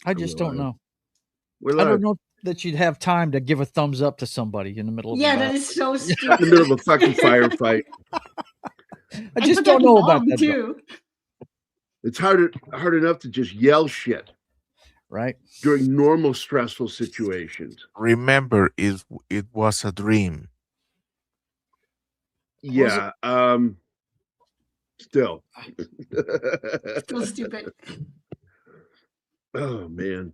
I just don't know. We're I live. don't know that you'd have time to give a thumbs up to somebody in the middle of a Yeah, battle. that is so In stupid. the middle of a fucking firefight. I just don't protect know the about bomb, that, though, too. It's hard enough to just yell shit right? during normal stressful situations. Remember, it was a dream. Yeah. Still. Still stupid. Oh man.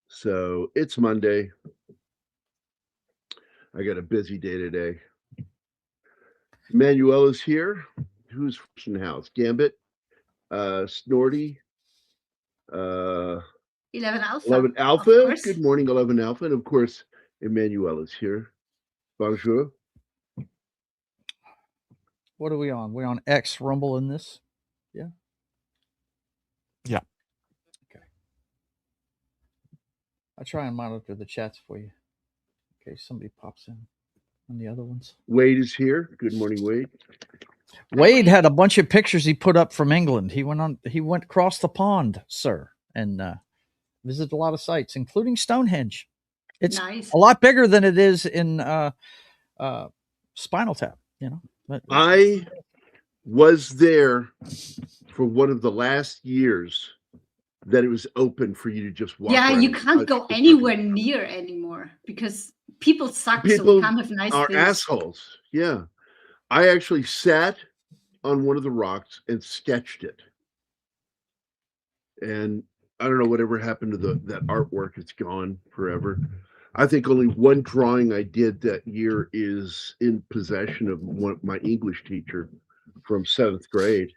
So it's Monday. I got a busy day today. Manuela's here. Who's first in the house? Gambit, Snorty, 11 Alpha. 11 of Alpha. course. Good morning, 11 Alpha. And of course, Emmanuel is here. Bonjour. What are we on? We're on X Rumble in this? Yeah. Yeah. Okay. I'll try and monitor the chats for you. Okay, somebody pops in on the other ones. Wade is here. Good morning, Wade. Wade had a bunch of pictures he put up from England. He went across the pond, sir, and visited a lot of sites, including Stonehenge. It's nice. a lot bigger than it is in Spinal Tap, you know. But I was there for one of the last years that it was open for you to just walk around. You can't go anywhere near anymore because people suck, so we can't have nice are things. Assholes. Yeah. I actually sat on one of the rocks and sketched it. And I don't know whatever happened to that artwork. It's gone forever. I think only one drawing I did that year is in possession of my English teacher from 7th grade.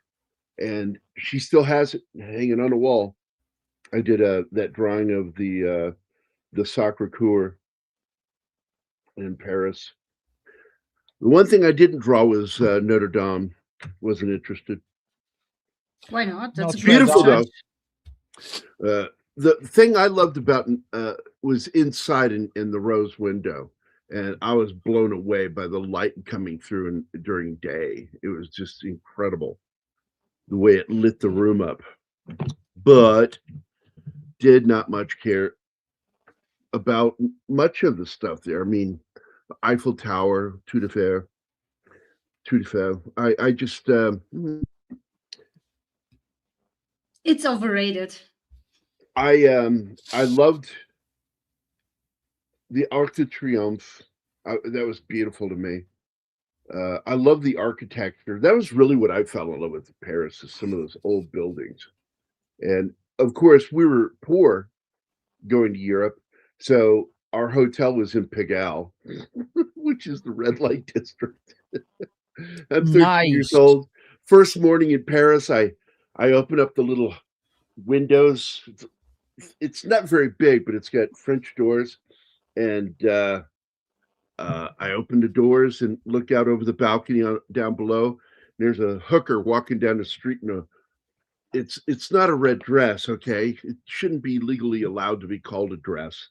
And she still has it hanging on a wall. I did that drawing of the Sacre Coeur in Paris. The one thing I didn't draw was Notre Dame. Wasn't interested. Why not? That's beautiful though. The thing I loved about was inside in the rose window, and I was blown away by the light coming through during day. It was just incredible the way it lit the room up. But did not much care about much of the stuff there. I mean, Eiffel Tower, Tout de Fer. I just it's overrated. I loved the Arc de Triomphe. That was beautiful to me. I love the architecture. That was really what I fell in love with Paris, is some of those old buildings. And of course, we were poor going to Europe, so our hotel was in Pigalle, which is the red light district. I'm 13 years old. First morning in Paris, I open up the little windows. It's not very big, but it's got French doors, and I open the doors and look out over the balcony down below. There's a hooker walking down the street in a. It's not a red dress, okay? It shouldn't be legally allowed to be called a dress.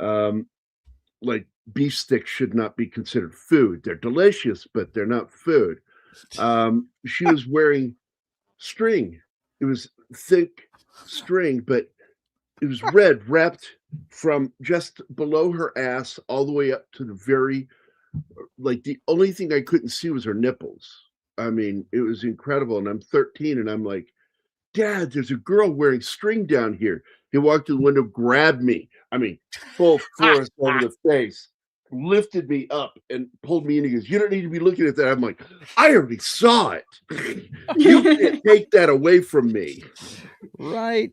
Like beef sticks should not be considered food. They're delicious, but they're not food. She was wearing string. It was thick string, but it was red, wrapped from just below her ass all the way up to the very, like the only thing I couldn't see was her nipples. I mean, it was incredible. And I'm 13 and I'm like, Dad, there's a girl wearing string down here. He walked to the window, grabbed me. I mean, full force over the face, lifted me up and pulled me in. He goes, you don't need to be looking at that. I'm like, I already saw it. You can't take that away from me. Right.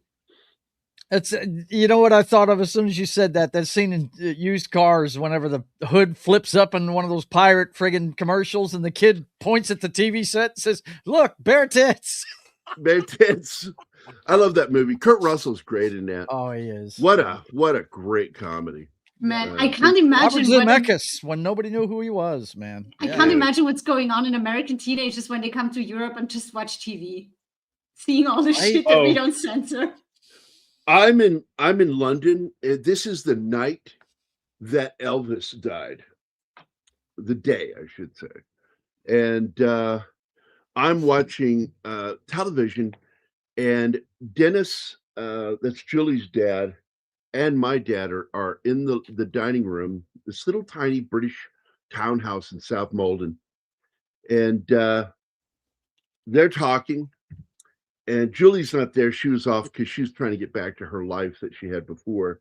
It's, you know what I thought of as soon as you said that? That scene in Used Cars, whenever the hood flips up in one of those pirate friggin' commercials and the kid points at the TV set and says, look, bare tits. Bare tits. I love that movie. Kurt Russell's great in that. Oh, he is. What a great comedy. Man, I can't imagine when nobody knew who he was, man. I can't imagine what's going on in American teenagers when they come to Europe and just watch TV. Seeing all the shit that we don't censor. I'm in London. This is the night that Elvis died. The day, I should say. And I'm watching television, and Dennis that's Julie's dad, and my dad are in the dining room, this little tiny British townhouse in South Malden, and they're talking. And Julie's not there. She was off because she was trying to get back to her life that she had before.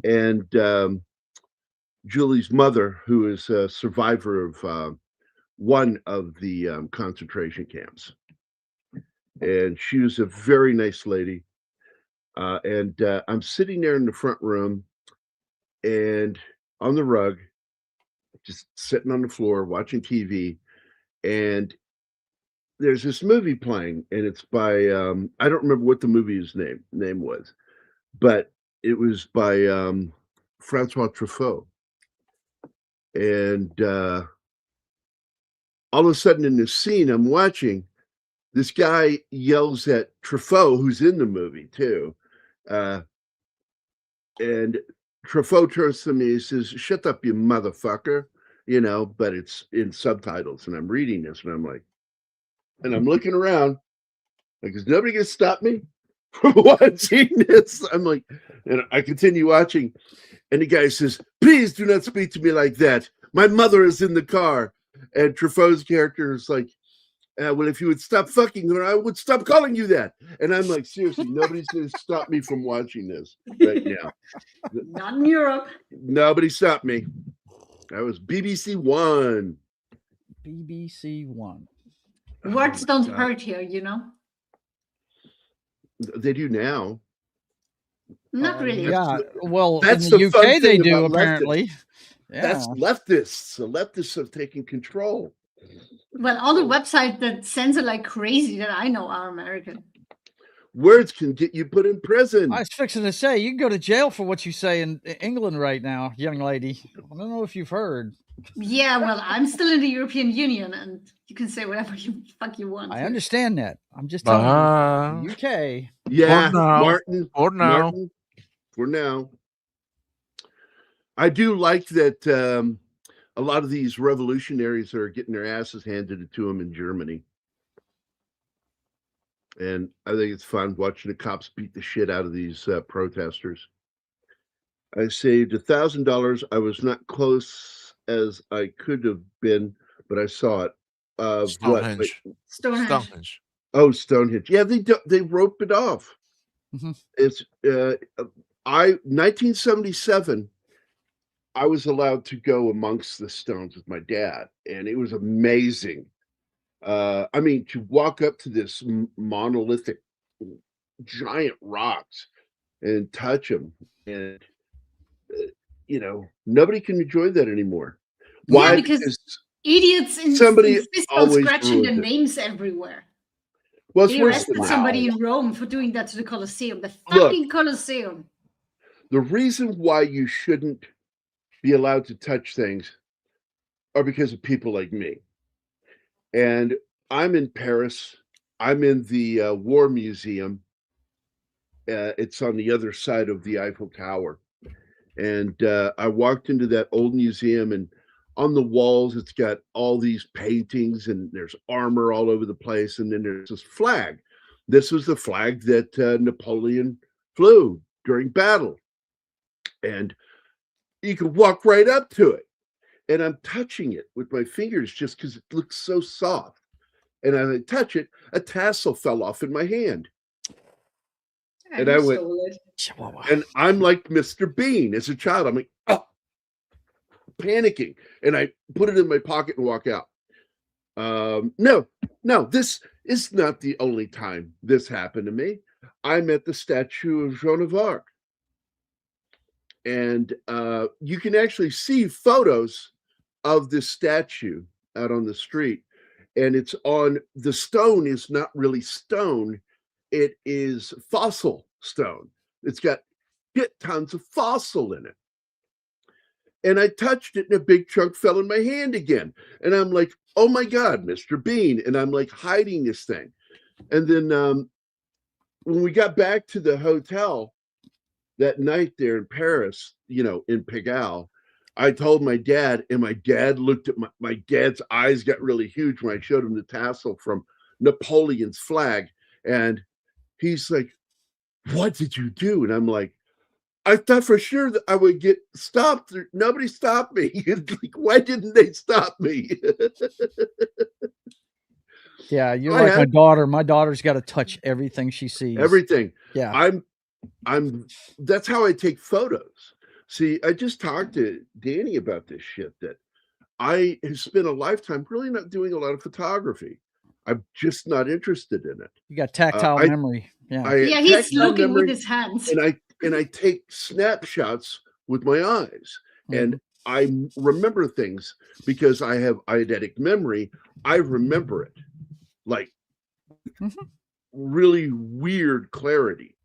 And Julie's mother, who is a survivor of one of the concentration camps, and she was a very nice lady. And I'm sitting there in the front room and on the rug, just sitting on the floor watching TV. And there's this movie playing, and it's by I don't remember what the movie's name was, but it was by Francois Truffaut. And all of a sudden in this scene I'm watching, this guy yells at Truffaut, who's in the movie too. And Truffaut turns to me and says, "Shut up, you motherfucker," but it's in subtitles. And I'm reading this and I'm like, and I'm looking around, like, is nobody gonna stop me from watching this? I'm like, and I continue watching, and the guy says, "Please do not speak to me like that. My mother is in the car." And Truffaut's character is like, "Well, if you would stop fucking her, I would stop calling you that." And I'm like, seriously, nobody's going to stop me from watching this right now. Not in Europe. Nobody stopped me. That was BBC One. BBC One. Words don't hurt here, They do now. Not really. Yeah, well, That's in the the fun UK they thing do about leftists. apparently. Yeah. That's leftists. The leftists have taken control. Well, all the websites that censor like crazy that I know are American. Words can get you put in prison. I was fixing to say, you can go to jail for what you say in England right now, young lady. I don't know if you've heard. Yeah, well, I'm still in the European Union, and you can say whatever you fuck you want. I understand that. I'm just telling you, UK. Yeah, For now. Martin. For now. Martin, for now. I do like that a lot of these revolutionaries are getting their asses handed to them in Germany. And I think it's fun watching the cops beat the shit out of these protesters. I saved $1,000. I was not close as I could have been, but I saw it. Stonehenge. Stonehenge. Oh, Stonehenge. Yeah, they roped it off. Mm-hmm. It's 1977. I was allowed to go amongst the stones with my dad, and it was amazing. I mean, to walk up to this monolithic, giant rocks and touch them, and nobody can enjoy that anymore. Why? Yeah, because idiots in somebody always scratching their ruined it. names everywhere. Well, They it's worse arrested than somebody now. in Rome for doing that to the Colosseum. The Look. fucking Colosseum. The reason why you shouldn't be allowed to touch things are because of people like me. And I'm in Paris. I'm in the War Museum. It's on the other side of the Eiffel Tower. And I walked into that old museum, and on the walls, it's got all these paintings, and there's armor all over the place. And then there's this flag. This was the flag that Napoleon flew during battle. And you can walk right up to it. And I'm touching it with my fingers just because it looks so soft. And as I touch it, a tassel fell off in my hand. And I went, and I'm like Mr. Bean as a child. I'm like, oh, panicking. And I put it in my pocket and walk out. No, this is not the only time this happened to me. I'm at the statue of Joan of Arc. And you can actually see photos of this statue out on the street. And it's on, the stone is not really stone. It is fossil stone. It's got tons of fossil in it. And I touched it and a big chunk fell in my hand again. And I'm like, oh my God, Mr. Bean. And I'm like hiding this thing. And then when we got back to the hotel that night there in Paris, in Pigalle, I told my dad, and my dad looked at my dad's eyes got really huge when I showed him the tassel from Napoleon's flag. And he's like, what did you do? And I'm like, I thought for sure that I would get stopped. Nobody stopped me. Like, why didn't they stop me? Yeah, you're like my daughter. My daughter's got to touch everything she sees. Everything. Yeah. That's how I take photos. See, I just talked to Danny about this shit, that I have spent a lifetime really not doing a lot of photography. I'm just not interested in it. You got tactile memory. Yeah. Yeah, he's looking with his hands. And I take snapshots with my eyes. And I remember things because I have eidetic memory. I remember it like really weird clarity.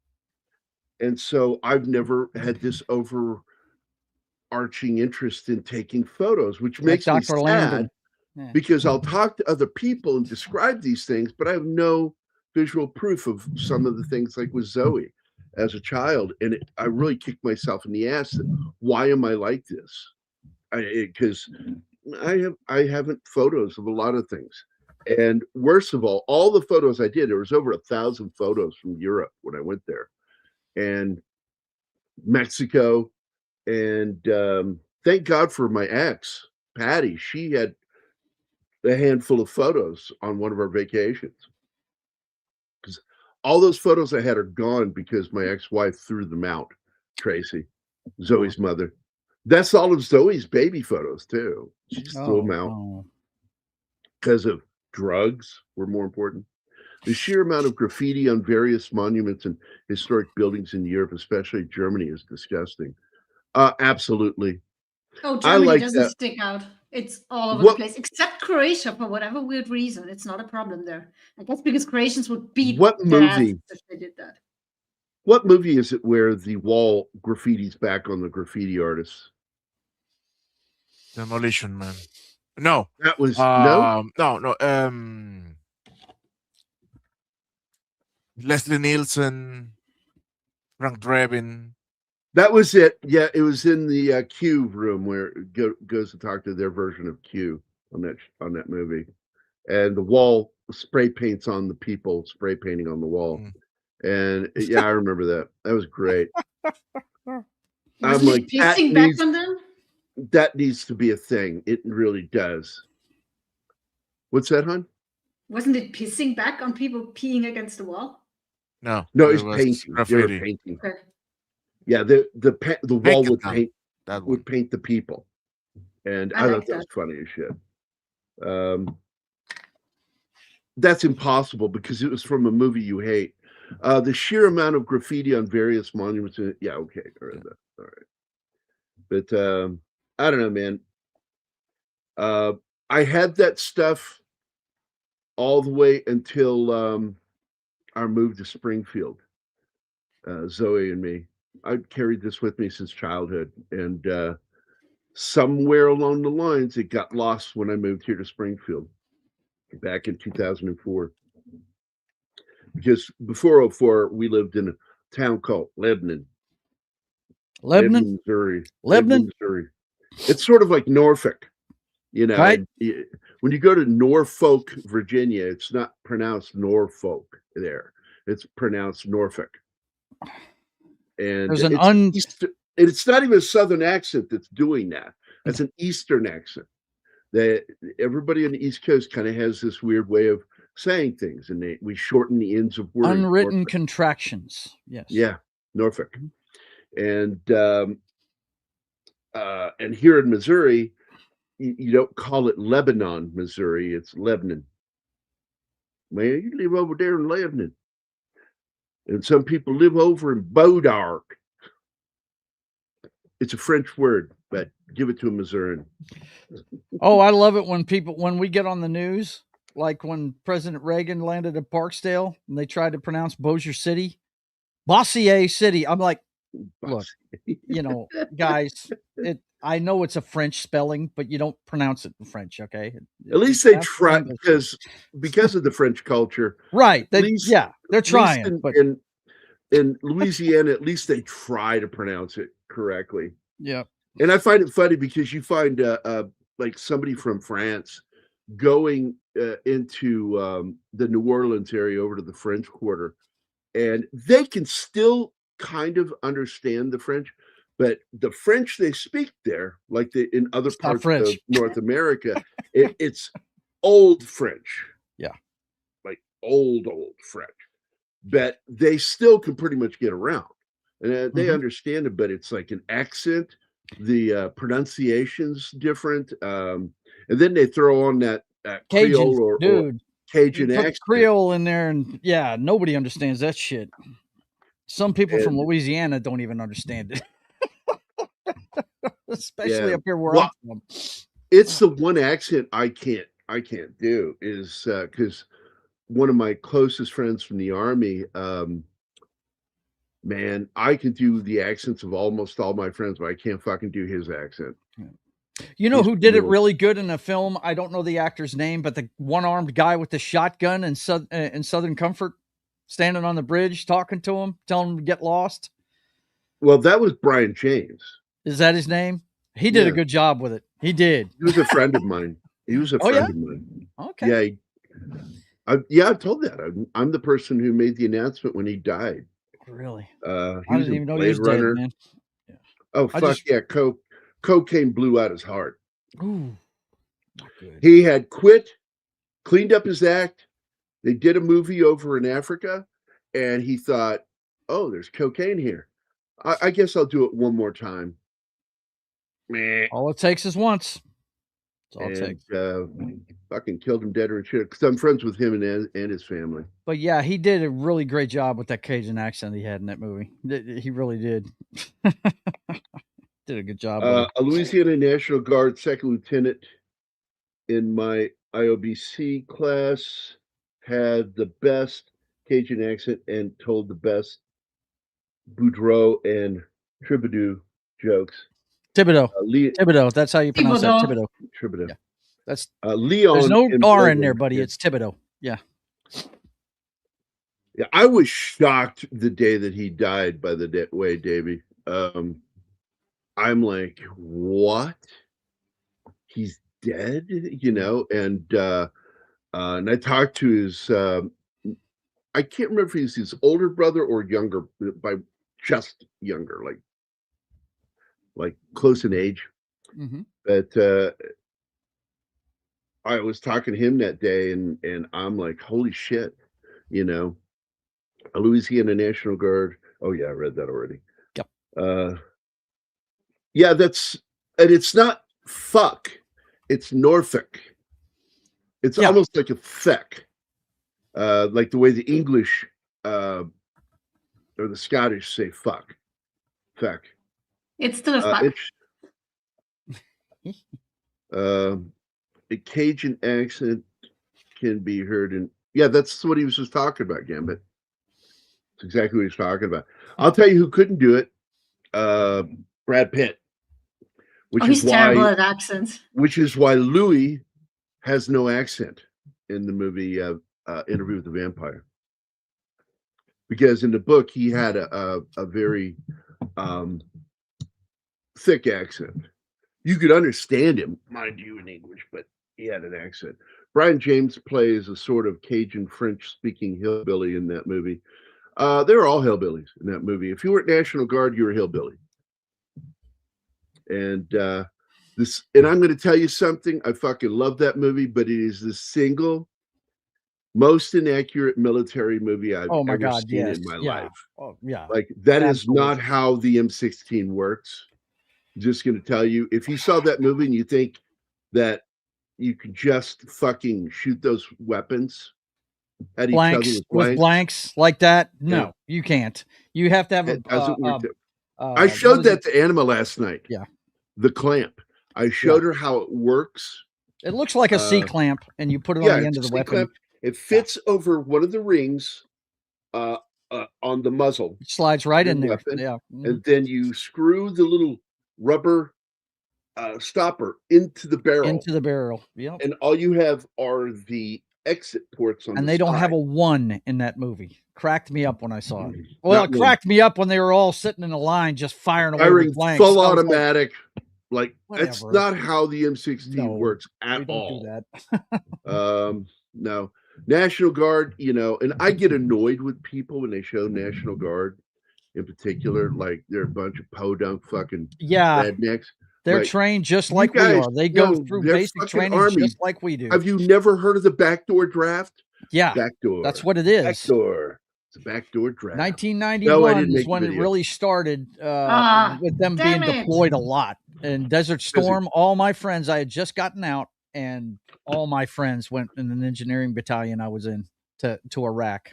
And so I've never had this overarching interest in taking photos, which makes me sad because I'll talk to other people and describe these things, but I have no visual proof of some of the things, like with Zoe as a child. And I really kicked myself in the ass. Why am I like this? Because I haven't photos of a lot of things. And worst of all the photos I did, there was over 1,000 photos from Europe when I went there, and Mexico. And thank God for my ex, Patty. She had a handful of photos on one of our vacations. Because all those photos I had are gone because my ex-wife threw them out, Tracy, Zoe's mother. That's all of Zoe's baby photos, too. She just threw them out because of drugs were more important. The sheer amount of graffiti on various monuments and historic buildings in Europe, especially Germany, is disgusting. Absolutely. Oh, Germany doesn't stick out. It's all over the place, except Croatia for whatever weird reason. It's not a problem there. I guess because Croatians would beat their asses if they did that. What movie is it where the wall graffiti's back on the graffiti artists? Demolition Man. No. That was no. Leslie Nielsen, Frank Drebin. That was it. Yeah, it was in the Q room where it goes to talk to their version of Q on that movie, and the wall spray paints on the people spray painting on the wall, and yeah, I remember that. That was great. I'm like, pissing back on them. That needs to be a thing. It really does. What's that, hon? Wasn't it pissing back on people peeing against the wall? No, it's painting. They were painting. Okay. Yeah, the wall would paint the people, and I thought that was funny as shit. That's impossible because it was from a movie you hate. The sheer amount of graffiti on various monuments. Yeah, okay, all right. But I don't know, man. I had that stuff all the way until our move to Springfield. Zoe and me. I carried this with me since childhood, and somewhere along the lines, it got lost when I moved here to Springfield back in 2004. Because before 2004, we lived in a town called Lebanon, Missouri. Lebanon, Missouri. It's sort of like Norfolk, you know. Right. When you go to Norfolk, Virginia, it's not pronounced Norfolk there; it's pronounced Norfolk. And it's not even a Southern accent that's doing that. That's an Eastern accent. That everybody on the East Coast kind of has this weird way of saying things, and we shorten the ends of words. Unwritten contractions. Yes. Yeah, Norfolk. And here in Missouri, you don't call it Lebanon, Missouri. It's Lebanon. Man, you live over there in Lebanon. And some people live over in Bodark. It's a French word, but give it to a Missourian. Oh, I love it when we get on the news, like when President Reagan landed at Barksdale and they tried to pronounce Bossier City, Bossier City. I'm like, look, you know, guys, I know it's a French spelling, but you don't pronounce it in French, okay? At least they try because of the French culture. Right. They're trying. In Louisiana, at least they try to pronounce it correctly. Yeah. And I find it funny because you find like somebody from France going into the New Orleans area over to the French Quarter, and they can still kind of understand the French, but the French they speak there, like in other parts of North America, it's old French. Yeah. Like old French. But they still can pretty much get around. And they understand it, but it's like an accent. The pronunciation's different. And then they throw on that Cajun, Creole or Cajun accent. Creole in there, and yeah, nobody understands that shit. Some people from Louisiana don't even understand it. Especially up here where I'm from. It's the one accent I can't do is because one of my closest friends from the Army, man, I can do the accents of almost all my friends, but I can't fucking do his accent. You know who did it really good in a film? I don't know the actor's name, but the one-armed guy with the shotgun in Southern Comfort, standing on the bridge, talking to him, telling him to get lost. Well, that was Brian James. Is that his name? He did a good job with it. He did. He was a friend of mine. He was a friend of mine. Okay. Yeah, I told that. I'm the person who made the announcement when he died. Really? I didn't even know he was dead, man. Yeah. Oh, fuck yeah. Cocaine blew out his heart. Ooh. Not good. He had quit, cleaned up his act. They did a movie over in Africa, and he thought, oh, there's cocaine here. I guess I'll do it one more time. Meh. All it takes is once. That's all it takes. Fucking killed him dead or shit. Because I'm friends with him and his family. But yeah, he did a really great job with that Cajun accent he had in that movie. He really did. Did a good job. A Louisiana National Guard second lieutenant in my IOBC class had the best Cajun accent and told the best Boudreaux and Thibodeau jokes. Thibodeau. Thibodeau. That's how you pronounce that. Thibodeau. Yeah. That's Leon. There's no R in there, buddy. Yeah. It's Thibodeau. Yeah. Yeah, I was shocked the day that he died. By the way, Davey, I'm like, what? He's dead, you know? And I talked to his. I can't remember if he's his older brother or younger, by just younger, like close in age. But I was talking to him that day, and I'm like, holy shit, you know, a Louisiana National Guard. Oh yeah, I read that already. Yep. Yeah, and it's not fuck, it's Norfolk. It's almost like a feck. Like the way the English or the Scottish say fuck. Feck. It's still a fuck. The Cajun accent can be heard in. Yeah, that's what he was just talking about, Gambit. That's exactly what he's talking about. I'll tell you who couldn't do it. Brad Pitt. He's terrible at accents. Which is why Louis has no accent in the movie Interview with the Vampire. Because in the book he had a very thick accent. You could understand him, mind you, in English, but he had an accent. Brian James plays a sort of Cajun French-speaking hillbilly in that movie. They were all hillbillies in that movie. If you were at National Guard, you were a hillbilly. And I'm going to tell you something. I fucking love that movie, but it is the single most inaccurate military movie I've ever seen in my life. Oh, yeah. Like that is not how the M16 works. I'm just going to tell you, if you saw that movie and you think that you could just fucking shoot those weapons at each other with blanks like that, no, you can't. You have to have it doesn't work. I showed that to Anima last night. Yeah. The clamp. I showed her how it works. It looks like a C clamp, and you put it on the end of the weapon. Clamp. It fits over one of the rings on the muzzle. It slides right in there. Weapon, yeah. And then you screw the little rubber stopper into the barrel. Yeah. And all you have are the exit ports on and they don't have a 1 in that movie. Cracked me up when I saw it. Well, it cracked me up when they were all sitting in a line just firing away with blanks. Full automatic. Like that's not how the M16 works at all. Do that. No. National Guard, you know, and I get annoyed with people when they show National Guard in particular, like they're a bunch of podunk fucking rednecks. They're like, trained just like we are. They go through basic training army. just like we do. Have you never heard of the backdoor draft? Yeah, backdoor. That's what it is. Backdoor. It's a backdoor draft. 1991 is when it really started with them being deployed a lot. In Desert Storm, all my friends, I had just gotten out, and all my friends went in an engineering battalion I was in to Iraq.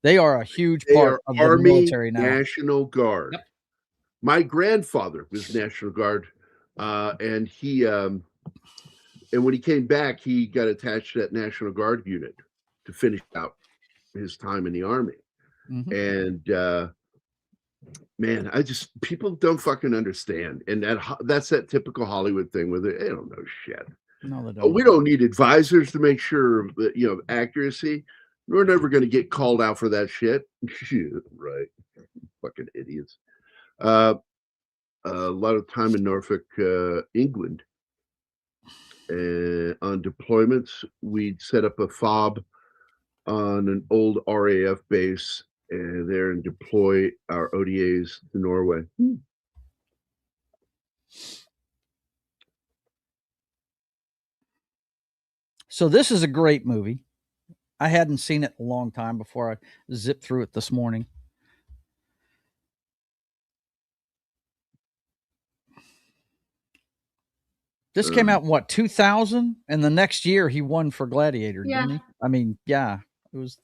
They are a huge part of the military now. National Guard. Yep. My grandfather was National Guard, and he and when he came back, he got attached to that National Guard unit to finish out his time in the Army. And man, people don't fucking understand, and that's that typical Hollywood thing where they don't know shit. No, they don't. We don't need advisors to make sure that, you know, accuracy. We're never going to get called out for that shit. Right? Fucking idiots. A lot of time in Norfolk, England, on deployments, we'd set up a fob on an old RAF base there and deploy our ODAs to Norway. So this is a great movie. I hadn't seen it in a long time before I zipped through it this morning. This came out in what, 2000? And the next year he won for Gladiator, didn't he? I mean, yeah.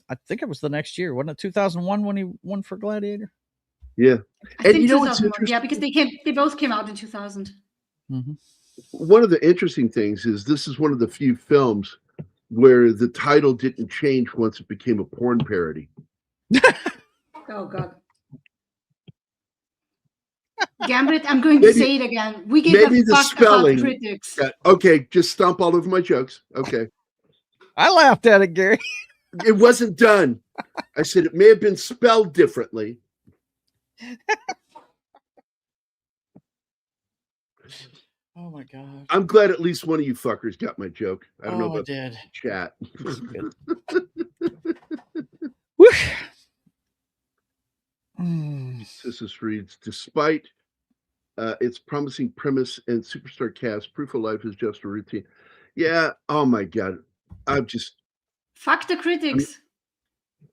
I think it was the next year. Wasn't it 2001 when he won for Gladiator? Yeah. I think 2001. Yeah, because they both came out in 2000. One of the interesting things is this is one of the few films where the title didn't change once it became a porn parody. Oh, God. Gambit, I'm going to say it again. We gave a fuck about critics. Okay, just stomp all over my jokes. Okay. I laughed at it, Gary. It wasn't done. I said it may have been spelled differently. Oh my God. I'm glad at least one of you fuckers got my joke. I don't know about the chat. Sissus reads, despite its promising premise and superstar cast, Proof of Life is just a routine. Yeah. Oh my God. Fuck the critics.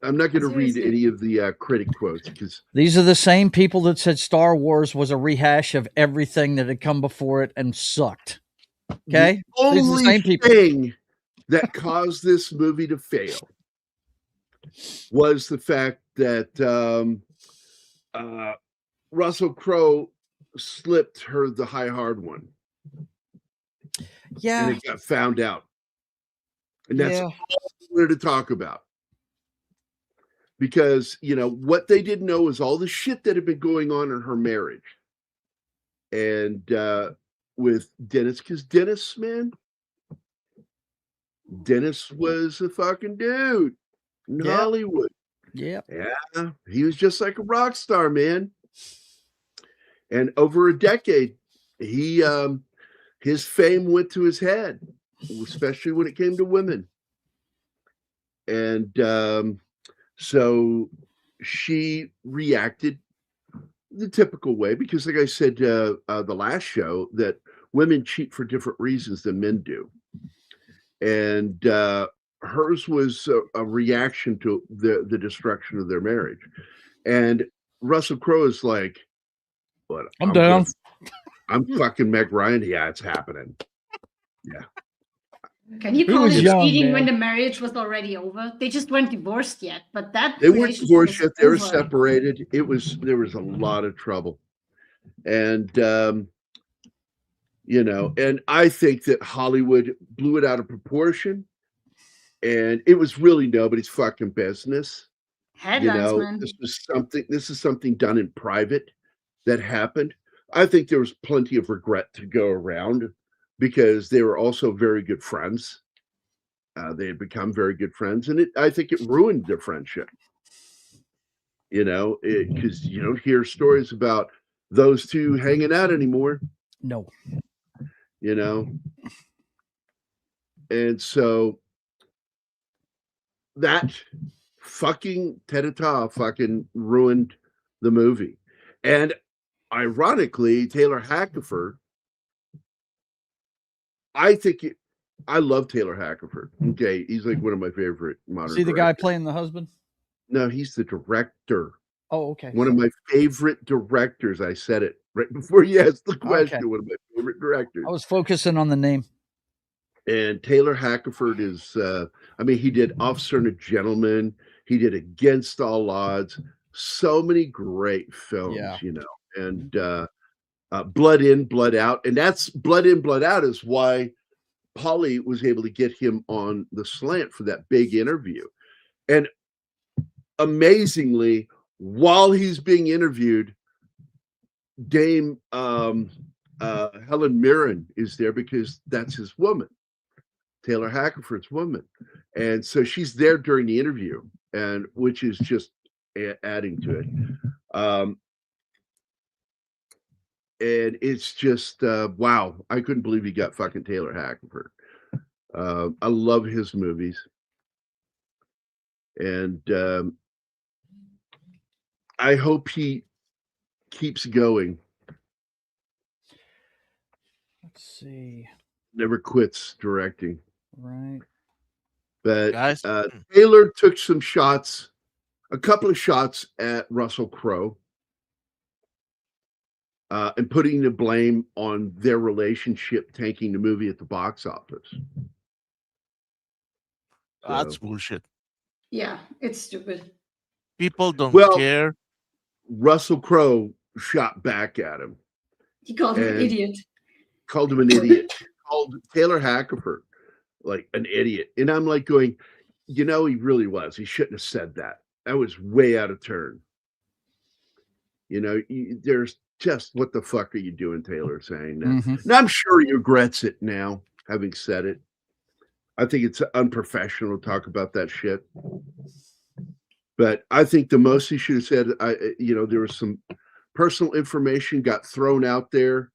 I'm not going to read any of the critic quotes because these are the same people that said Star Wars was a rehash of everything that had come before it and sucked. Okay, the only thing that caused this movie to fail was the fact that Russell Crowe slipped her the high hard one. Yeah, and it got found out, and that's all I wanted to talk about. Because, you know, what they didn't know is all the shit that had been going on in her marriage. And with Dennis, because Dennis was a fucking dude in Hollywood. Yeah. Yeah. He was just like a rock star, man. And over a decade, his fame went to his head, especially when it came to women. And so she reacted the typical way because, like I said, the last show, that women cheat for different reasons than men do. And hers was a reaction to the destruction of their marriage. And Russell Crowe is like, "What? I'm down. I'm fucking Meg Ryan. Yeah, it's happening." Yeah. Can you call it cheating when the marriage was already over? They just weren't divorced yet, but they weren't divorced yet. They were separated. There was a lot of trouble, and you know, and I think that Hollywood blew it out of proportion, and it was really nobody's fucking business. Headlines, man. This is something done in private that happened. I think there was plenty of regret to go around, because they were also very good friends. They had become very good friends, and I think it ruined their friendship. You know, because you don't hear stories about those two hanging out anymore. No. You know, and so that fucking tete-a-tete fucking ruined the movie. And ironically, Taylor Hackford, I love Taylor Hackford. Okay, he's like one of my favorite modern. Is he the guy playing the husband? No, he's the director. Oh, okay. One of my favorite directors. I said it right before you asked the question. Okay. One of my favorite directors. I was focusing on the name. And Taylor Hackford is, he did Officer and a Gentleman. He did Against All Odds. So many great films, and Blood In, Blood Out. And that's Blood In, Blood Out is why Polly was able to get him on the slant for that big interview. And amazingly, while he's being interviewed, Dame Helen Mirren is there because that's his woman, Taylor Hackford's woman. And so she's there during the interview, and which is just adding to it. And it's just wow, I couldn't believe he got fucking Taylor Hackford. I love his movies. And I hope he keeps going. Let's see. Never quits directing. Right. But Guys, Taylor took some shots, a couple of shots at Russell Crowe, and putting the blame on their relationship tanking the movie at the box office. That's bullshit. Yeah, it's stupid. People don't care. Russell Crowe shot back at him. He called him an idiot. Called him an idiot. Called Taylor Hackford like an idiot. And I'm like going, he really was. He shouldn't have said that. That was way out of turn. There's just, what the fuck are you doing, Taylor, saying that? Mm-hmm. And I'm sure he regrets it now, having said it. I think it's unprofessional to talk about that shit. But I think the most he should have said, there was some personal information got thrown out there.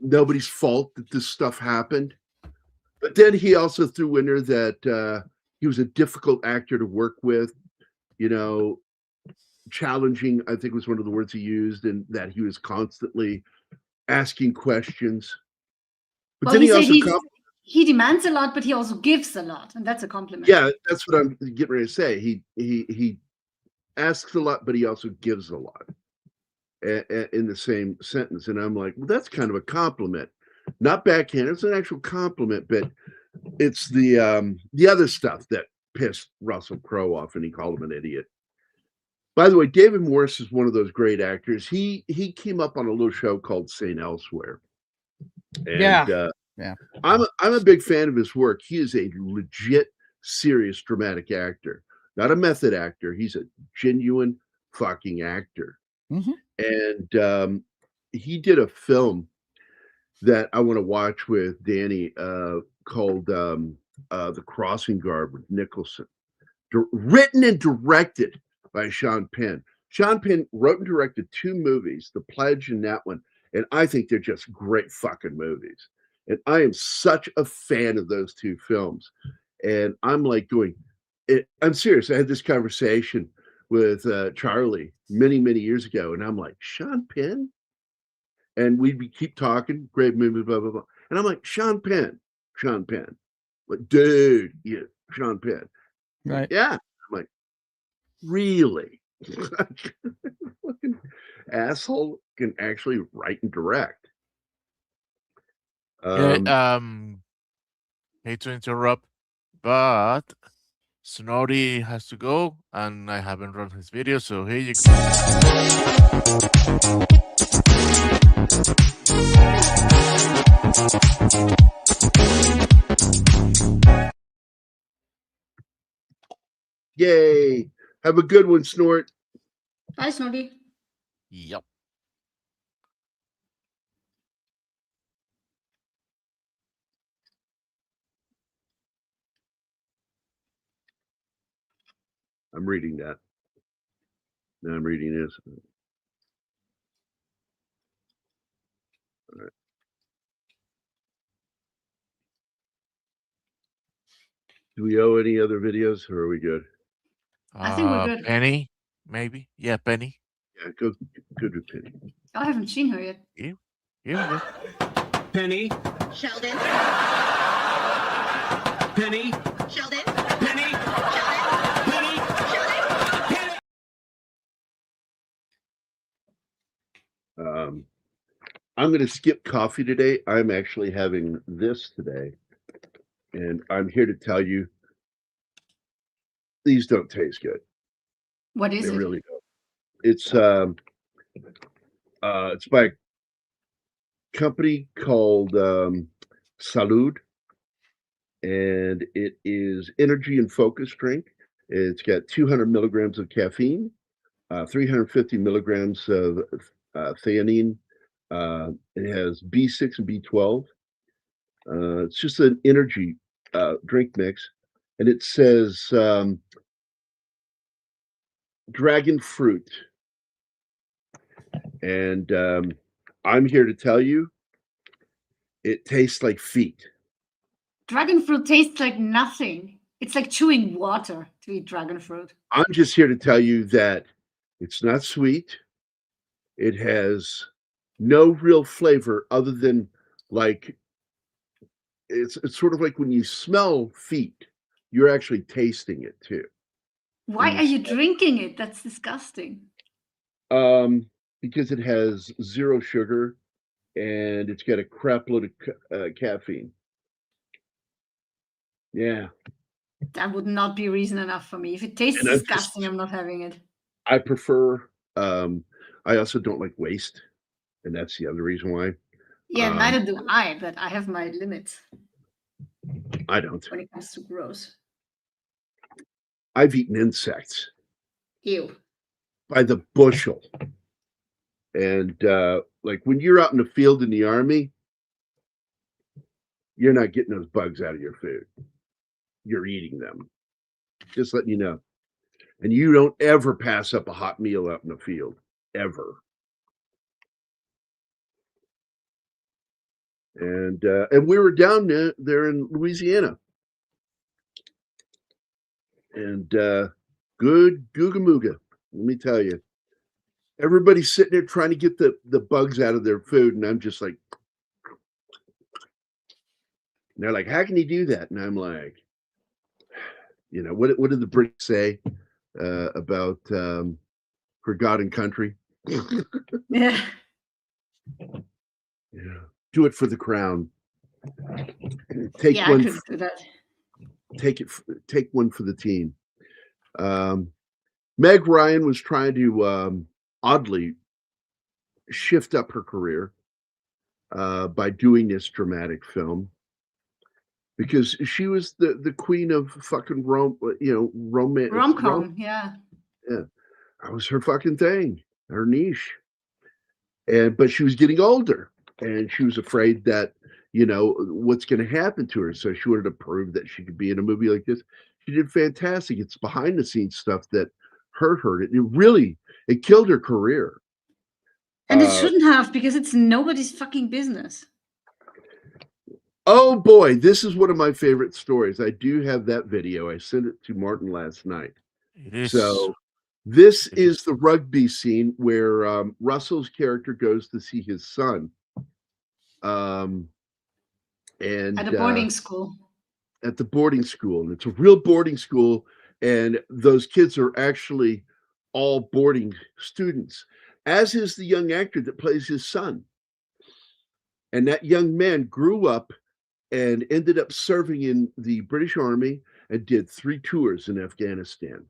Nobody's fault that this stuff happened. But then he also threw in there that he was a difficult actor to work with, challenging, I think was one of the words he used, and that he was constantly asking questions. But then he demands a lot, but he also gives a lot, and that's a compliment. Yeah, that's what I'm getting ready to say. He asks a lot, but he also gives a lot in the same sentence. And I'm like, well, that's kind of a compliment, not backhand. It's an actual compliment, but it's the other stuff that pissed Russell Crowe off, and he called him an idiot. By the way, David Morse is one of those great actors. He came up on a little show called St. Elsewhere. And, yeah. I'm a big fan of his work. He is a legit, serious, dramatic actor, not a method actor. He's a genuine fucking actor. Mm-hmm. And he did a film that I want to watch with Danny called The Crossing Guard with Nicholson, written and directed by Sean Penn. Sean Penn wrote and directed 2 movies, The Pledge and that one, and I think they're just great fucking movies. And I am such a fan of those 2 films. And I'm like going, I'm serious. I had this conversation with Charlie many, many years ago. And I'm like, Sean Penn? And we'd keep talking, great movie, blah, blah, blah. And I'm like, Sean Penn. Like, dude, yeah, Sean Penn. Right. Yeah. I'm like, really? Fucking asshole can actually write and direct. Hate to interrupt, but Snorri has to go, and I haven't run his video, so here you go. Yay! Have a good one, Snort. Bye, Snorri. Yep. I'm reading that. Now I'm reading this. All right. Do we owe any other videos, or are we good? I think we're good. Penny, maybe. Yeah, Penny. Yeah, good with Penny. I haven't seen her yet. Here we go. Penny. Sheldon. Penny. Sheldon. Penny. Sheldon. Penny. Sheldon. I'm going to skip coffee today. I'm actually having this today, and I'm here to tell you these don't taste good. What is They it? really don't. It's by a company called Salud, and it is energy and focus drink. It's got 200 milligrams of caffeine, 350 milligrams of theanine. It has B6 and B12. It's just an energy drink mix, and it says dragon fruit. And I'm here to tell you, it tastes like feet. Dragon fruit tastes like nothing. It's like chewing water to eat dragon fruit. I'm just here to tell you that it's not sweet. It has no real flavor other than like it's sort of like when you smell feet, you're actually tasting it too. Why are you drinking it? That's disgusting. Because it has zero sugar and it's got a crap load of caffeine. Yeah. That would not be reason enough for me. If it tastes disgusting, I'm not having it. I prefer, I also don't like waste, and that's the other reason why. Yeah, neither do I, but I have my limits. I don't. When it comes to gross. I've eaten insects. Ew. By the bushel. And like when you're out in the field in the army, you're not getting those bugs out of your food. You're eating them. Just letting you know. And you don't ever pass up a hot meal out in the field. Ever. And we were down there in Louisiana. And good googa mooga, let me tell you. Everybody's sitting there trying to get the bugs out of their food, and I'm just like, and they're like, how can you do that? And I'm like, you know, what did the British say about for God and country? Yeah. Yeah. Do it for the crown. Take I couldn't do that. Take one for the team. Meg Ryan was trying to oddly shift up her career by doing this dramatic film because she was the queen of fucking romance. Rom-com, yeah. Yeah. That was her fucking thing, her niche. But she was getting older and she was afraid that, you know, what's going to happen to her. So she wanted to prove that she could be in a movie like this. She did fantastic. It's behind the scenes stuff that hurt her. It killed her career. And it shouldn't have, because it's nobody's fucking business. Oh boy, this is one of my favorite stories. I do have that video. I sent it to Martin last night. So this is the rugby scene where Russell's character goes to see his son. And at a boarding school. At the boarding school. And it's a real boarding school. And those kids are actually all boarding students, as is the young actor that plays his son. And that young man grew up and ended up serving in the British Army and did 3 tours in Afghanistan.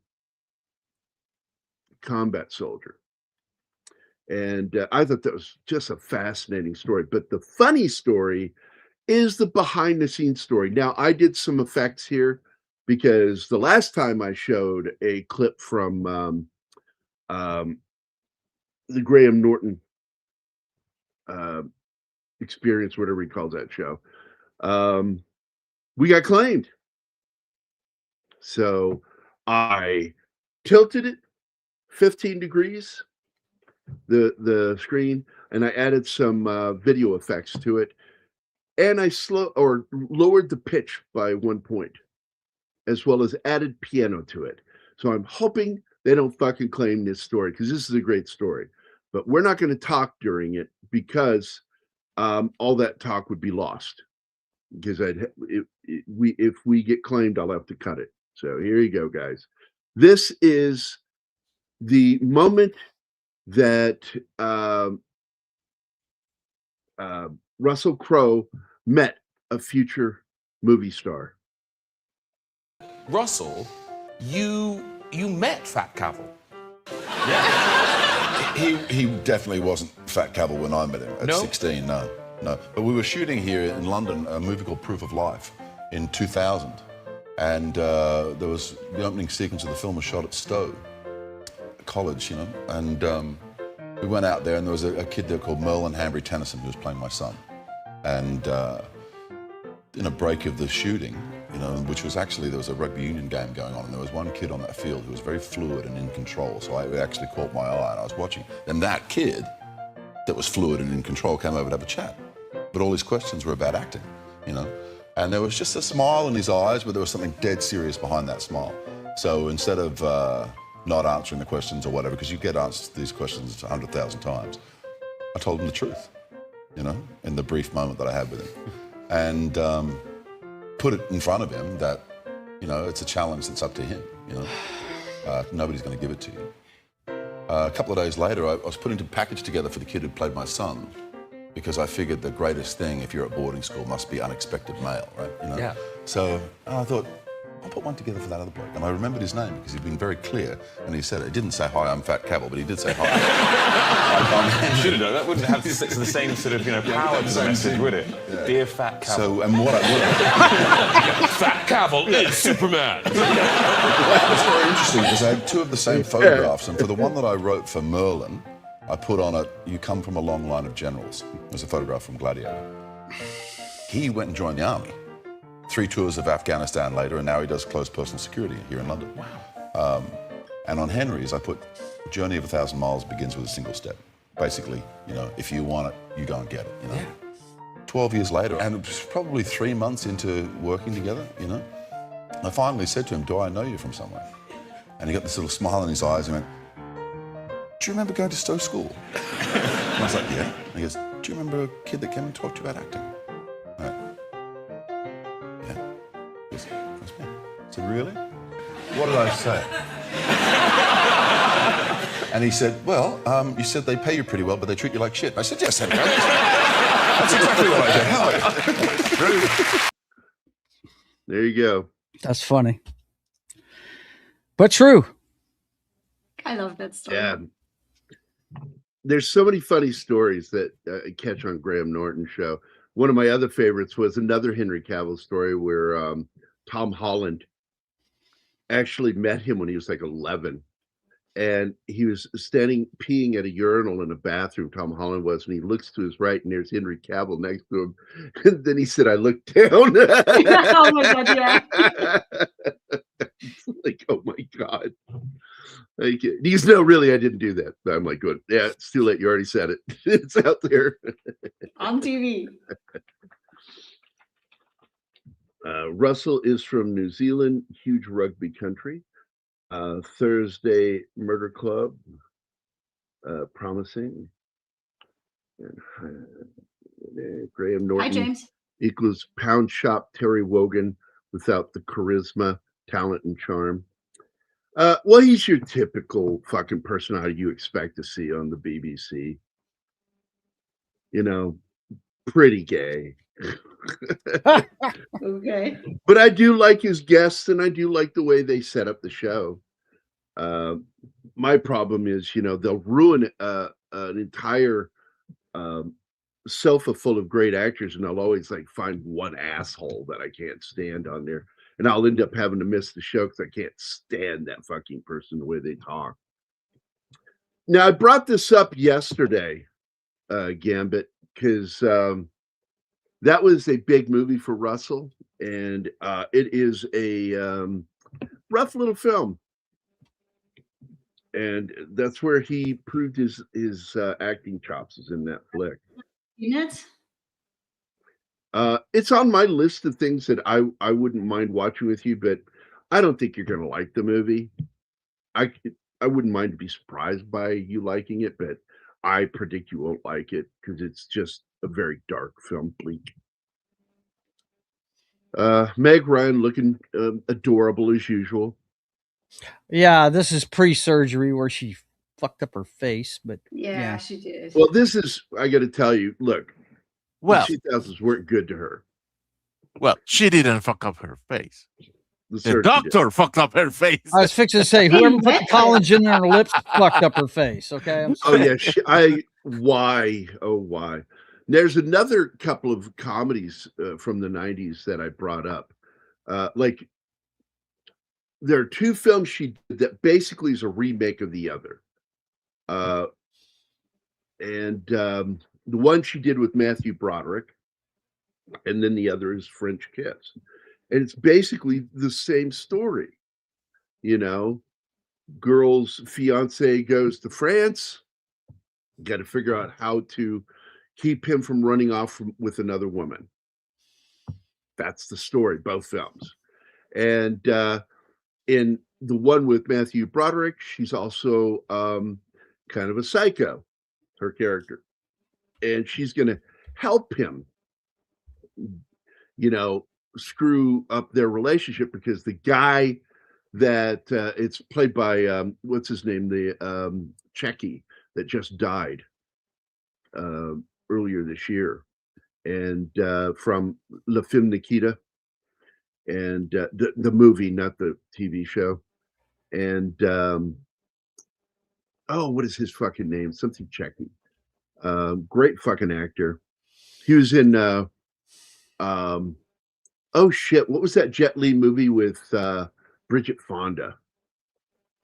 Combat soldier. And I thought that was just a fascinating story. But the funny story is the behind the scenes story. Now, I did some effects here because the last time I showed a clip from the Graham Norton Experience, whatever he calls that show, we got claimed. So I tilted it 15 degrees, the screen, and I added some video effects to it, and I lowered the pitch by 1 point. as well as added piano to it. So I'm hoping they don't fucking claim this story because this is a great story. But we're not going to talk during it because all that talk would be lost. Because if we get claimed, I'll have to cut it. So here you go, guys. This is the moment that Russell Crowe met a future movie star. Russell, you met Fat Cavill. Yeah. He definitely wasn't Fat Cavill when I met him at 16. No. But we were shooting here in London a movie called Proof of Life in 2000, and there was the opening sequence of the film was shot at Stowe College, and we went out there, and there was a kid there called Merlin Hanbury Tennyson who was playing my son, and in a break of the shooting, which was actually, there was a rugby union game going on, and there was one kid on that field who was very fluid and in control, so it actually caught my eye, and I was watching. Then that kid that was fluid and in control came over to have a chat, but all his questions were about acting, and there was just a smile in his eyes, but there was something dead serious behind that smile. So instead of not answering the questions or whatever, because you get asked these questions 100,000 times, I told him the truth, in the brief moment that I had with him. And put it in front of him that, it's a challenge that's up to him, nobody's going to give it to you. A couple of days later, I was putting a package together for the kid who played my son, because I figured the greatest thing if you're at boarding school must be unexpected mail, right? Yeah. So I thought, I'll put one together for that other bloke. And I remembered his name because he'd been very clear, and he said it. He didn't say, "Hi, I'm Fat Cavill," but he did say, "Hi." You should have done that. Wouldn't have the same sort of, power to the message, would it? Yeah. Dear Fat Cavill. So, and what Fat Cavill is Superman. It's very interesting because I had two of the same photographs, and for the one that I wrote for Merlin, I put on it, "You come from a long line of generals." It was a photograph from Gladiator. He went and joined the army. 3 tours of Afghanistan later, and now he does close personal security here in London. Wow. And on Henry's, I put, "Journey of 1,000 miles begins with a single step." Basically, if you want it, you go and get it, Yeah. 12 years later, and it was probably 3 months into working together, I finally said to him, "Do I know you from somewhere?" And he got this little smile in his eyes and went, "Do you remember going to Stowe School?" And I was like, "Yeah." And he goes, "Do you remember a kid that came and talked to you about acting?" I said, "Really? What did I say?" And he said, "Well, you said they pay you pretty well, but they treat you like shit." I said, "Yes, Henry. That's exactly what I did." How? There you go. That's funny, but true. I love that story. Yeah. There's so many funny stories that I catch on Graham Norton's show. One of my other favorites was another Henry Cavill story where Tom Holland actually met him when he was like 11, and he was peeing at a urinal in a bathroom, Tom Holland was, and he looks to his right and there's Henry Cavill next to him, and then he said, "I looked down." Oh my God, yeah. It's like, oh my God. Like, he's no, really, I didn't do that. But I'm like, good. Yeah, it's too late. You already said it. It's out there. On TV. Russell is from New Zealand, huge rugby country. Thursday Murder Club, promising. Graham Norton. Hi, James. Equals Pound Shop Terry Wogan without the charisma, talent, and charm. Well, he's your typical fucking personality you expect to see on the BBC. Pretty gay. Okay. But I do like his guests, and I do like the way they set up the show. My problem is, they'll ruin an entire sofa full of great actors, and I'll always find one asshole that I can't stand on there, and I'll end up having to miss the show because I can't stand that fucking person, the way they talk. Now, I brought this up yesterday, Gambit, because that was a big movie for Russell, and it is a rough little film, and that's where he proved his acting chops, is in that flick. Unit? It's on my list of things that I wouldn't mind watching with you, but I don't think you're going to like the movie. I wouldn't mind to be surprised by you liking it, but I predict you won't like it because it's just a very dark film, bleak. Meg Ryan looking adorable as usual. Yeah, this is pre-surgery where she fucked up her face, but yeah, she did. Well, this is, I got to tell you, look, Well, the 2000s weren't good to her. Well, she didn't fuck up her face. The doctor fucked up her face. I was fixing to say, whoever put the collagen in her lips fucked up her face. Okay. I'm sorry. Oh yeah, why? Oh why? There's another couple of comedies from the 90s that I brought up. Like there are two films she did that basically is a remake of the other. And the one she did with Matthew Broderick, and then the other is French Kiss. And it's basically the same story. You know, girl's fiance goes to France. Got to figure out how to keep him from running off with another woman. That's the story, both films. And in the one with Matthew Broderick, she's also kind of a psycho, her character. And she's going to help him, you know, screw up their relationship because the guy that it's played by, what's his name? The Checky that just died earlier this year. And from Le Film Nikita, and the movie, not the TV show. And what is his fucking name? Something Checky. Great fucking actor. He was in oh shit, what was that Jet Li movie with Bridget Fonda?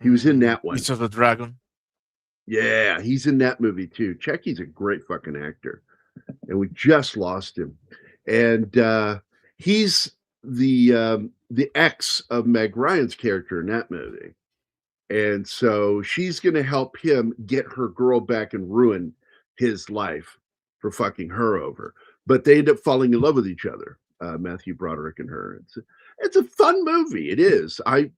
He was in that one. Each of the Dragon. Yeah, he's in that movie too. Checky's a great fucking actor. And we just lost him. And he's the ex of Meg Ryan's character in that movie. And so she's going to help him get her girl back and ruin his life for fucking her over. But they end up falling in love with each other, Matthew Broderick and her. It's a fun movie. It is. I'm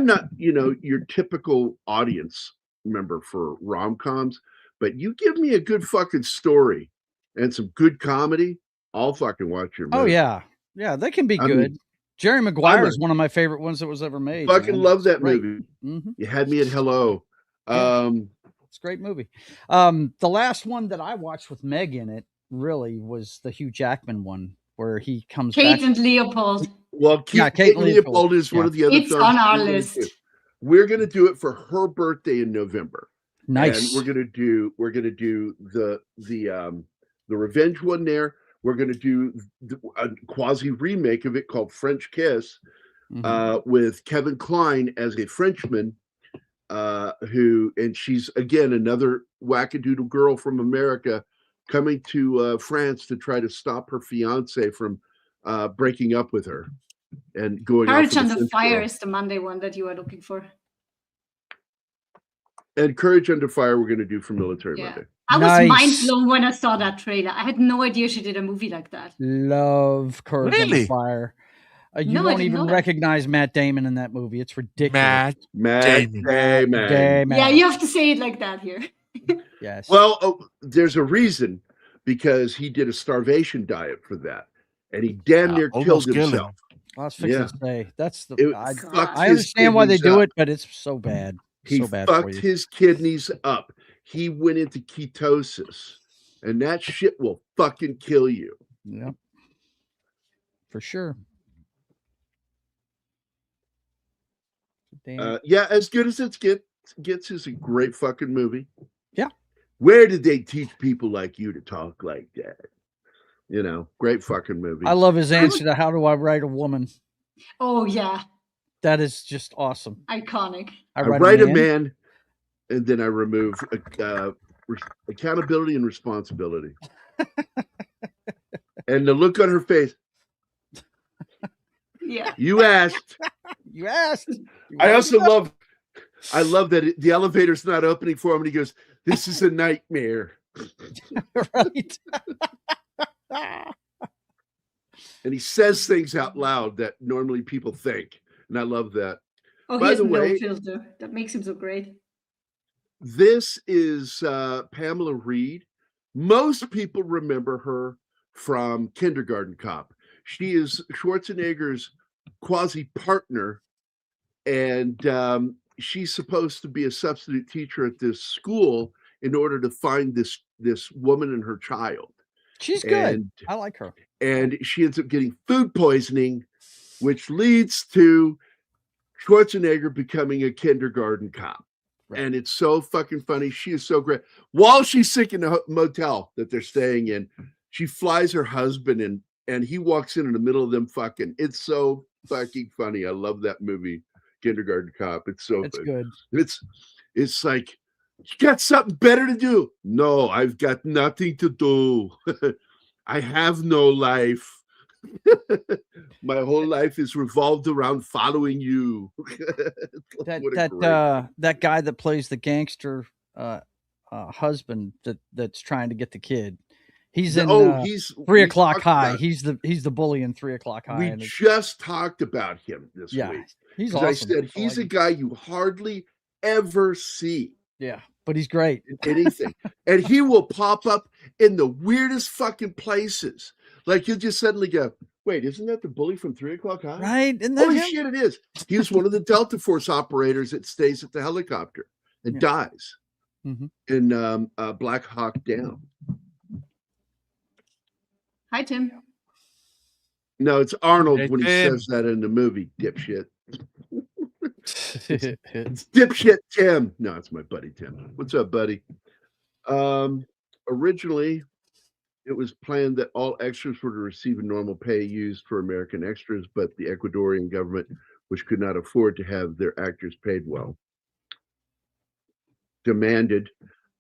not, your typical audience member for rom-coms, but you give me a good fucking story and some good comedy, I'll fucking watch your movie. Oh yeah. Yeah, they can be good. Jerry Maguire is one of my favorite ones that was ever made. Fucking love that movie. Mm-hmm. You had me at hello. It's a great movie. The last one that I watched with Meg in it really was the Hugh Jackman one where he comes Kate back. and Leopold. Well, Kate and Leopold is one of the other films. It's on our list. We're going to do it for her birthday in November. Nice. And we're going to do the revenge one there. We're going to do a quasi remake of it called French Kiss, with Kevin Kline as a Frenchman, and she's again another wackadoodle girl from America coming to France to try to stop her fiance from breaking up with her and going. Courage Under Fire is the Monday one that you are looking for. And Courage Under Fire we're going to do for Military Monday. I was mind blown when I saw that trailer. I had no idea she did a movie like that. Love Courage Under Fire. You won't even recognize Matt Damon in that movie. It's ridiculous. Matt Damon. Yeah, you have to say it like that here. Yes. Well, there's a reason, because he did a starvation diet for that, and he damn near killed himself. I was fixing to say that's the. I understand why they do it, but it's so bad. He fucked his kidneys up. He went into ketosis, and that shit will fucking kill you. Yep. For sure. Yeah, As Good as It Gets is a great fucking movie. Yeah. Where did they teach people like you to talk like that? Great fucking movie. I love his answer to How Do I Write a Woman? Oh, yeah. That is just awesome. Iconic. I write a man, and then I remove accountability and responsibility. And the look on her face. Yeah. You asked. You asked. I love that the elevator's not opening for him, and he goes, "This is a nightmare." Right. And he says things out loud that normally people think. And I love that. Oh, By he has the no way, filter. That makes him so great. this is Pamela Reed. Most people remember her from Kindergarten Cop. She is Schwarzenegger's quasi-partner, and she's supposed to be a substitute teacher at this school in order to find this woman and her child. She's good. I like her. And she ends up getting food poisoning, which leads to Schwarzenegger becoming a kindergarten cop. Right. And it's so fucking funny. She is so great. While she's sick in the motel that they're staying in, she flies her husband in, and he walks in the middle of them fucking. It's so fucking funny. I love that movie, Kindergarten Cop. It's so good. It's like, you got something better to do. No, I've got nothing to do. I have no life. My whole life is revolved around following you. that guy that plays the gangster husband that's trying to get the kid. He's in he's 3 O'Clock High. He's the bully in 3 O'Clock High. We just talked about him this week. He's awesome. I said he's a guy you hardly ever see. Yeah, but he's great in anything. And he will pop up in the weirdest fucking places. Like you'll just suddenly go, wait, isn't that the bully from 3 O'Clock High? Right. Isn't that Holy him? shit, it is. He was one of the Delta Force operators that stays at the helicopter and dies in Black Hawk Down. Hi, Tim. No, it's Arnold when he says that in the movie, dipshit. It's dipshit Tim. No, it's my buddy Tim. What's up, buddy? Originally, it was planned that all extras were to receive a normal pay used for American extras, but the Ecuadorian government, which could not afford to have their actors paid well, demanded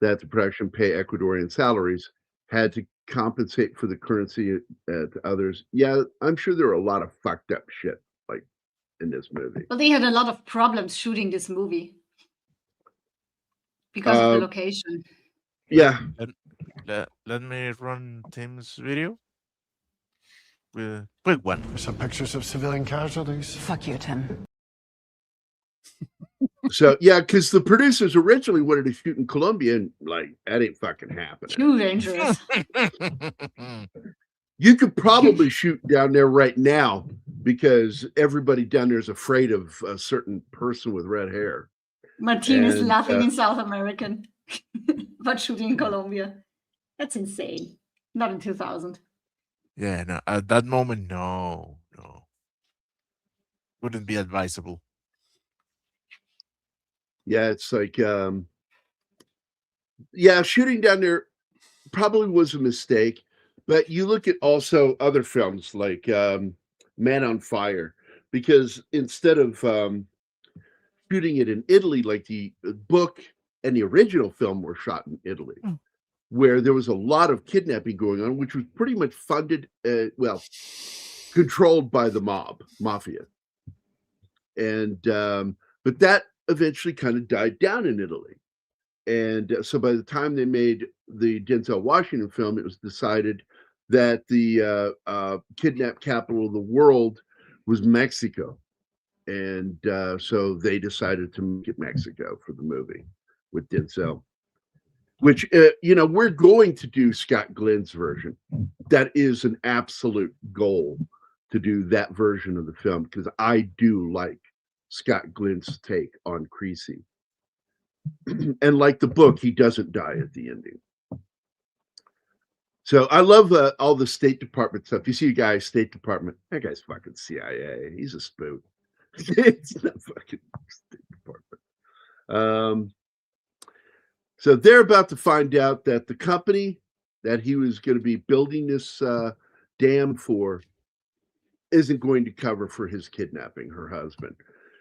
that the production pay Ecuadorian salaries, had to compensate for the currency to others. Yeah, I'm sure there are a lot of fucked up shit like in this movie. Well, they had a lot of problems shooting this movie because of the location. Yeah. Let me run Tim's video with a quick one. There's some pictures of civilian casualties. Fuck you, Tim. So yeah, because the producers originally wanted to shoot in Colombia, and like that ain't fucking happening. Too dangerous. You could probably shoot down there right now because everybody down there is afraid of a certain person with red hair. Martin is laughing in South American, but shooting in Colombia. That's insane. Not in 2000. Yeah, no, at that moment, no. Wouldn't be advisable. Yeah, it's like, shooting down there probably was a mistake. But you look at also other films like Man on Fire, because instead of shooting it in Italy, like the book and the original film were shot in Italy, where there was a lot of kidnapping going on, which was pretty much funded, controlled by the mafia. And but that eventually kind of died down in Italy. And so by the time they made the Denzel Washington film, it was decided that the kidnap capital of the world was Mexico. And so they decided to make it Mexico for the movie with Denzel, which, we're going to do Scott Glenn's version. That is an absolute goal to do that version of the film, because I do like Scott Glenn's take on Creasy. And like the book, he doesn't die at the ending. So I love all the State Department stuff. You see a guy, State Department, that guy's fucking CIA. He's a spook. It's not fucking State Department. So they're about to find out that the company that he was going to be building this dam for isn't going to cover for his kidnapping her husband.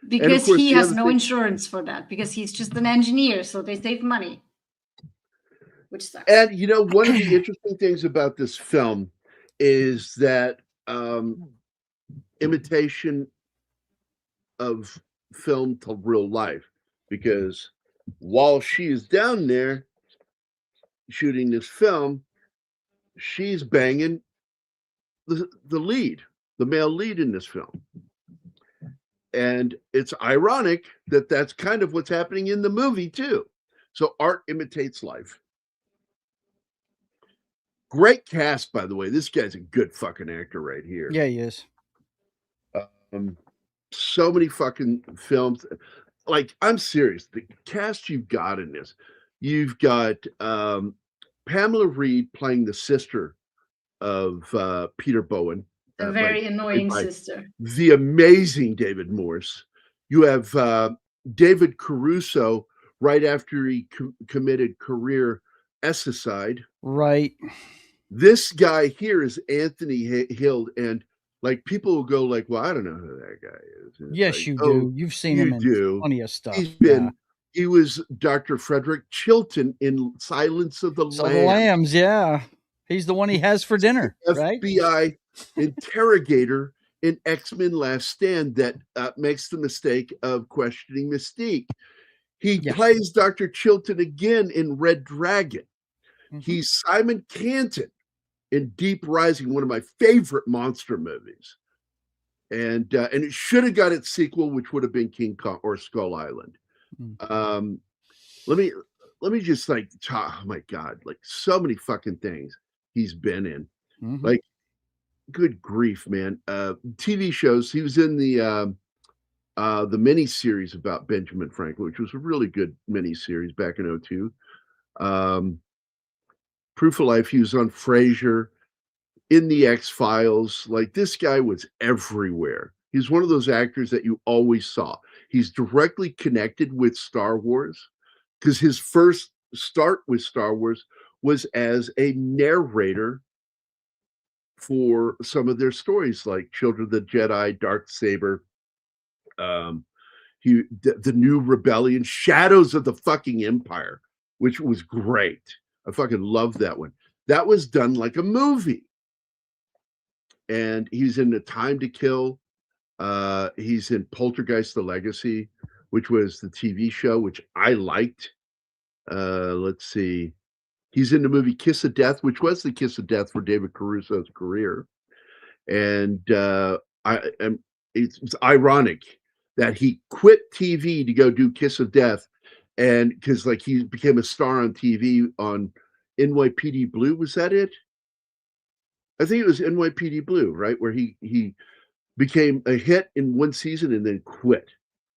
Because he has no insurance for that, because he's just an engineer, so they save money, which sucks. And one of the interesting things about this film is that imitation of film to real life, because while she is down there shooting this film, she's banging the lead, the male lead in this film. And it's ironic that that's kind of what's happening in the movie too. So art imitates life. Great cast, by the way. This guy's a good fucking actor right here. Yeah, he is. So many fucking films. Like, I'm serious. The cast you've got in this, you've got Pamela Reed playing the sister of Peter Bowen. A very annoying sister. The amazing David Morse. You have David Caruso right after he committed career escicide. Right. This guy here is Anthony Hild, and like people will go like, "Well, I don't know who that guy is." Yes, like, you do. You've seen him in plenty of stuff. He was Dr. Frederick Chilton in Silence of the Lambs. The Lambs, yeah. He's the one he has for dinner, right? FBI interrogator in X-Men Last Stand that makes the mistake of questioning Mystique. He plays Dr. Chilton again in Red Dragon. He's Simon Canton in Deep Rising, one of my favorite monster movies. And it should have got its sequel, which would have been King Kong or Skull Island. Let me just like talk, oh my God, like so many fucking things he's been in. Like, good grief, man. TV shows. He was in the mini series about Benjamin Franklin, which was a really good mini series back in 2002. Proof of Life. He was on Frasier, in the X-Files. Like, this guy was everywhere. He's one of those actors that you always saw. He's directly connected with Star Wars because his first start with Star Wars was as a narrator for some of their stories, like Children of the Jedi, Darksaber, the New Rebellion, Shadows of the fucking Empire, which was great. I fucking loved that one. That was done like a movie. And he's in The Time to Kill. He's in Poltergeist: The Legacy, which was the TV show, which I liked. Let's see. He's in the movie Kiss of Death, which was the kiss of death for David Caruso's career. And it's ironic that he quit TV to go do Kiss of Death, and because like he became a star on TV on NYPD Blue. Was that it? I think it was NYPD Blue, right? Where he became a hit in one season and then quit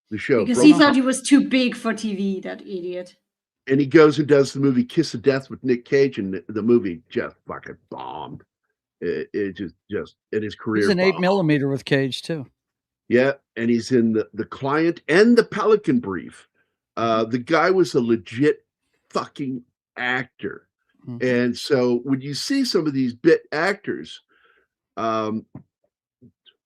the show. Because he thought he was too big for TV, that idiot. And he goes and does the movie Kiss of Death with Nick Cage, and the movie just fucking bombed. It just in his career. He's an 8mm with Cage too. Yeah, and he's in the Client and the Pelican Brief. The guy was a legit fucking actor. And so when you see some of these bit actors,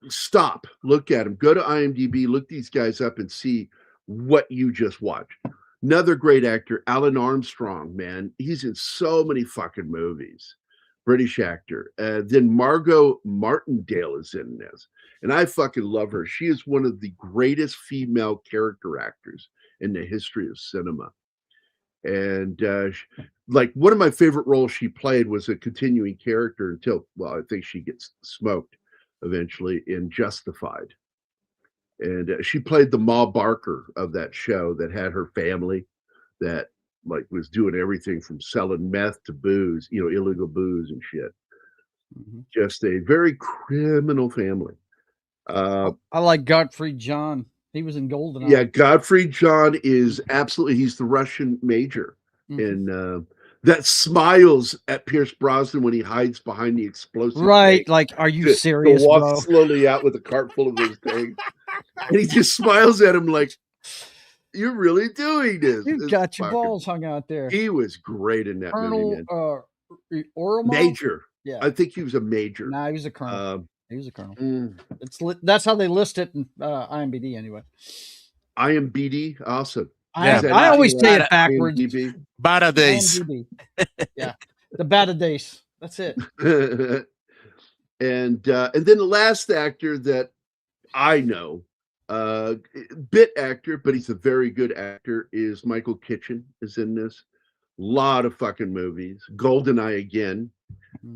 stop, look at them, go to IMDb, look these guys up and see what you just watched. Another great actor, Alan Armstrong, man. He's in so many fucking movies. British actor. Then Margot Martindale is in this. And I fucking love her. She is one of the greatest female character actors in the history of cinema. And like one of my favorite roles she played was a continuing character until, well, I think she gets smoked eventually in Justified. And she played the Ma Barker of that show that had her family that like was doing everything from selling meth to booze, illegal booze and shit. Just a very criminal family. I like Gottfried John. He was in Goldeneye. Yeah, Gottfried John is absolutely, he's the Russian major. And that smiles at Pierce Brosnan when he hides behind the explosive. Right, like, are you serious, to walk bro? slowly out with a cart full of those things. And he just smiles at him like, you're really doing this. You got your balls hung out there. He was great in that movie, man. Oromov? Major. Yeah. I think he was a major. Nah, he was a colonel. He was a colonel. That's how they list it in IMDb anyway. IMDb, awesome. I always say it backwards. Baradace. Yeah, the Baradace. That's it. And then the last actor that I know, bit actor, but he's a very good actor, is Michael Kitchen is in this. Lot of fucking movies. Goldeneye again.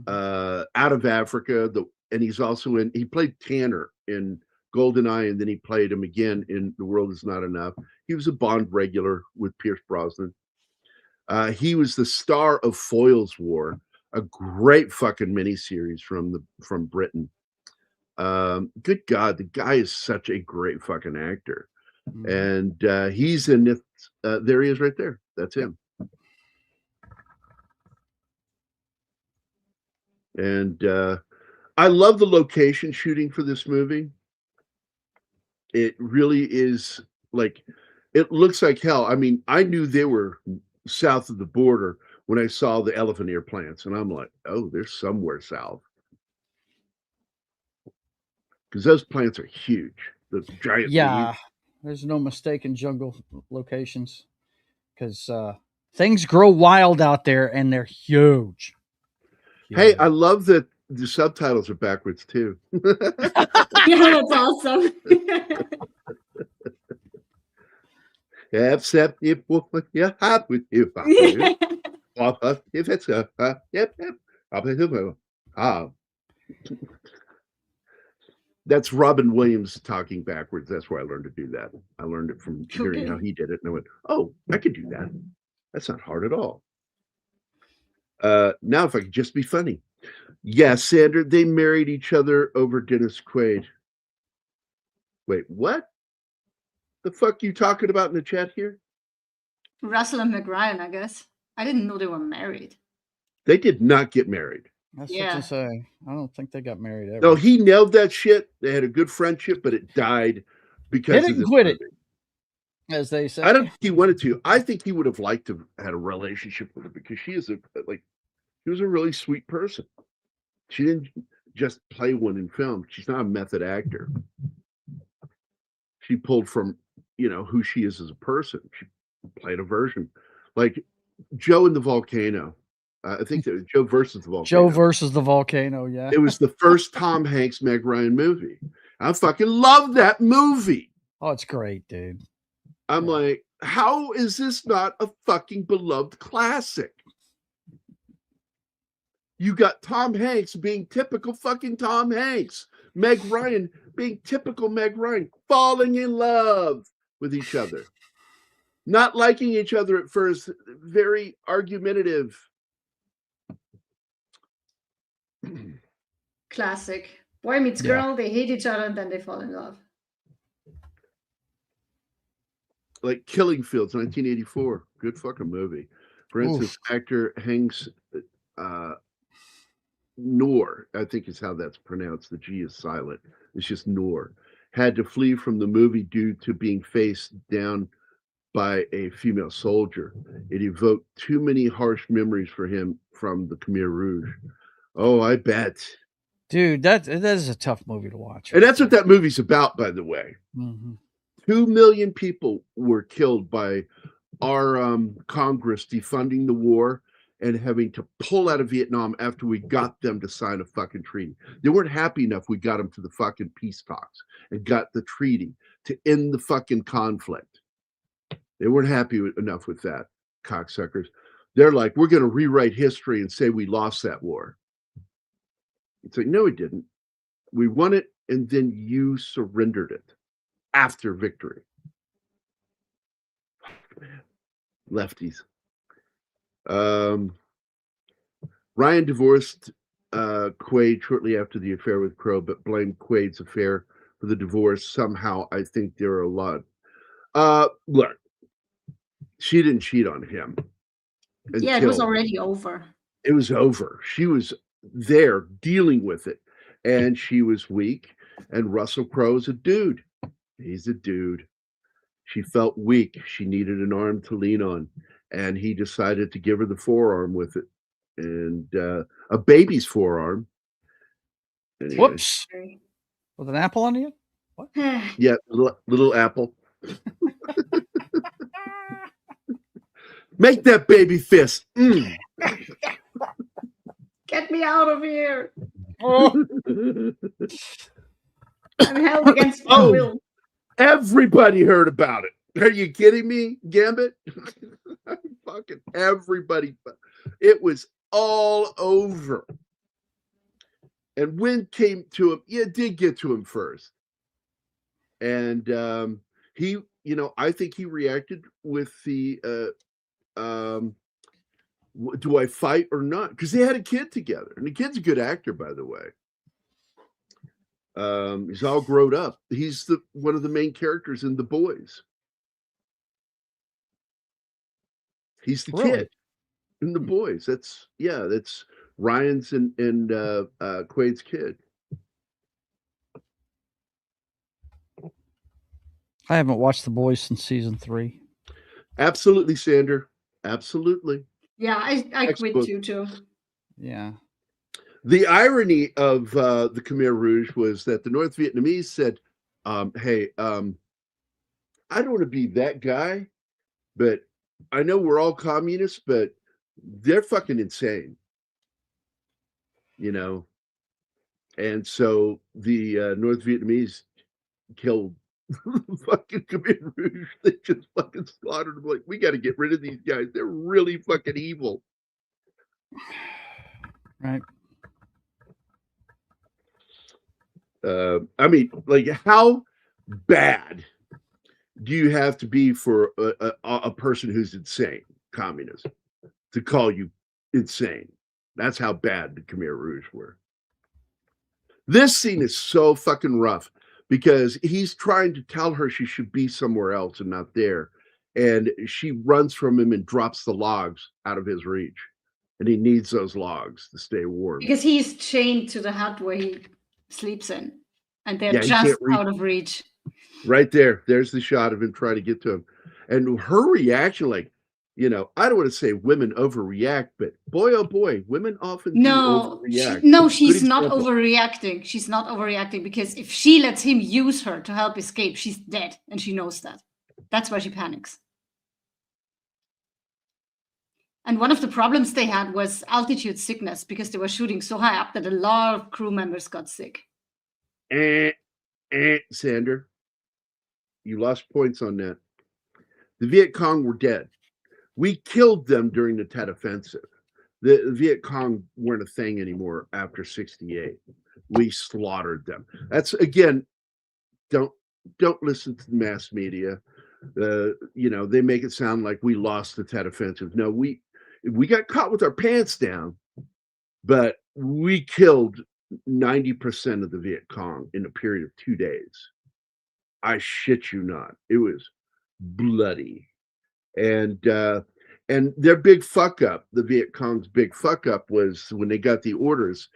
Out of Africa. And he's also he played Tanner in GoldenEye, and then he played him again in The World Is Not Enough. He was a Bond regular with Pierce Brosnan. He was the star of Foyle's War, a great fucking miniseries from Britain. Good God, the guy is such a great fucking actor. And he's in it. There he is right there. That's him. And I love the location shooting for this movie. It really is like, it looks like hell. I mean, I knew they were south of the border when I saw the elephant ear plants, and I'm like, oh, they're somewhere south. Because those plants are huge. The giant leaves. There's no mistaken jungle locations. Because things grow wild out there, and they're huge. Hey, I love that the subtitles are backwards too. Yeah, that's awesome. Except if you're happy with you. If it's that's Robin Williams talking backwards. That's where I learned to do that. I learned it from hearing how he did it, and I went, "Oh, I could do that. That's not hard at all." Now, if I could just be funny. Yeah, Sandra, they married each other over Dennis Quaid. Wait, what? The fuck you talking about in the chat here? Russell and Meg Ryan, I guess. I didn't know they were married. They did not get married. That's what to say. I don't think they got married ever. No, he nailed that shit. They had a good friendship, but it died because he didn't quit it, as they say. I don't think he wanted to. I think he would have liked to have had a relationship with her because she was a really sweet person. She didn't just play one in film. She's not a method actor. She pulled from, who she is as a person. She played a version. Like Joe and the Volcano. I think that was Joe versus the Volcano. Joe versus the Volcano, yeah. It was the first Tom Hanks, Meg Ryan movie. I fucking love that movie. Oh, it's great, dude. I'm like, how is this not a fucking beloved classic? You got Tom Hanks being typical fucking Tom Hanks. Meg Ryan being typical Meg Ryan. Falling in love with each other. Not liking each other at first. Very argumentative. Classic. Boy meets girl, they hate each other, and then they fall in love. Like Killing Fields, 1984. Good fucking movie. For instance, actor Hanks Noor, I think is how that's pronounced. The G is silent. It's just Noor. Had to flee from the movie due to being faced down by a female soldier. It evoked too many harsh memories for him from the Khmer Rouge. Oh, I bet. Dude, that is a tough movie to watch. And that's what that movie's about, by the way. Mm-hmm. 2 million people were killed by our Congress defunding the war and having to pull out of Vietnam after we got them to sign a fucking treaty. They weren't happy enough we got them to the fucking peace talks and got the treaty to end the fucking conflict. They weren't happy enough with that, cocksuckers. They're like, we're going to rewrite history and say we lost that war. It's like, no, we didn't. We won it, and then you surrendered it after victory. Man, lefties. Ryan divorced Quaid shortly after the affair with Crowe, but blamed Quaid's affair for the divorce. Somehow, I think there are a lot. Look, she didn't cheat on him. Yeah, it was already over. It was over. She was there dealing with it, and she was weak. And Russell Crowe's a dude. He's a dude. She felt weak. She needed an arm to lean on, and he decided to give her the forearm with it, and a baby's forearm. Anyway. Whoops! With an apple on you? What? Yeah, little apple. Make that baby fist. Mm. Get me out of here. I'm held against my will. Everybody heard about it. Are you kidding me, Gambit? Fucking everybody. It was all over. And when came to him, it did get to him first. And he, I think he reacted with the do I fight or not? Because they had a kid together, and the kid's a good actor, by the way. He's all grown up. He's one of the main characters in The Boys. He's the kid in The Boys. That's Ryan's and Quaid's kid. I haven't watched The Boys since season 3. Absolutely, Sander. Absolutely. Yeah, I quit too. Yeah. The irony of the Khmer Rouge was that the North Vietnamese said, hey, I don't want to be that guy, but I know we're all communists, but they're fucking insane. And so the North Vietnamese killed fucking Khmer Rouge. They just fucking slaughtered them. Like, we got to get rid of these guys. They're really fucking evil. Right. I mean, like, how bad do you have to be for a person who's insane, communist, to call you insane? That's how bad the Khmer Rouge were. This scene is so fucking rough because he's trying to tell her she should be somewhere else and not there. And she runs from him and drops the logs out of his reach. And he needs those logs to stay warm. Because he's chained to the hut where he sleeps in. And they're just out of reach. Right there. There's the shot of him trying to get to him. And her reaction, like, I don't want to say women overreact, but boy, oh boy, women often do overreact. She's not overreacting. She's not overreacting because if she lets him use her to help escape, she's dead. And she knows that. That's why she panics. And one of the problems they had was altitude sickness because they were shooting so high up that a lot of crew members got sick. Sander, you lost points on that. The Viet Cong were dead. We killed them during the Tet Offensive. The Viet Cong weren't a thing anymore after 68. We slaughtered them. That's, again, don't listen to the mass media. They make it sound like we lost the Tet Offensive. No, we got caught with our pants down, but we killed 90% of the Viet Cong in a period of 2 days. I shit you not. It was bloody. And their big fuck up, the Viet Cong's big fuck up was when they got the orders,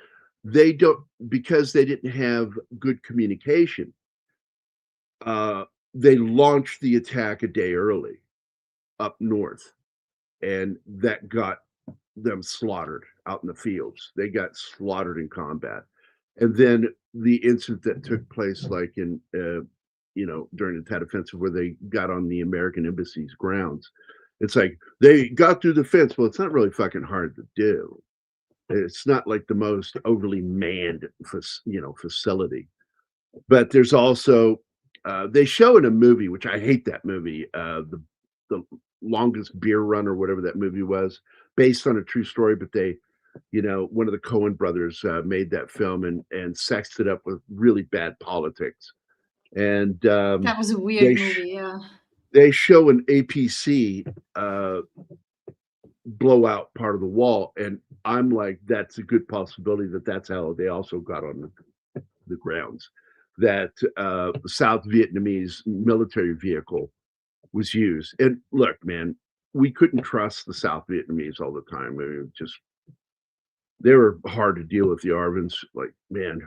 because they didn't have good communication, they launched the attack a day early up north, and that got them slaughtered out in the fields. They got slaughtered in combat. And then the incident that took place like in during the Tet Offensive where they got on the American embassy's grounds. It's like they got through the fence. Well, it's not really fucking hard to do. It's not like the most overly manned facility. But there's also they show in a movie, which I hate that movie, the Longest Beer Run or whatever that movie was, based on a true story, but they, one of the Coen brothers made that film and sexed it up with really bad politics. And that was a weird movie, yeah. They show an APC blowout part of the wall, and I'm like, that's a good possibility that's how they also got on the grounds. That South Vietnamese military vehicle was used. And look, man, we couldn't trust the South Vietnamese all the time. I mean, they were hard to deal with, the ARVNs. Like, man,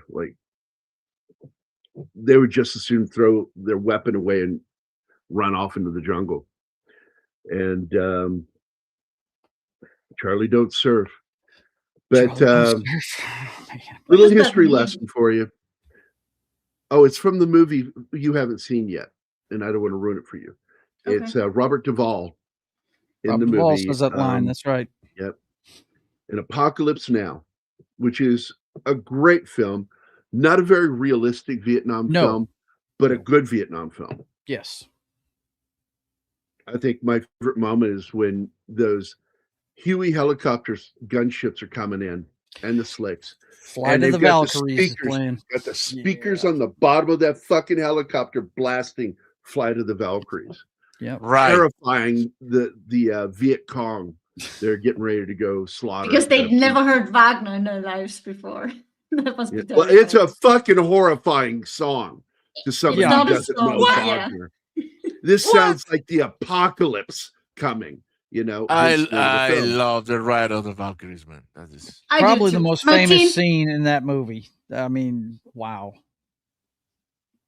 they would just as soon throw their weapon away and run off into the jungle. And Charlie don't surf. But little history lesson for you. Oh, it's from the movie you haven't seen yet, and I don't want to ruin it for you. Okay. It's Robert Duvall in the movie. Duvall says that line. That's right. Yep. An Apocalypse Now, which is a great film. Not a very realistic Vietnam film, but a good Vietnam film. Yes. I think my favorite moment is when those Huey helicopters, gunships are coming in. and the Slicks. Flight of the Valkyries is playing. Got the speakers on the bottom of that fucking helicopter blasting Flight of the Valkyries. Yeah, right. Terrifying the Viet Cong. They're getting ready to go slaughter because they'd never heard Wagner in their lives before. That must be well, it's a fucking horrifying song to somebody who doesn't know Wagner. This sounds like the apocalypse coming. You know, I love the Ride of the Valkyries, man. That is probably the most famous scene in that movie. I mean, wow.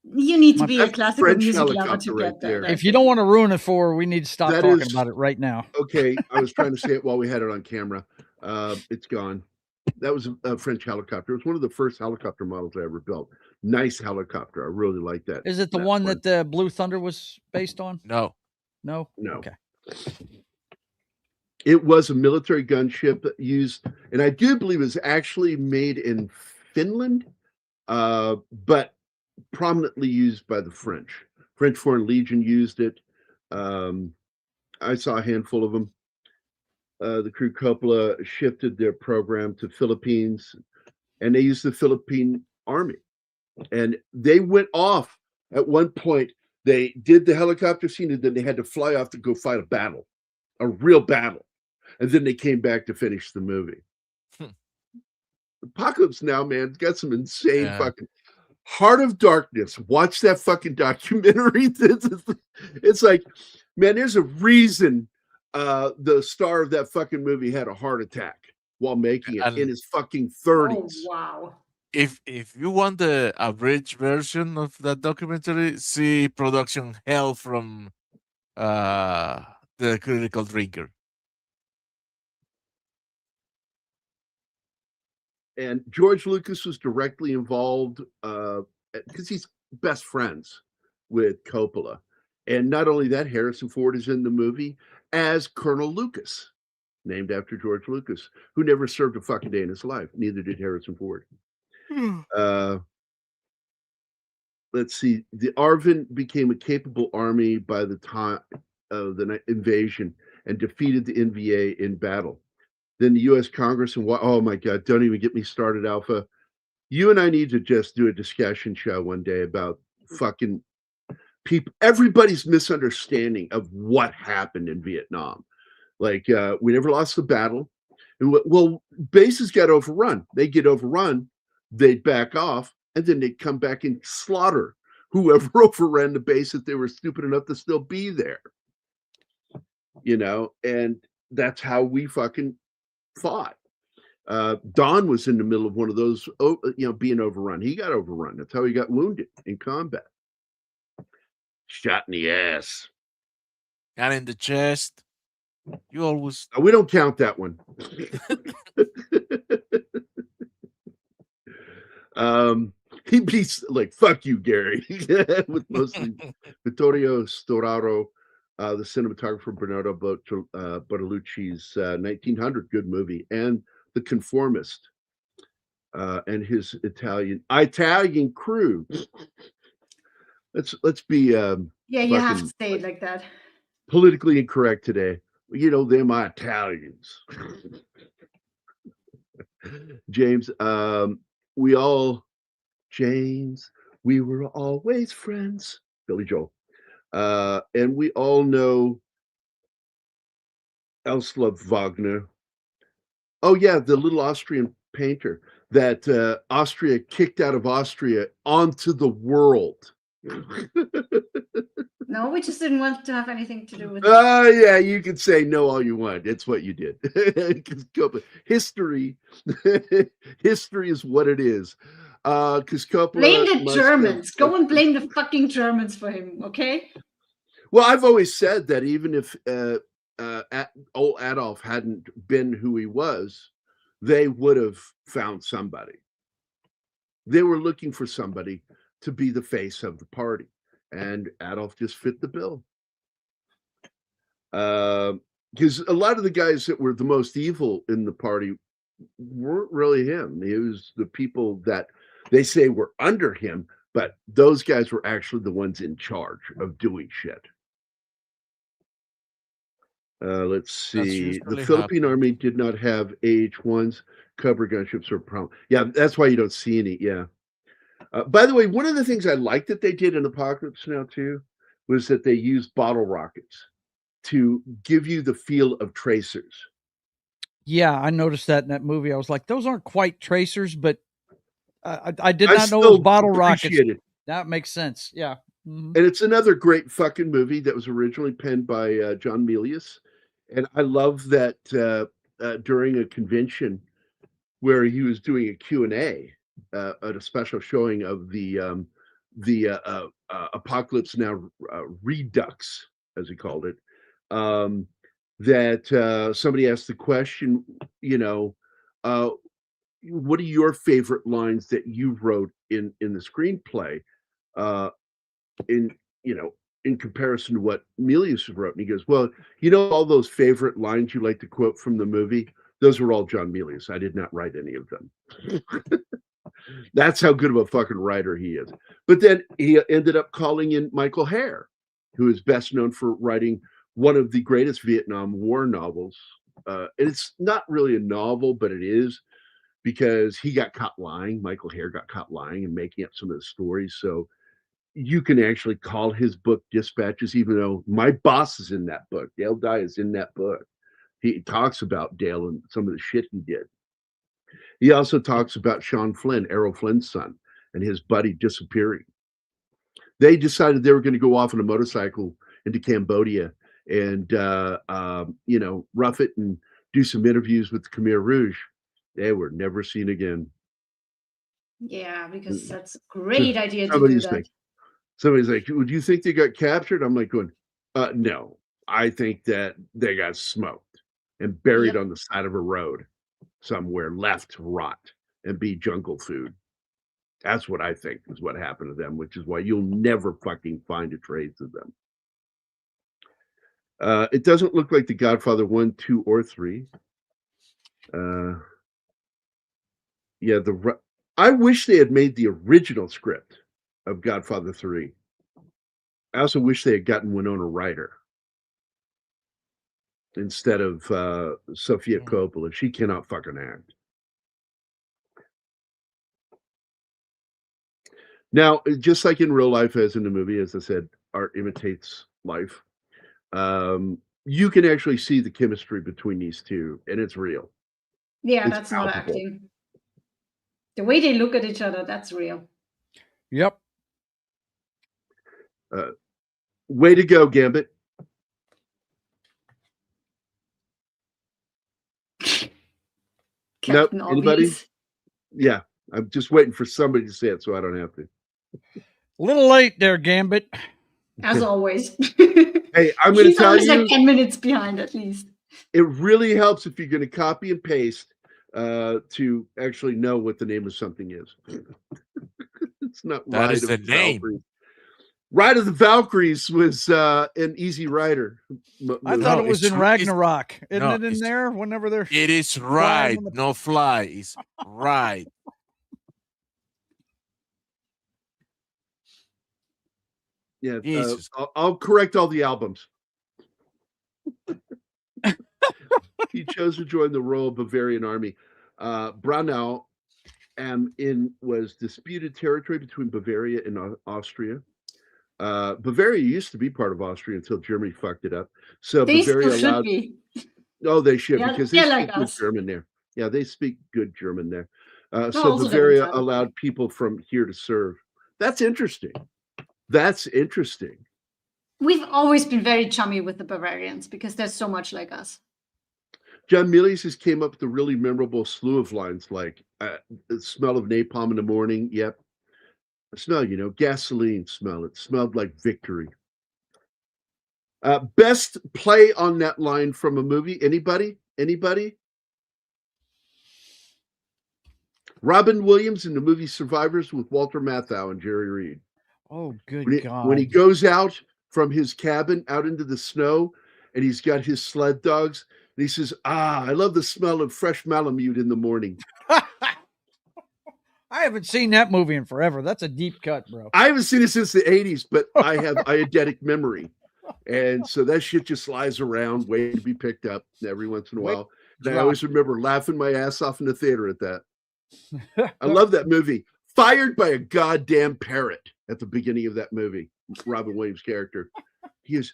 You need to be a classical music lover to get that. If you don't want to ruin it for her, we need to stop talking about it right now. Okay, I was trying to say it while we had it on camera. It's gone. That was a French helicopter. It was one of the first helicopter models I ever built. Nice helicopter. I really like that. Is it the one that the Blue Thunder was based on? No. Okay. It was a military gunship used, and I do believe it was actually made in Finland, but prominently used by the French. French Foreign Legion used it. I saw a handful of them. The crew Coppola shifted their program to Philippines, and they used the Philippine Army. And they went off at one point. They did the helicopter scene, and then they had to fly off to go fight a battle, a real battle. And then they came back to finish the movie. Apocalypse Now, man, got some insane fucking Heart of Darkness. Watch that fucking documentary. It's like, man, there's a reason the star of that fucking movie had a heart attack while making it in his fucking 30s. Oh, wow. If you want the abridged version of that documentary, see Production Hell from The Critical Drinker. And George Lucas was directly involved because he's best friends with Coppola. And not only that, Harrison Ford is in the movie as Colonel Lucas, named after George Lucas, who never served a fucking day in his life. Neither did Harrison Ford. Let's see. The Arvin became a capable army by the time of the invasion and defeated the NVA in battle. Then the U.S. Congress and oh my God, don't even get me started, Alpha. You and I need to just do a discussion show one day about fucking people, everybody's misunderstanding of what happened in Vietnam. Like, we never lost the battle. Well, bases got overrun. They get overrun, they'd back off, and then they'd come back and slaughter whoever overran the base that they were stupid enough to still be there. You know, and that's how we fucking fought. Don was in the middle of one of those, being overrun. He got overrun. That's how he got wounded in combat. Shot in the ass. Got in the chest. You always. We don't count that one. He beats like fuck you, Gary, with mostly Vittorio Storaro, the cinematographer Bernardo Bertolucci's 1900 good movie, and The Conformist, and his Italian crew. Let's be you have to say it like that. Politically incorrect today. You know, they're my Italians. James, we were always friends. Billy Joel. And we all know Elslov Wagner. Oh yeah, the little Austrian painter that Austria kicked out of Austria onto the world. No, we just didn't want to have anything to do with it. Yeah, you can say no all you want. It's what you did. History is what it is. Because Coppola blame the Germans. Go and blame the fucking Germans for him, okay? Well, I've always said that even if old Adolf hadn't been who he was, they would have found somebody. They were looking for somebody to be the face of the party, and Adolf just fit the bill. Because a lot of the guys that were the most evil in the party weren't really him. It was the people that they say were under him, but those guys were actually the ones in charge of doing shit. Let's see. The usually Philippine happens. Army did not have AH-1s. Cobra gunships are a problem. Yeah, that's why you don't see any. Yeah. By the way, one of the things I liked that they did in Apocalypse Now too was that they used bottle rockets to give you the feel of tracers. Yeah, I noticed that in that movie. I was like, those aren't quite tracers, but I did not know it was bottle rockets. That makes sense. Yeah. And it's another great fucking movie that was originally penned by John Milius. And I love that during a convention where he was doing a Q&A at a special showing of the Apocalypse Now Redux, as he called it, that somebody asked the question, what are your favorite lines that you wrote in the screenplay in comparison to what Milius wrote? And he goes, well, all those favorite lines you like to quote from the movie, those were all John Milius. I did not write any of them. That's how good of a fucking writer he is. But then he ended up calling in Michael Hare, who is best known for writing one of the greatest Vietnam War novels. And it's not really a novel, but it is, because he got caught lying. Michael Hare got caught lying and making up some of the stories. So you can actually call his book Dispatches, even though My Boss is in that book. Dale Dye is in that book. He talks about Dale and some of the shit he did. He also talks about Sean Flynn, Errol Flynn's son, and his buddy disappearing. They decided they were going to go off on a motorcycle into Cambodia and, rough it and do some interviews with the Khmer Rouge. They were never seen again. Yeah, because that's a great idea to do that. Somebody's like, would you think they got captured? I'm like going, no, I think that they got smoked and buried on the side of a road somewhere, left to rot and be jungle food. That's what I think is what happened to them, which is why you'll never fucking find a trace of them. It doesn't look like The Godfather 1, 2, or 3. I wish they had made the original script of Godfather 3. I also wish they had gotten Winona Ryder instead of Sofia Coppola. She cannot fucking act. Now, just like in real life, as in the movie, as I said, art imitates life. You can actually see the chemistry between these two, and it's real. Yeah, that's not acting. The way they look at each other, that's real. Yep. Way to go, Gambit. Nope. Anybody? Yeah, I'm just waiting for somebody to say it so I don't have to. A little late there, Gambit. As always. Hey, I'm going to tell you. Like 10 minutes behind at least. It really helps if you're going to copy and paste to actually know what the name of something is. It's not that is the name. Valkyries. Ride of the Valkyries was an Easy Rider. I thought it was in Ragnarok. Isn't it in there whenever they're... It is right. No fly. It's right. Yeah, I'll correct all the albums. He chose to join the Royal Bavarian Army. Braunau was disputed territory between Bavaria and Austria. Bavaria used to be part of Austria until Germany fucked it up. So they Bavaria allowed. Oh, they should, because they speak like good German there. Yeah, they speak good German there. So Bavaria allowed people from here to serve. That's interesting. That's interesting. We've always been very chummy with the Bavarians because they're so much like us. John Milius has came up with a really memorable slew of lines like the smell of napalm in the morning. Yep. The smell, gasoline smell. It smelled like victory. Best play on that line from a movie. Anybody? Robin Williams in the movie Survivors with Walter Matthau and Jerry Reed. Oh, good God. When he goes out from his cabin out into the snow and he's got his sled dogs, and he says, I love the smell of fresh Malamute in the morning. I haven't seen that movie in forever. That's a deep cut, bro. I haven't seen it since the 80s, but I have eidetic memory. And so that shit just lies around waiting to be picked up every once in a while. And I always remember laughing my ass off in the theater at that. I love that movie. Fired by a goddamn parrot at the beginning of that movie. Robin Williams' character. He goes,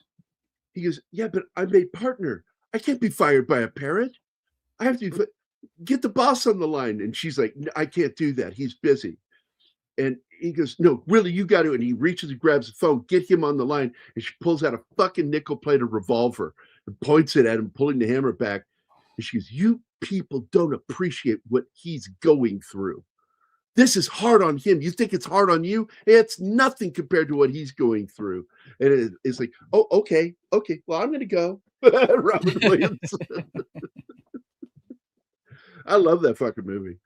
yeah, but I'm a partner. I can't be fired by a parrot. I have to get the boss on the line. And she's like, I can't do that. He's busy. And he goes, no, really, you got to. And he reaches and grabs the phone, get him on the line. And she pulls out a fucking nickel-plated revolver and points it at him, pulling the hammer back. And she goes, you people don't appreciate what he's going through. This is hard on him. You think it's hard on you? It's nothing compared to what he's going through. And it's like, oh, okay. Well, I'm going to go. Robin Williams. I love that fucking movie.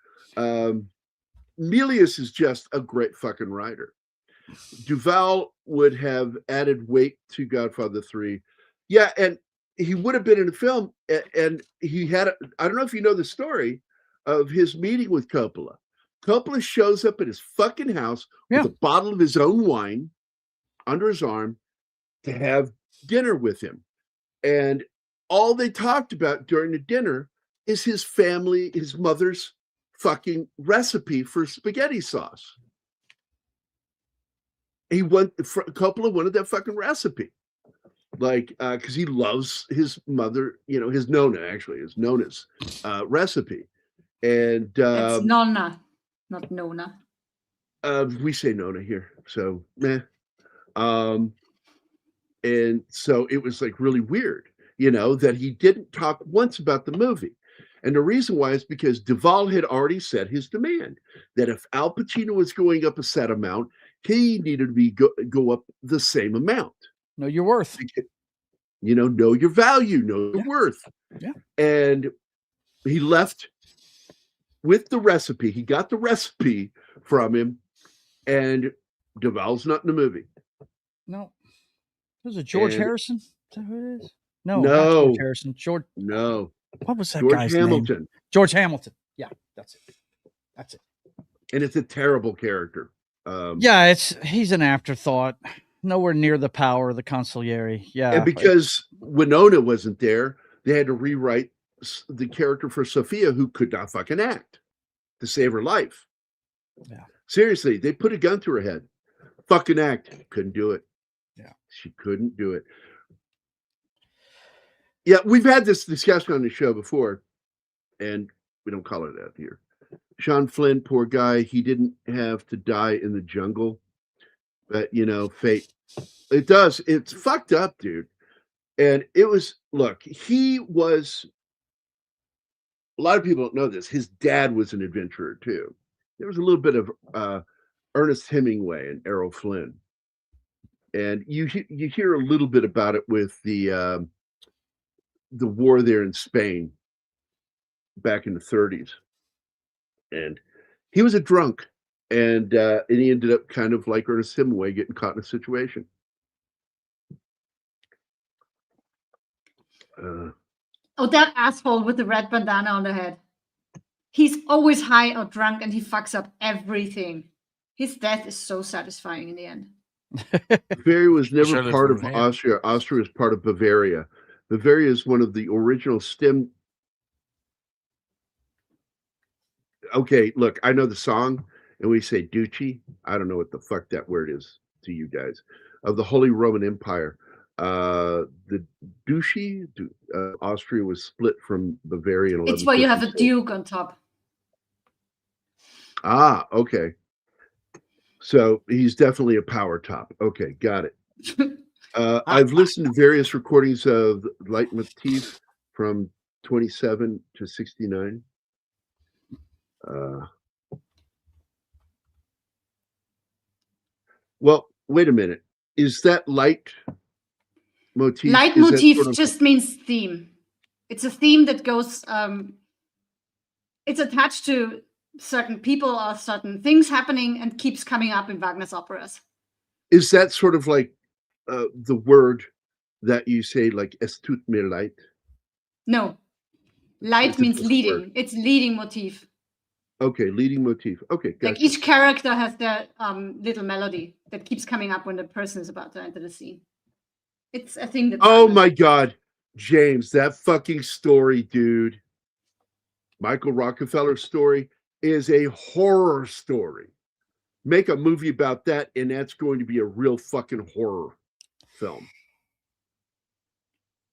Milius is just a great fucking writer. Duvall would have added weight to Godfather 3. Yeah, and he would have been in the film. And he had, I don't know if you know the story of his meeting with Coppola. Coppola shows up at his fucking house with a bottle of his own wine under his arm to have dinner with him. And all they talked about during the dinner is his family, his mother's fucking recipe for spaghetti sauce. Coppola wanted that fucking recipe. Like, because he loves his mother, his Nona, actually, his Nona's recipe. And it's Nonna. Not Nona. We say Nona here, so meh. And so it was like really weird, that he didn't talk once about the movie. And the reason why is because Duvall had already set his demand that if Al Pacino was going up a set amount, he needed to go up the same amount. Know your worth. Know your value, know your worth. Yeah. And he left with the recipe. He got the recipe from him, and Duvall's not in the movie. No. Was it George Harrison? Is that who it is? No. No. Not George Harrison. No. What was that George guy's Hamilton. name? George Hamilton. Yeah, that's it. And it's a terrible character. Yeah, he's an afterthought. Nowhere near the power of the consigliere. Yeah. And because Winona wasn't there, they had to rewrite the character for Sophia, who could not fucking act, to save her life. Yeah. Seriously, they put a gun to her head. Fucking act. Couldn't do it. Yeah. She couldn't do it. Yeah, we've had this discussion on the show before, and we don't call it that here. Sean Flynn, poor guy, he didn't have to die in the jungle. But, fate. It does. It's fucked up, dude. And it was, look, he was, a lot of people don't know this. His dad was an adventurer, too. There was a little bit of Ernest Hemingway and Errol Flynn. And you hear a little bit about it with the war there in Spain back in the 30s. And he was a drunk. And he ended up kind of like Ernest Hemingway, getting caught in a situation. That asshole with the red bandana on the head. He's always high or drunk, and he fucks up everything. His death is so satisfying in the end. Bavaria was never part of Austria. Austria is part of Bavaria. Bavaria is one of the original stem. Okay, look, I know the song. And we say Duchy. I don't know what the fuck that word is to you guys. Of the Holy Roman Empire. The Duchy, Austria was split from Bavaria in 1157. It's where you have a duke on top. Ah, okay. So he's definitely a power top. Okay, got it. I've listened to various recordings of Leitmotif from 27 to 69. Well, wait a minute. Is that leitmotif? Leitmotif just means theme. It's a theme that goes, it's attached to certain people or certain things happening and keeps coming up in Wagner's operas. Is that sort of like the word that you say, like, es tut mir leid? No. Light means leading. Word. It's leading motif. Okay, leading motif. Okay, gotcha. Like each character has their little melody that keeps coming up when the person is about to enter the scene. It's a thing that. Oh my God, James, that fucking story, dude. Michael Rockefeller's story is a horror story. Make a movie about that, and that's going to be a real fucking horror film.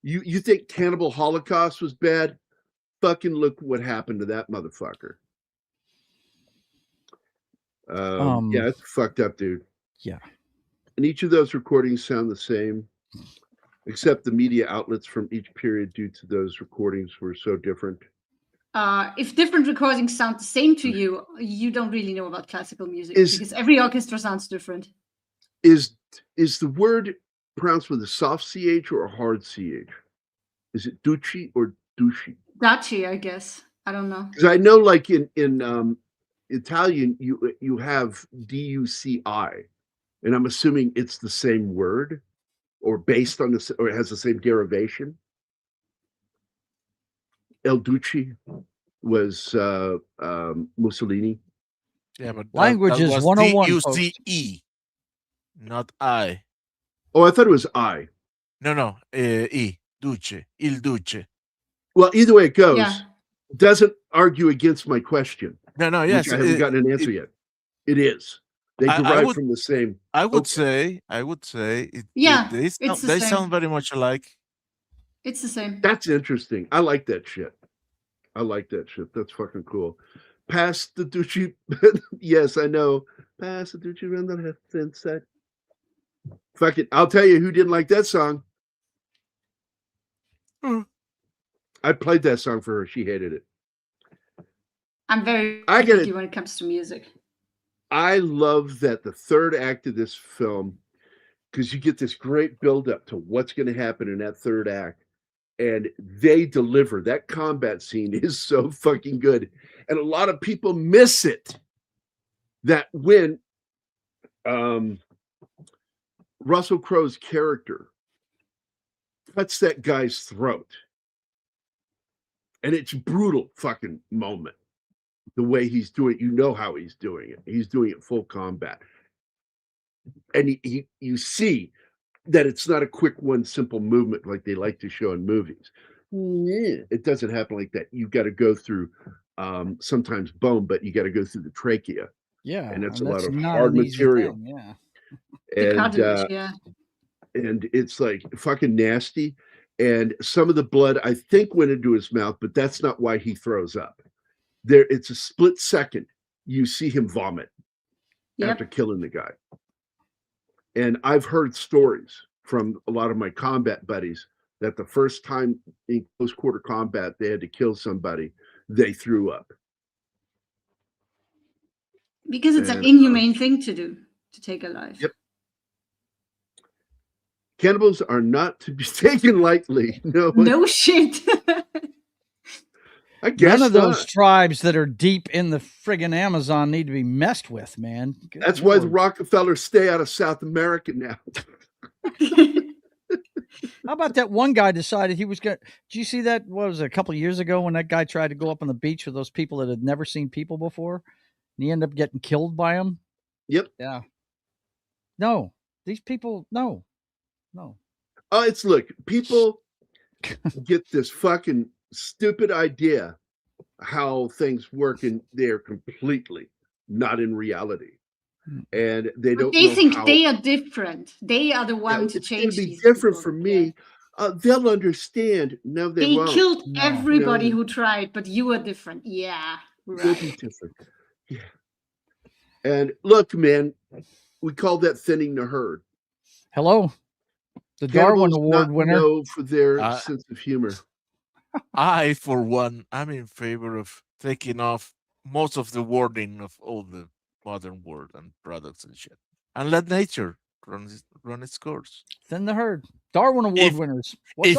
You think Cannibal Holocaust was bad? Fucking look what happened to that motherfucker. Yeah, it's fucked up, dude. Yeah. And each of those recordings sound the same, except the media outlets from each period due to those recordings were so different. If different recordings sound the same to you, you don't really know about classical music because every orchestra sounds different. Is the word pronounced with a soft CH or a hard CH? Is it Ducci or Ducci? Daci, I guess. I don't know. Because I know, like in Italian, you have DUCI, and I'm assuming it's the same word, or based on this, or it has the same derivation. El Duce was Mussolini. Yeah, but Language is 101, folks. DUCE, not I. Oh, I thought it was I. No, E. Duce, il Duce. Well, either way it goes, Yeah. doesn't argue against my question. No, yes. Which I haven't gotten an answer yet. It is. They derive from the same. I would say. It, Yeah, they it's the they same. sound very much alike. It's the same. That's interesting. I like that shit. That's fucking cool. Pass the Ducci. Yes, I know. Pass the Ducci around the left hand side. Fuck it. I'll tell you who didn't like that song. I played that song for her. She hated it. I'm very I get picky it. when it comes to music. I love that the third act of this film, because you get this great buildup to what's going to happen in that third act, and they deliver. That combat scene is so fucking good, and a lot of people miss it. That when Russell Crowe's character cuts that guy's throat, and it's brutal fucking moment. The way he's doing it, you know how he's doing it. He's doing it full combat. And you see that it's not a quick one simple movement like they like to show in movies. It doesn't happen like that. You've got to go through sometimes bone, but you got to go through the trachea. Yeah. And that's a lot of not hard an easy material. thing, yeah. The And cartilage, yeah. and it's like fucking nasty. And some of the blood, I think, went into his mouth, but that's not why he throws up. It's a split second. You see him vomit after killing the guy. And I've heard stories from a lot of my combat buddies that the first time in close quarter combat they had to kill somebody, they threw up. Because it's an inhumane thing to do, to take a life. Yep. Cannibals are not to be taken lightly. No shit. I guess none of those not. tribes that are deep in the friggin' Amazon need to be messed with, man. Good That's Lord. why the Rockefellers stay out of South America now. How about that one guy decided he was going to... Did you see that? What was it, a couple of years ago when that guy tried to go up on the beach with those people that had never seen people before? And he ended up getting killed by them? Yep. Yeah. No. These people... No. Look, people get this fucking stupid idea how things work, and they're completely not in reality. And they don't. They know think how, they are different. They are the one to it's change. going to be different for me. They'll understand. No, they won't. Killed everybody who tried, but you are different. Yeah, They'll right. be different. Yeah. And look, man, we call that thinning the herd. Hello. The Darwin Cannibals Award not winner. known for their sense of humor. I, for one, I'm in favor of taking off most of the wording of all the modern word and products and shit, and let nature run its course. Thin the herd. Darwin Award winners. What's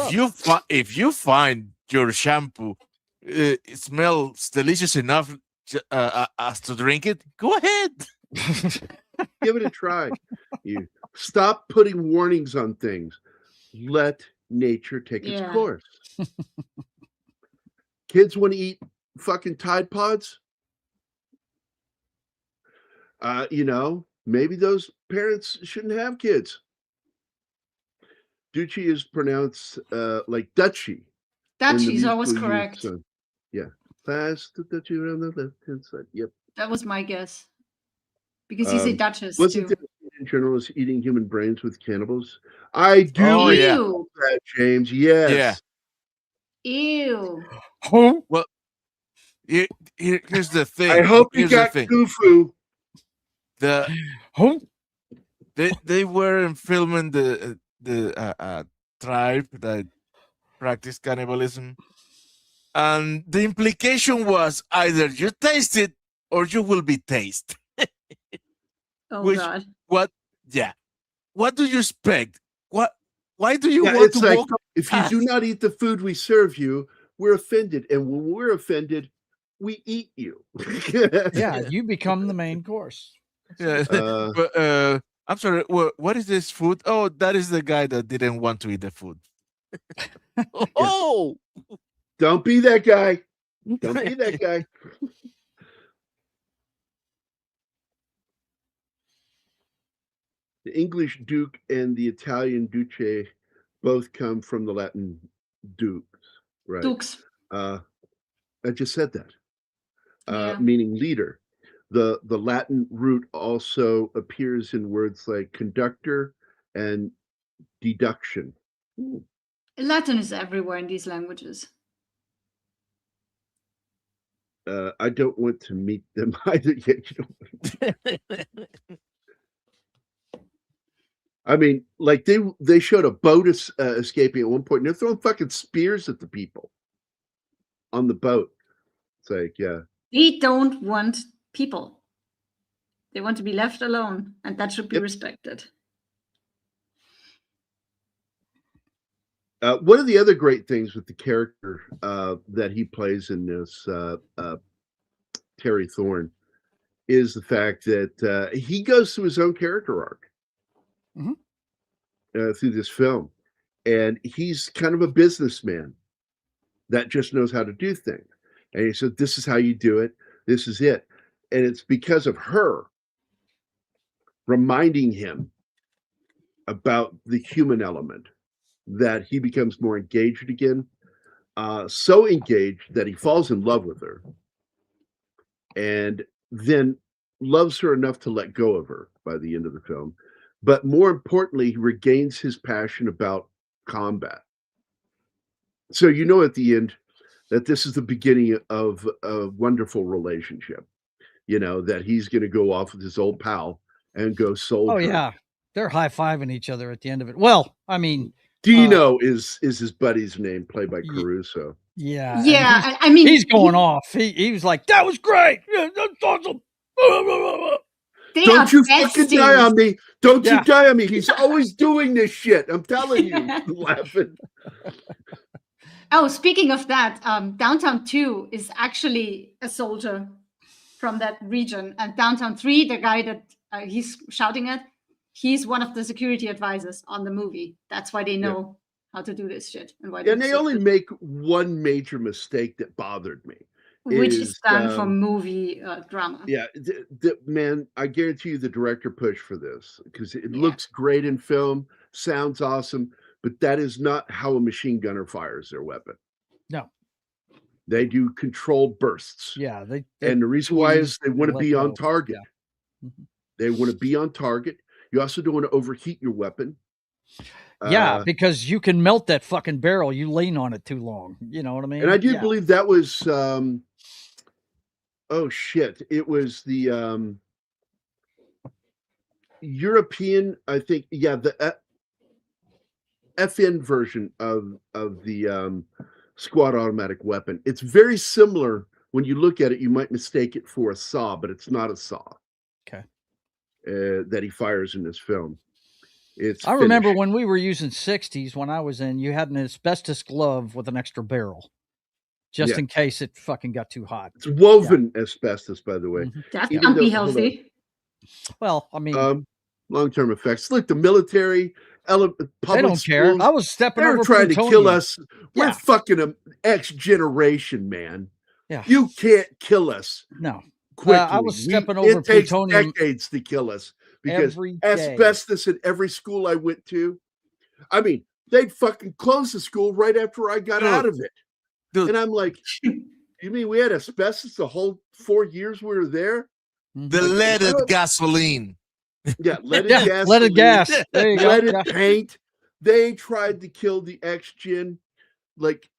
up? If you find your shampoo it smells delicious enough as to drink it, go ahead. Give it a try. You stop putting warnings on things. Let nature take its course. Kids want to eat fucking Tide Pods. Maybe those parents shouldn't have kids. Duchy is pronounced like Dutchy. Dutchy is always correct. Yeah. Pass the Dutchy around the left-hand side. Yep. That was my guess. Because you say Duchess Wasn't too. there a journalist eating human brains with cannibals? I do Oh, yeah. Ew. that, James. Yes. Ew. Well, here's the thing. I hope you Here's the got thing. Kufu. They weren't filming the tribe that practiced cannibalism, and the implication was either you taste it or you will be tasted. Oh God. What do you expect? Why do you want It's to like, walk up if you do not eat the food we serve you, we're offended. And when we're offended, we eat you. Yeah, you become the main course. Yeah. But, I'm sorry, what is this food? Oh, that is the guy that didn't want to eat the food. Oh! Don't be that guy. Don't be that guy. The English duke and the Italian duce both come from the Latin dukes, right? Dukes. I just said that, Yeah. meaning leader. The Latin root also appears in words like conductor and deduction. Latin is everywhere in these languages. I don't want to meet them either. I mean, like they showed a boat escaping at one point, and they're throwing fucking spears at the people on the boat. It's like, yeah. They don't want people. They want to be left alone, and that should be respected. One of the other great things with the character that he plays in this, Terry Thorne, is the fact that he goes through his own character arc through this film. And he's kind of a businessman that just knows how to do things. And he said, this is how you do it. This is it. And it's because of her reminding him about the human element that he becomes more engaged again. So engaged that he falls in love with her and then loves her enough to let go of her by the end of the film. But more importantly, he regains his passion about combat. So you know at the end that this is the beginning of a wonderful relationship. You know, that he's going to go off with his old pal and go soldier. Oh, yeah. They're high-fiving each other at the end of it. Well, I mean... Dino is his buddy's name, played by Caruso. Yeah. Yeah, I mean... He's going off. He was like, that was great! Yeah, that's awesome! Don't you fucking die on me! Don't you die on me! He's always doing this shit. I'm telling you, laughing. Oh, speaking of that, Downtown 2 is actually a soldier from that region, and Downtown 3, the guy that he's shouting at, he's one of the security advisors on the movie. That's why they know how to do this shit. And they only make one major mistake that bothered me. Which is done for movie drama. Yeah, man, I guarantee you the director pushed for this because it looks great in film, sounds awesome, but that is not how a machine gunner fires their weapon. No. They do controlled bursts. Yeah. And the reason why is they want to be on target. Yeah. They want to be on target. You also don't want to overheat your weapon. Yeah, because you can melt that fucking barrel. You lean on it too long. You know what I mean? And I do believe that was, oh shit, it was the European, I think, the FN version of the squad automatic weapon. It's very similar. When you look at it, you might mistake it for a saw, but it's not a saw. Okay. That he fires in this film. I remember when we were using 60s, when I was in, you had an asbestos glove with an extra barrel, just in case it fucking got too hot. It's woven asbestos, by the way. That can't be healthy. Well, I mean, long-term effects. Look, the military, public they don't care. schools, I was stepping over. They're trying plutonium. to kill us. We're fucking an X generation, man. Yeah, you can't kill us. No. Quickly. I was stepping over It takes plutonium decades to kill us because every day. asbestos in every school I went to. I mean, they'd fucking close the school right after I got out of it. Dude. And I'm like, you mean we had asbestos the whole 4 years we were there? The leaded gasoline. Yeah, leaded gasoline. Leaded gas. There you go. Leaded Yeah. paint. They tried to kill the X-Gen like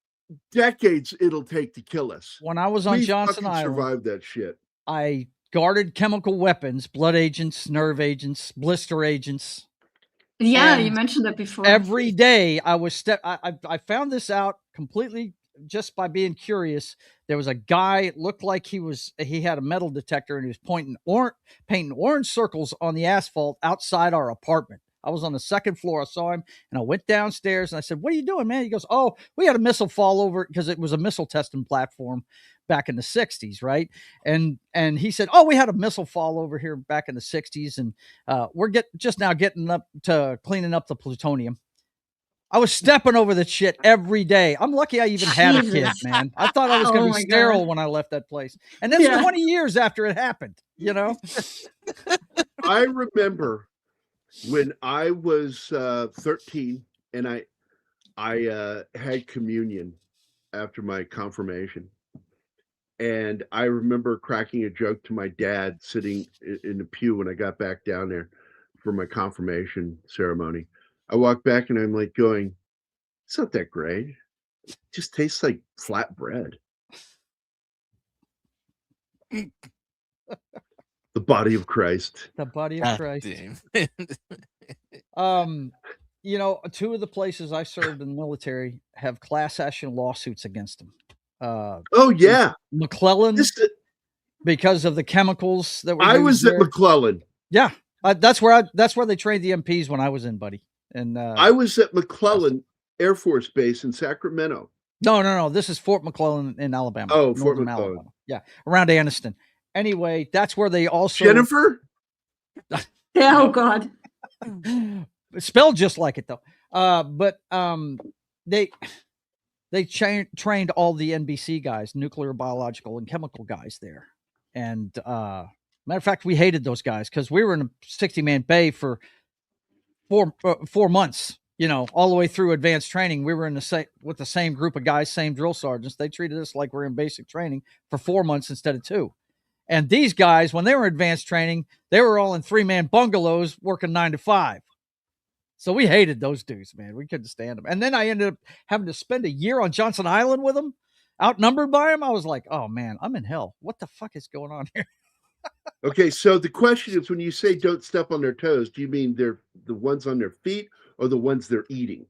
decades it'll take to kill us. When I was on We Johnson fucking Island, survived that shit. I guarded chemical weapons, blood agents, nerve agents, blister agents. Yeah, And you mentioned that before. Every day I was I found this out completely just by being curious. There was a guy, looked like he had a metal detector, and he was painting orange circles on the asphalt outside our apartment. I was on the second floor. I saw him, and I went downstairs and I said, "What are you doing, man?" He goes, "Oh, we had a missile fall over," because it was a missile testing platform back in the 60s, right? And he said, "Oh, we had a missile fall over here back in the 60s, and we're just now getting up to cleaning up the plutonium." I was stepping over the shit every day. I'm lucky I even had a kid, man. I thought I was going to be sterile when I left that place. And that's 20 years after it happened, you know? I remember when I was 13 and I had communion after my confirmation. And I remember cracking a joke to my dad sitting in the pew when I got back down there for my confirmation ceremony. I walked back and I'm like going, it's not that great. It just tastes like flat bread. The body of Christ. The body of Christ. You know, two of the places I served in the military have class action lawsuits against them. Oh yeah, McClellan, because of the chemicals that were. I was at McClellan. Yeah, that's where they trained the MPs when I was in, buddy. And I was at McClellan Air Force Base in Sacramento. No. This is Fort McClellan in Alabama. Oh, Fort McClellan. Alabama. Yeah, around Anniston. Anyway, that's where they also Jennifer. Oh God. Spelled just like it though. But they trained all the NBC guys, nuclear, biological, and chemical guys there. And matter of fact, we hated those guys because we were in a 60-man bay for 4 months, you know, all the way through advanced training. We were in with the same group of guys, same drill sergeants. They treated us like we're in basic training for 4 months instead of 2. And these guys, when they were in advanced training, they were all in 3-man bungalows working 9 to 5. So we hated those dudes, man. We couldn't stand them. And then I ended up having to spend a year on Johnson Island with them, outnumbered by them. I was like, oh man, I'm in hell. What the fuck is going on here? Okay, so the question is, when you say don't step on their toes, do you mean they're the ones on their feet or the ones they're eating?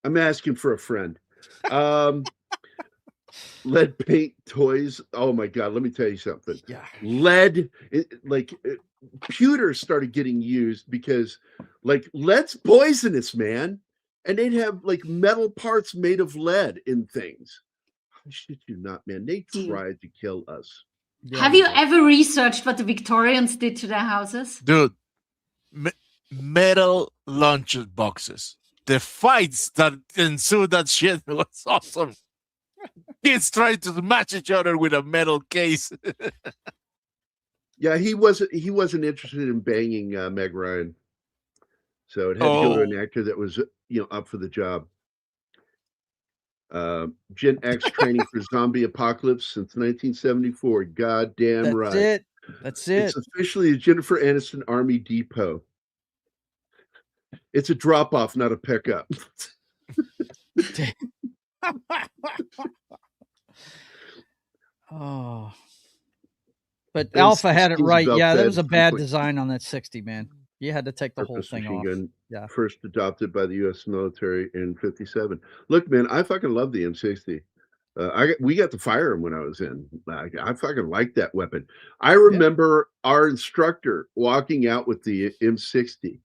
I'm asking for a friend. Lead paint toys. Oh my God, let me tell you something. Yeah. Lead, pewters started getting used because like lead's poisonous, man. And they'd have like metal parts made of lead in things. I shit you not, man. They tried to kill us. Yeah, have you ever researched what the Victorians did to their houses? Dude, metal lunch boxes. The fights that ensued that shit was awesome. Kids trying to match each other with a metal case. Yeah, he wasn't interested in banging Meg Ryan. So it had to go to an actor that was, up for the job. Gen X training for zombie apocalypse since 1974. Goddamn right. That's it. It's officially a Jennifer Aniston Army Depot. It's a drop-off, not a pickup. Oh. But Alpha had it right. Yeah, that was a bad design on that 60, man. You had to take the whole thing off. Yeah. First adopted by the U.S. military in 57. Look, man, I fucking love the M60. We got to fire him when I was in. I fucking like that weapon. I remember our instructor walking out with the M60,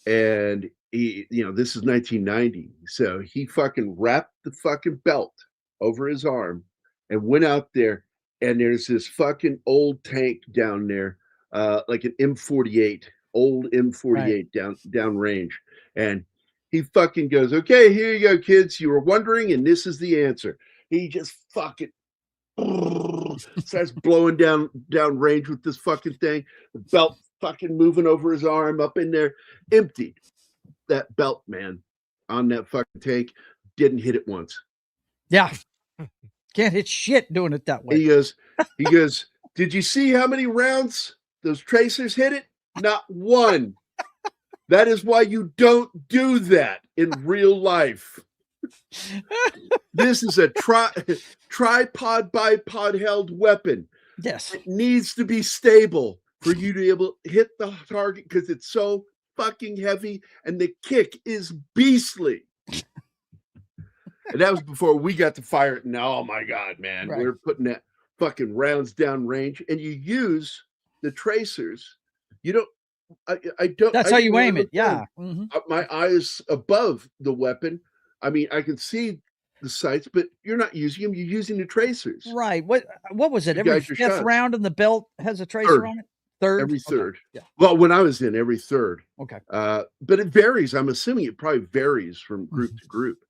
and he, this is 1990, so he fucking wrapped the fucking belt over his arm and went out there. And there's this fucking old tank down there, like an M48. Old M48 down range, and he fucking goes, okay, here you go, kids, you were wondering, and this is the answer. He just fucking starts blowing down range with this fucking thing. The belt fucking moving over his arm up in there, emptied that belt, man, on that fucking tank. Didn't hit it once. Yeah. Can't hit shit doing it that way. He goes, did you see how many rounds those tracers hit it? Not one. That is why you don't do that in real life. This is a tripod bipod held weapon. Yes. It needs to be stable for you to be able to hit the target because it's so fucking heavy and the kick is beastly. And that was before we got to fire it. And oh my God, man, Right. we're putting that fucking rounds down range, and you use the tracers. You don't. I don't. That's I how didn't you really aim it. look down. Yeah. Mhm. My eye is above the weapon. I mean, I can see the sights, but you're not using them. You're using the tracers. Right. What was it? To Every guide your fifth shots. round and the belt has a tracer Third. on it? Third? Every Okay. third. Yeah. Well, when I was in, every third. Okay. But it varies. I'm assuming it probably varies from group to group.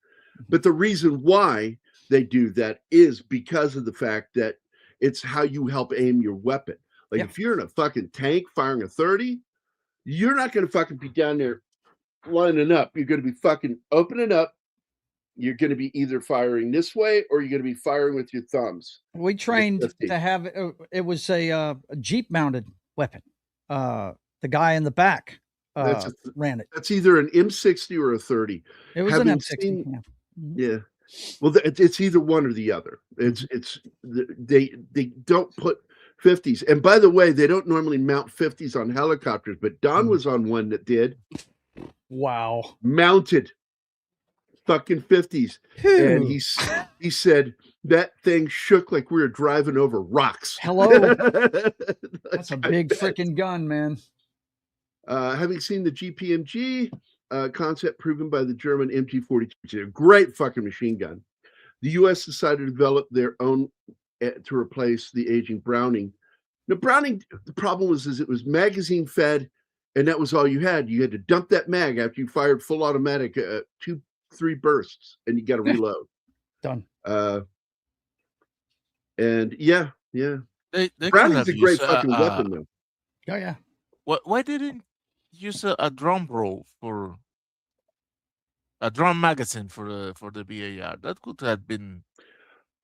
But the reason why they do that is because of the fact that it's how you help aim your weapon. Like Yeah. if you're in a fucking tank firing a 30, you're not going to fucking be down there lining up. You're going to be fucking opening up. You're going to be either firing this way or you're going to be firing with your thumbs. We trained 50. to have it was a Jeep mounted weapon. The guy in the back ran it. That's either an M60 or a 30. It was an Having M60. seen- Yeah. Mhm. Yeah. Well, it's either one or the other. They don't put 50s. And by the way, they don't normally mount 50s on helicopters, but Don was on one that did Wow. mounted fucking 50s. And he said that thing shook like we were driving over rocks. Hello. That's a big freaking gun, man. Having seen the GPMG concept proven by the German MG42, which is a great fucking machine gun, the U.S. decided to develop their own to replace the aging Browning. Now, Browning, the problem was it was magazine fed, and that was all you had. You had to dump that mag after you fired full automatic, 2-3 bursts, and you got to reload. Done. And yeah. They Browning's a great fucking weapon, though. Oh yeah. Why didn't use a drum roll for a drum magazine for the BAR? That could have been.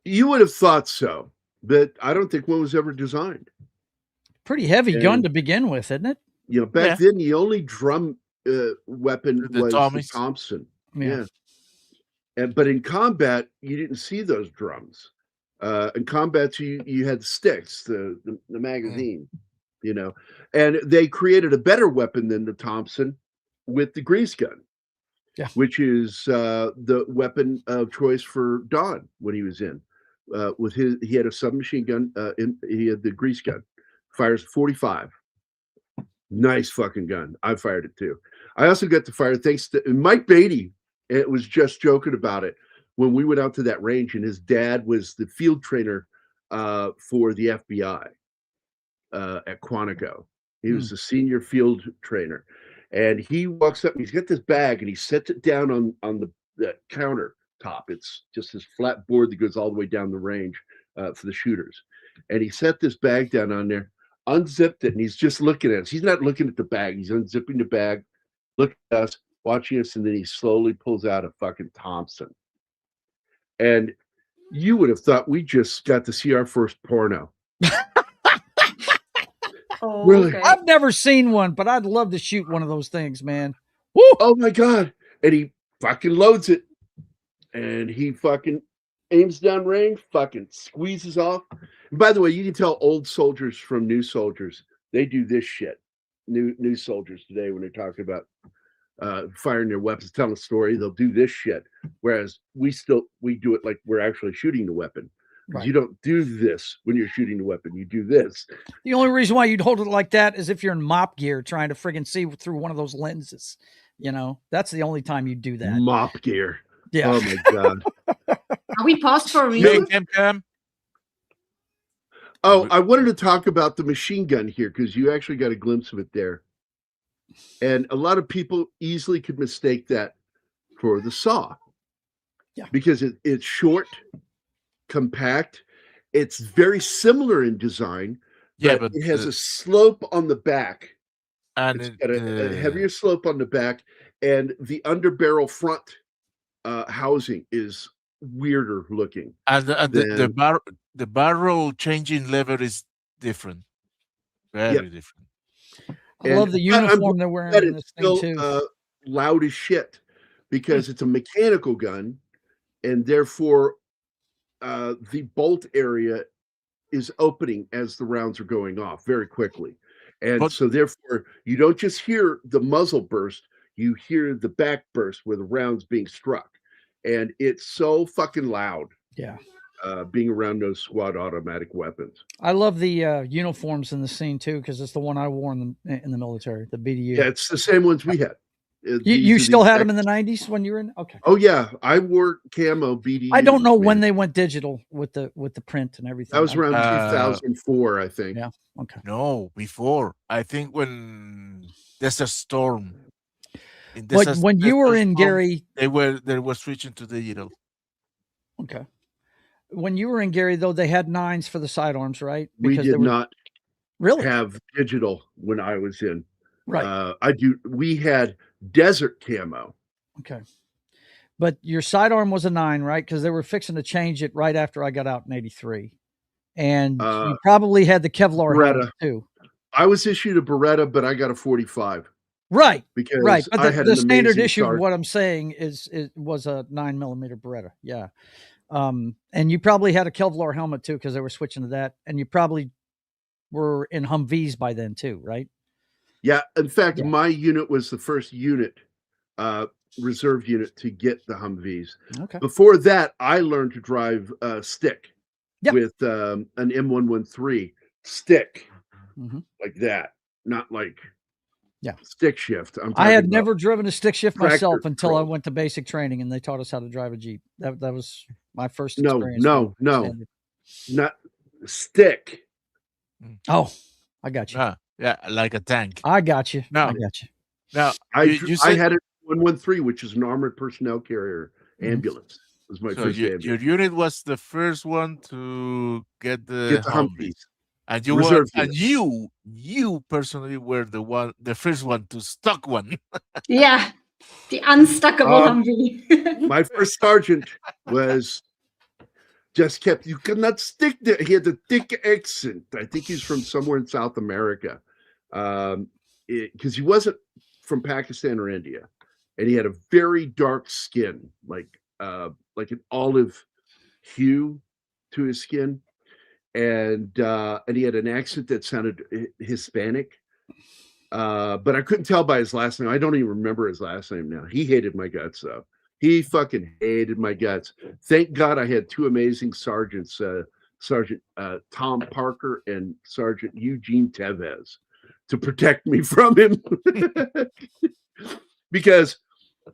You would have thought so, but I don't think one was ever designed. Pretty heavy And- gun to begin with, isn't it? You know, back then the only drum weapon The was Tommies? the Thompson. Yeah. But in combat, you didn't see those drums. In combat, you had sticks, the magazine, you know, and they created a better weapon than the Thompson with the grease gun, which is the weapon of choice for Don when he was in. He had a submachine gun. He had the grease gun, fires 45. Nice fucking gun. I fired it too. I also got to fire thanks to Mike Beatty. It was just joking about it when we went out to that range, and his dad was the field trainer for the FBI at Quantico. He was the senior field trainer, and he walks up and he's got this bag and he sets it down on the countertop. It's just this flat board that goes all the way down the range for the shooters, and he set this bag down on there, unzipped it, and he's just looking at us. He's not looking at the bag. He's unzipping the bag, looking at us, watching us, and then he slowly pulls out a fucking Thompson. And you would have thought we just got to see our first porno. Oh, Really? okay. I've never seen one, but I'd love to shoot one of those things, man. Woo! Oh my God. And he fucking loads it. And he fucking aims down range, fucking squeezes off. And by the way, you can tell old soldiers from new soldiers. They do this shit. New soldiers today, when they're talking about firing their weapons, telling a story, they'll do this shit. Whereas we do it like we're actually shooting the weapon. Right. You don't do this when you're shooting the weapon. You do this. The only reason why you'd hold it like that is if you're in mop gear trying to friggin' see through one of those lenses. You know, that's the only time you do that. Mop gear. Yeah. Oh my God. Are we paused for a reason? Cam. Oh, I wanted to talk about the machine gun here because you actually got a glimpse of it there. And a lot of people easily could mistake that for the saw. Yeah. Because it's short, compact. It's very similar in design. Yeah, but it has a slope on the back And It's got a heavier slope on the back, and the underbarrel front housing is weirder looking. and than, the barrel changing lever is different, very different. I love the uniform they're wearing in this thing too. Loud as shit because it's a mechanical gun, and therefore the bolt area is opening as the rounds are going off very quickly. And so therefore you don't just hear the muzzle burst, you hear the back burst where the rounds being struck. And it's so fucking loud. Yeah. Being around those squad automatic weapons. I love the uniforms in the scene too, because it's the one I wore in the military, the BDU. Yeah, it's the same ones we had. You still had them in the 90s when you were in? Okay. Oh yeah, I wore camo BDU. I don't know when they went digital with the print and everything. That was around 2004, I think. Yeah. Okay. No, before. I think when Desert Storm. Like when you were in, Gary, they were switching to digital. Okay. When you were in, Gary, though, they had 9s for the sidearms, right? Because we did not really have digital when I was in. Right. We had desert camo. Okay. But your sidearm was a 9, right? Because they were fixing to change it right after I got out in 83. And you probably had the Kevlar helmet too. I was issued a Beretta, but I got a 45. Right. Because But the standard issue of what I'm saying is it was a 9mm Beretta. Yeah. And you probably had a Kevlar helmet too, because they were switching to that. And you probably were in Humvees by then too, right? Yeah. In fact, my unit was the first unit, reserve unit to get the Humvees. Okay. Before that, I learned to drive stick with an M113 stick like that, not like stick shift. I had never driven a stick shift myself until I went to basic training and they taught us how to drive a Jeep. That was my first experience. No, not stick. Oh, I got you. Yeah, like a tank. I got you. No, I got you. Now, I had a 113, which is an armored personnel carrier ambulance. Was my first ambulance. Your unit was the first one to get the Humvees. And you Reserve were, and you personally were the first one to stock one. Yeah, the unstuckable Humvee. My first sergeant you cannot stick there. He had a thick accent. I think he's from somewhere in South America, because he wasn't from Pakistan or India, and he had a very dark skin, like an olive hue to his skin. And he had an accent that sounded Hispanic, but I couldn't tell by his last name. I don't even remember his last name now. He hated my guts, though. He fucking hated my guts. Thank God I had two amazing sergeants, Sergeant Tom Parker and Sergeant Eugene Tevez, to protect me from him. Because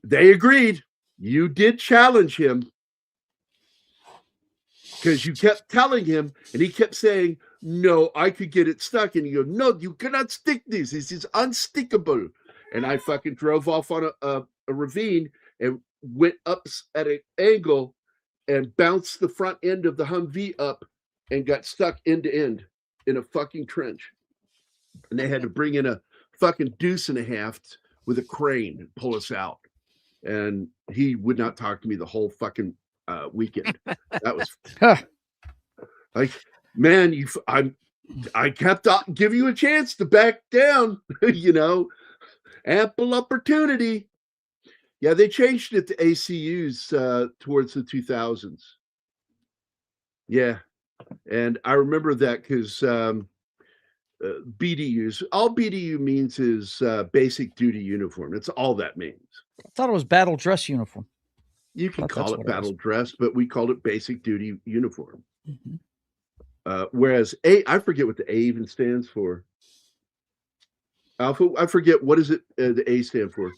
they agreed. You did challenge him. Because you kept telling him, and he kept saying, no, I could get it stuck. And you go, no, you cannot stick this. This is unstickable. And I fucking drove off on a ravine and went up at an angle and bounced the front end of the Humvee up and got stuck end to end in a fucking trench. And they had to bring in a fucking deuce and a half with a crane and pull us out. And he would not talk to me the whole fucking weekend. That was like, man, I kept giving you a chance to back down, ample opportunity. Yeah, they changed it to ACUs towards the 2000s. Yeah, and I remember that because BDUs, all BDU means is basic duty uniform. That's all that means. I thought it was battle dress uniform. You can call it battle dress, but we called it basic duty uniform. Whereas I forget what the A even stands for. Alpha, I forget, what does it the A stand for?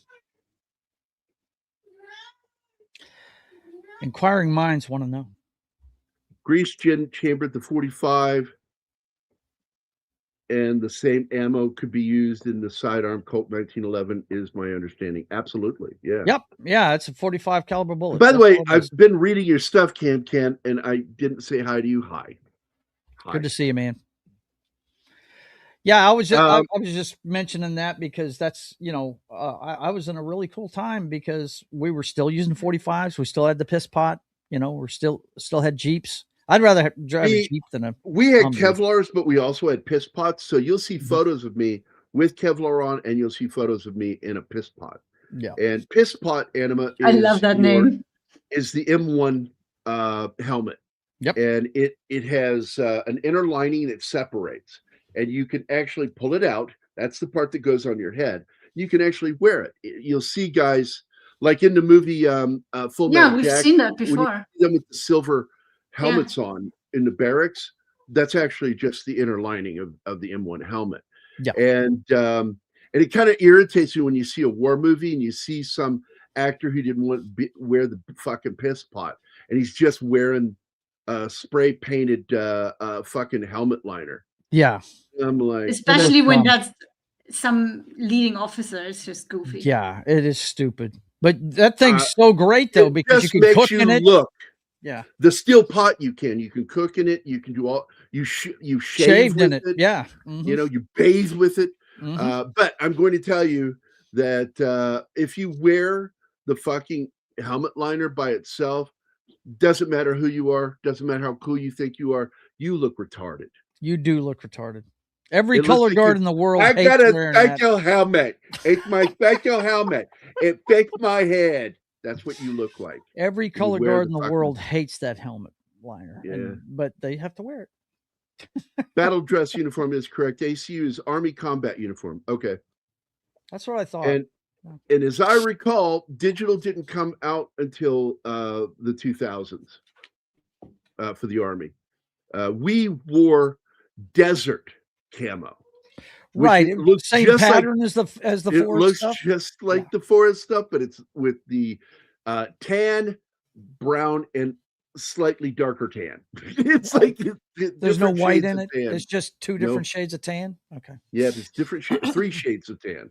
Inquiring minds want to know. Grease chambered the 45, and the same ammo could be used in the sidearm Colt 1911 is my understanding. Absolutely. Yeah. Yep. Yeah, it's a 45 caliber bullet. By the way, I've been reading your stuff, Can, and I didn't say hi to you. Hi. Good to see you, man. Yeah, I was just, Um, I was just mentioning that because that's, I was in a really cool time because we were still using 45s. We still had the piss pot. We're still had Jeeps. I'd rather drive a we Jeep than a we had Humvee. Kevlars, but we also had piss pots. So you'll see Mhm. photos of me with Kevlar on, and you'll see photos of me in a piss pot. Yeah. And piss pot anima I love that name. is the M1 helmet. Yep. And it has an inner lining that separates, and you can actually pull it out. That's the part that goes on your head. You can actually wear it. You'll see guys like in the movie Full Yeah, Metal we've Jacket, seen that when you before. see them with the silver helmets on in the barracks. That's actually just the inner lining of the M1 helmet. Yeah. And it kind of irritates you when you see a war movie and you see some actor who didn't want to wear the fucking piss pot, and he's just wearing spray painted fucking helmet liner. Yeah. I'm like, Especially when dumb. that's some leading officer. It's just goofy. Yeah, it is stupid. But that thing's so great though it because you just can makes cook you in it. look. Yeah. The steel pot you can cook in it. You can do all you shave Shaved with in it. Yeah. Mhm. You bathe with it. Mhm. But I'm going to tell you that if you wear the fucking helmet liner by itself, doesn't matter who you are, doesn't matter how cool you think you are, you look retarded. You do look retarded. Every It looks color like guard in the world I hates got a wearing that. special helmet. It's my special helmet. It fits my head. That's what you look like. Every when you color wear guard in the fucking- world hates that helmet liner. Yeah. But they have to wear it. Battle dress uniform is correct. ACU is Army combat uniform. Okay. That's what I thought. And as I recall, digital didn't come out until the 2000s for the Army. We wore desert camo. Right. It looks Same just pattern like, as the it forest looks stuff. just like the forest stuff, but it's with the tan, brown, and slightly darker tan. It's like There's no different white shades in of it. tan. It's just two No. different shades of tan. Okay. Yeah, there's different three shades of tan.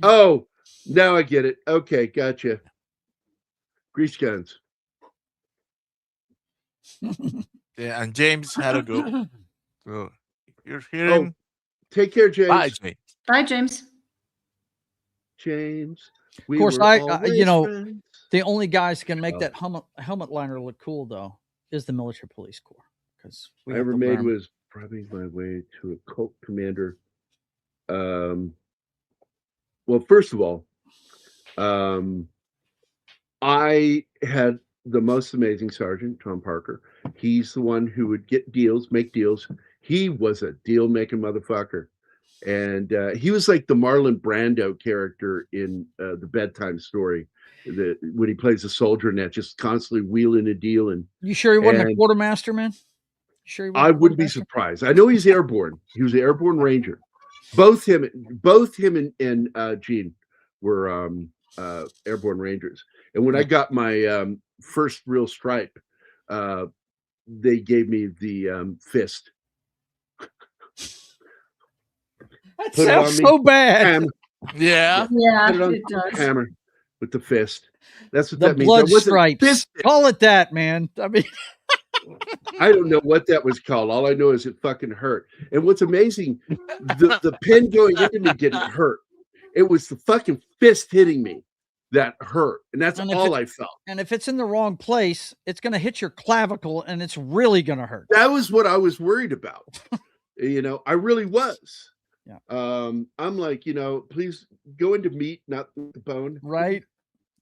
Oh, now I get it. Okay, gotcha. Grease guns. Yeah, and James had to go. So if you're hearing, Take care, James. bye, James. Bye, James. James. Of course, friends. the only guys who can make Oh. that helmet liner look cool though is the military police corps because I ever made was probably my way to a cult commander. Well, first of all, I had the most amazing sergeant, Tom Parker. He's the one who would get deals, make deals. He was a deal making motherfucker. And he was like the Marlon Brando character in the Bedtime Story, when he plays a soldier and that just constantly wheeling a deal. And you sure he wasn't a quartermaster, man? You sure he wasn't I wouldn't be surprised. I know he's airborne. He was an airborne ranger. Both him and Gene were airborne rangers. And when I got my first real stripe, they gave me the fist. That sounds so bad. Hammer. Yeah. Yeah, Put it on it does. hammer with the fist. That's what The that means. blood That wasn't stripes. fisted. Call it that, man. I mean, I don't know what that was called. All I know is it fucking hurt. And what's amazing, the pin going into me didn't hurt. It was the fucking fist hitting me that hurt. And that's all I felt. And if it's in the wrong place, it's going to hit your clavicle and it's really going to hurt. That was what I was worried about. I really was. Yeah. I'm like, please go into meat, not the bone. Right.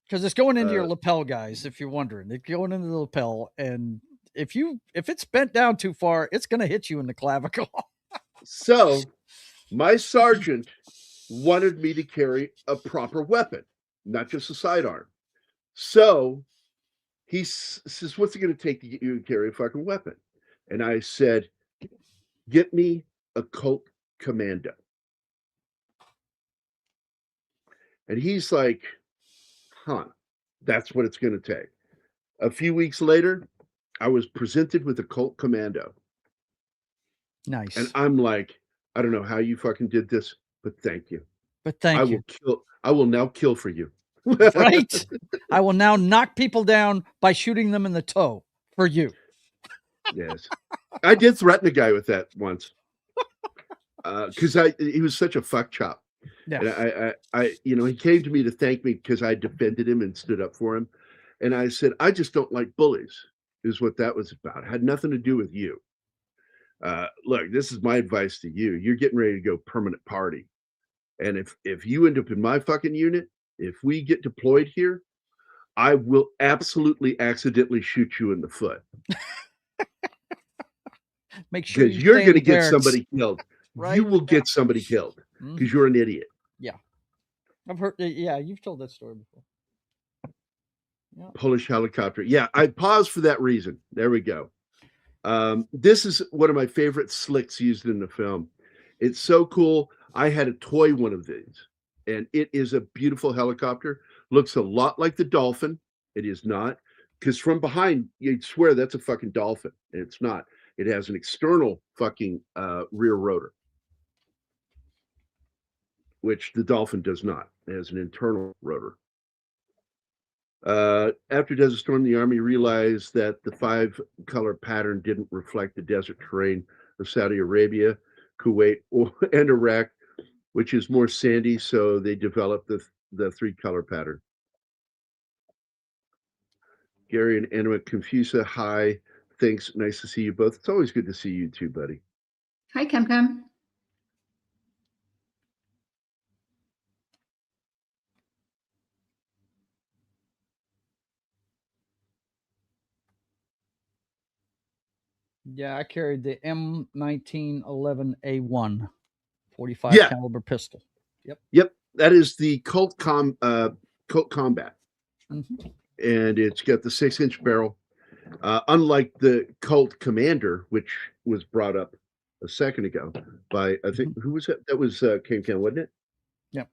Because it's going into your lapel, guys, if you're wondering. It's going into the lapel. And if it's bent down too far, it's going to hit you in the clavicle. So my sergeant wanted me to carry a proper weapon, not just a sidearm. So he says, what's it going to take to get you to carry a fucking weapon? And I said, get me a Colt Commando. And he's like, that's what it's going to take. A few weeks later, I was presented with a Colt Commando. Nice. And I'm like, I don't know how you fucking did this, but thank you. But thank you. I will now kill for you. Right? I will now knock people down by shooting them in the toe for you. Yes. I did threaten a guy with that once. Because he was such a fuck chop. Yeah. And I, he came to me to thank me because I defended him and stood up for him. And I said, I just don't like bullies, is what that was about. It had nothing to do with you. Look, this is my advice to you. You're getting ready to go permanent party. And if you end up in my fucking unit, if we get deployed here, I will absolutely accidentally shoot you in the foot. Make sure Because you're stay in going to the get barracks. somebody killed. Right? You will get somebody killed because you're an idiot. Yeah. I've heard, yeah, you've told that story before. Yeah. Polish helicopter. Yeah, I paused for that reason. There we go. This is one of my favorite slicks used in the film. It's so cool. I had a toy one of these, and it is a beautiful helicopter. Looks a lot like the Dolphin. It is not, because from behind, you'd swear that's a fucking Dolphin. And it's not. It has an external fucking rear rotor, which the Dolphin does not. It has an internal rotor. After Desert Storm, the Army realized that the 5-color pattern didn't reflect the desert terrain of Saudi Arabia, Kuwait, and Iraq, which is more sandy, so they developed the 3-color pattern. Gary and Anna Confusa, hi. Thanks. Nice to see you both. It's always good to see you too, buddy. Hi, Cam. Yeah, I carried the M1911A1 45 Yeah. caliber pistol. Yep, that is the Colt Combat, Mhm. and it's got the 6-inch barrel. Unlike the Colt Commander, which was brought up a second ago by, I think, who was that? That was Cam, wasn't it? Yep.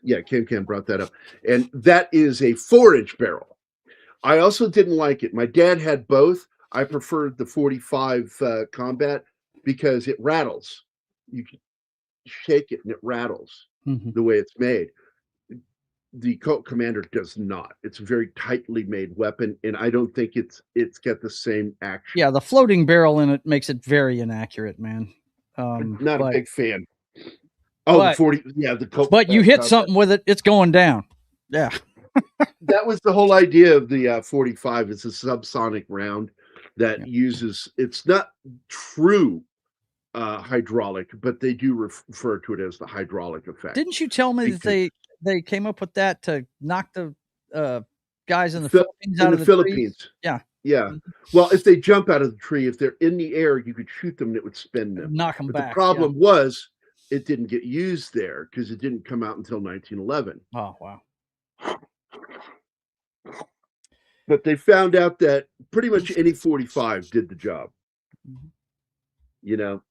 Yeah, Cam brought that up, and that is a 4-inch barrel. I also didn't like it. My dad had both. I preferred the 45 Combat because it rattles. You can shake it and it rattles the way it's made. The Colt Commander does not. It's a very tightly made weapon, and I don't think it's got the same action. Yeah, the floating barrel in it makes it very inaccurate, man. Not a big fan. Oh, the 40. Yeah, the Colt. But you hit Combat. something with it, it's going down. Yeah. That was the whole idea of the 45. It's a subsonic round that uses. It's not true hydraulic, but they do refer to it as the hydraulic effect. Didn't you tell me that they came up with that to knock the guys in the Philippines out of the Philippines? Trees? Yeah. Yeah. Well, if they jump out of the tree, if they're in the air, you could shoot them and it would spin them. Knock them back. The problem was it didn't get used there because it didn't come out until 1911. Oh, wow. But they found out that pretty much any 45 did the job. You know,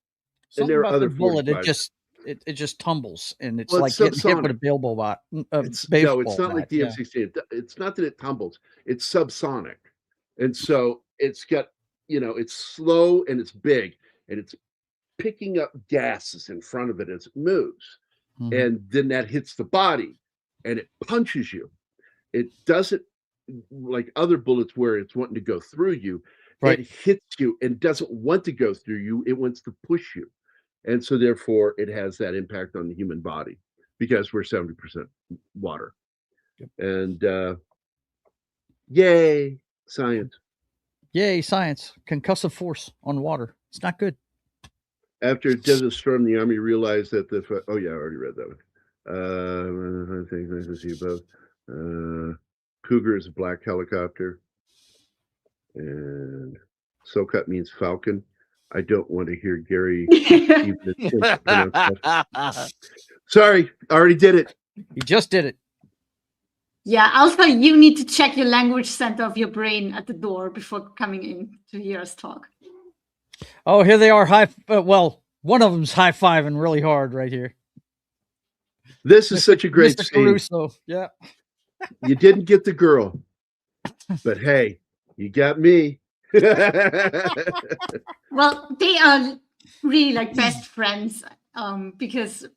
Something and there are about other the bullet, 45s. it just tumbles, and it's Well, like it's getting hit with a subsonic. baseball bat. No, it's not like the M16. It's not that it tumbles. It's subsonic, and so it's got, it's slow and it's big, and it's picking up gases in front of it as it moves, and then that hits the body, and it punches you. It doesn't like other bullets where it's wanting to go through you. Right. It hits you and doesn't want to go through you. It wants to push you. And so therefore it has that impact on the human body because we're 70% water. Yep. And yay, science. Yay, science. Concussive force on water. It's not good. After Desert Storm, the Army realized that I already read that one. I think nice to see you both. Cougar is a black helicopter. And SoCut means falcon. I don't want to hear Gary even attempt to pronounce that. Sorry, I already did it. You just did it. Yeah, also you need to check your language center of your brain at the door before coming in to hear us talk. Oh, here they are. One of them's high-fiving really hard right here. This is such a great Mr. scene. Caruso. Yeah. You didn't get the girl, but hey, you got me. Well, they are really like best friends because,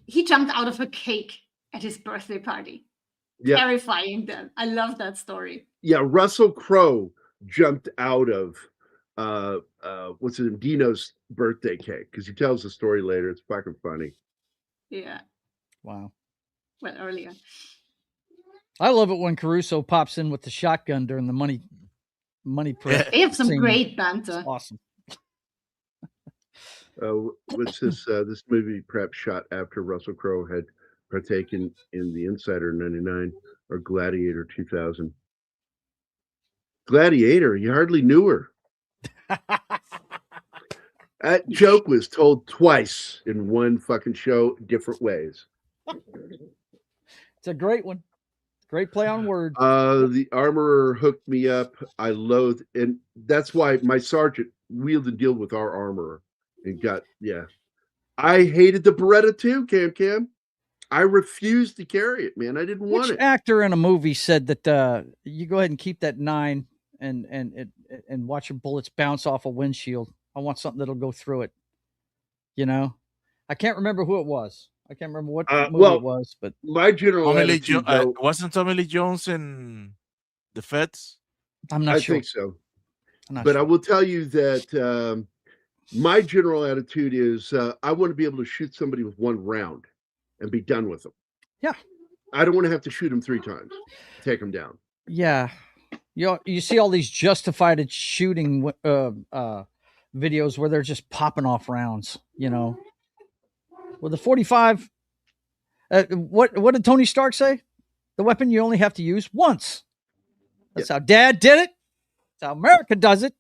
he jumped out of a cake at his birthday party. Yeah. Terrifying them. I love that story. Yeah, Russell Crowe jumped out of what's his name, Dino's birthday cake, because he tells the story later. It's fucking funny. Yeah. Wow. Well, earlier. I love it when Caruso pops in with the shotgun during the money prep. They have some scene. great banter. It's awesome. What's this? This movie perhaps shot after Russell Crowe had partaken in The Insider '99 or Gladiator 2000. Gladiator, you hardly knew her. That joke was told twice in one fucking show, different ways. It's a great one. Great play on word. The armorer hooked me up. I loathe, and that's why my sergeant wheeled and dealed with our armorer and got, yeah. I hated the Beretta too, Cam. I refused to carry it, man. I didn't want Which it. actor in a movie said that you go ahead and keep that 9 and watch your bullets bounce off a windshield? I want something that'll go through it. You know, I can't remember who it was. I can't remember what movie it was, but my general attitude, though, wasn't Tommy Lee Jones in The Feds? I'm not sure. I think so. But I will tell you that my general attitude is I want to be able to shoot somebody with one round and be done with them. Yeah. I don't want to have to shoot them 3 times, take them down. Yeah. You see all these justified shooting videos where they're just popping off rounds, you know. With the 45, what did Tony Stark say? The weapon you only have to use once. That's how Dad did it. That's how America does it.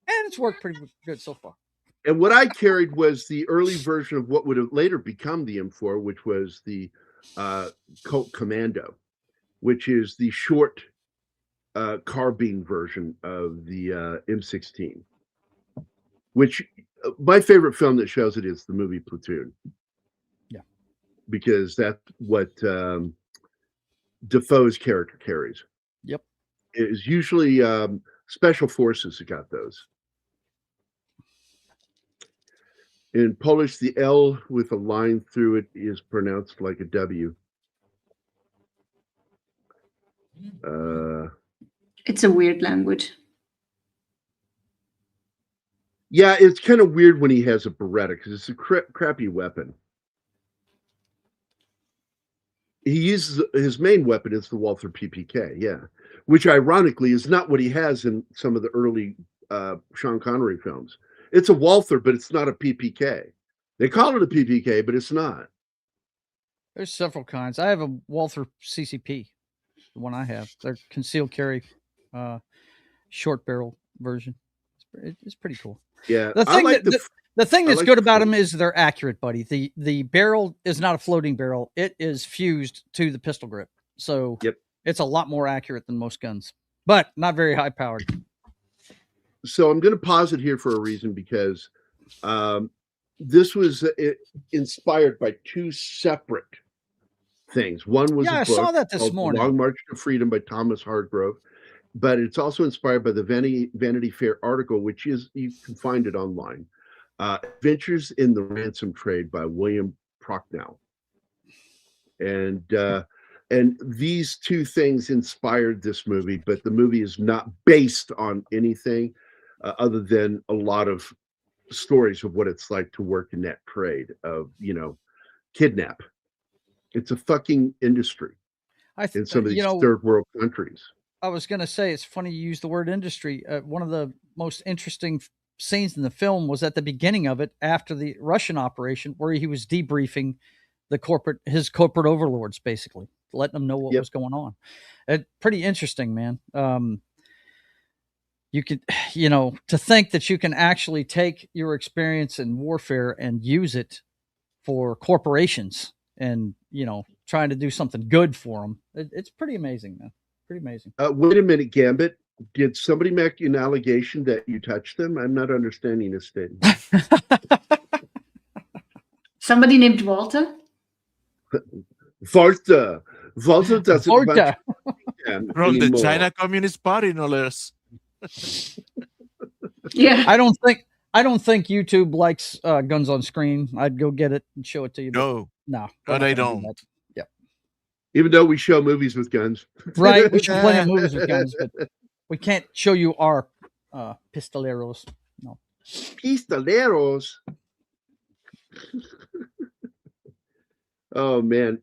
And it's worked pretty good so far. And what I carried was the early version of what would have later become the M4, which was the Colt Commando, which is the short carbine version of the M16. Which my favorite film that shows it is the movie Platoon. Yeah, because that's what Defoe's character carries. Yep, it is usually special forces that got those. In Polish, the L with a line through it is pronounced like a W. It's a weird language. Yeah, it's kind of weird when he has a Beretta because it's a crappy weapon. He uses his main weapon is the Walther PPK, yeah, which ironically is not what he has in some of the early Sean Connery films. It's a Walther, but it's not a PPK. They call it a PPK, but it's not. There's several kinds. I have a Walther CCP, the one I have. They're concealed carry, short barrel version. It's pretty cool. Yeah, the thing that's good about them is they're accurate, buddy. The barrel is not a floating barrel; it is fused to the pistol grip, so it's a lot more accurate than most guns, but not very high powered. So I'm going to pause it here for a reason because this was inspired by 2 separate things. One was I saw that this morning. Long March to Freedom by Thomas Hargrove, but it's also inspired by the Vanity Fair article, which is, you can find it online, Adventures in the Ransom Trade by William Procknow. And these 2 things inspired this movie, but the movie is not based on anything other than a lot of stories of what it's like to work in that trade of, kidnap. It's a fucking industry in some of these third world countries. I was going to say, it's funny you use the word industry. One of the most interesting scenes in the film was at the beginning of it, after the Russian operation, where he was debriefing his corporate overlords, basically letting them know what was going on. Pretty interesting, man. You could, to think that you can actually take your experience in warfare and use it for corporations and, trying to do something good for them. It's pretty amazing, man. Pretty amazing. Wait a minute, Gambit. Did somebody make an allegation that you touched them? I'm not understanding this statement. Somebody named Walter? Walter doesn't from the China Communist Party, no less. Yeah. I don't think YouTube likes guns on screen. I'd go get it and show it to you. No, they don't. Even though we show movies with guns. Right. We show plenty of movies with guns, but We can't show you our pistoleros. No. Pistoleros. Oh man.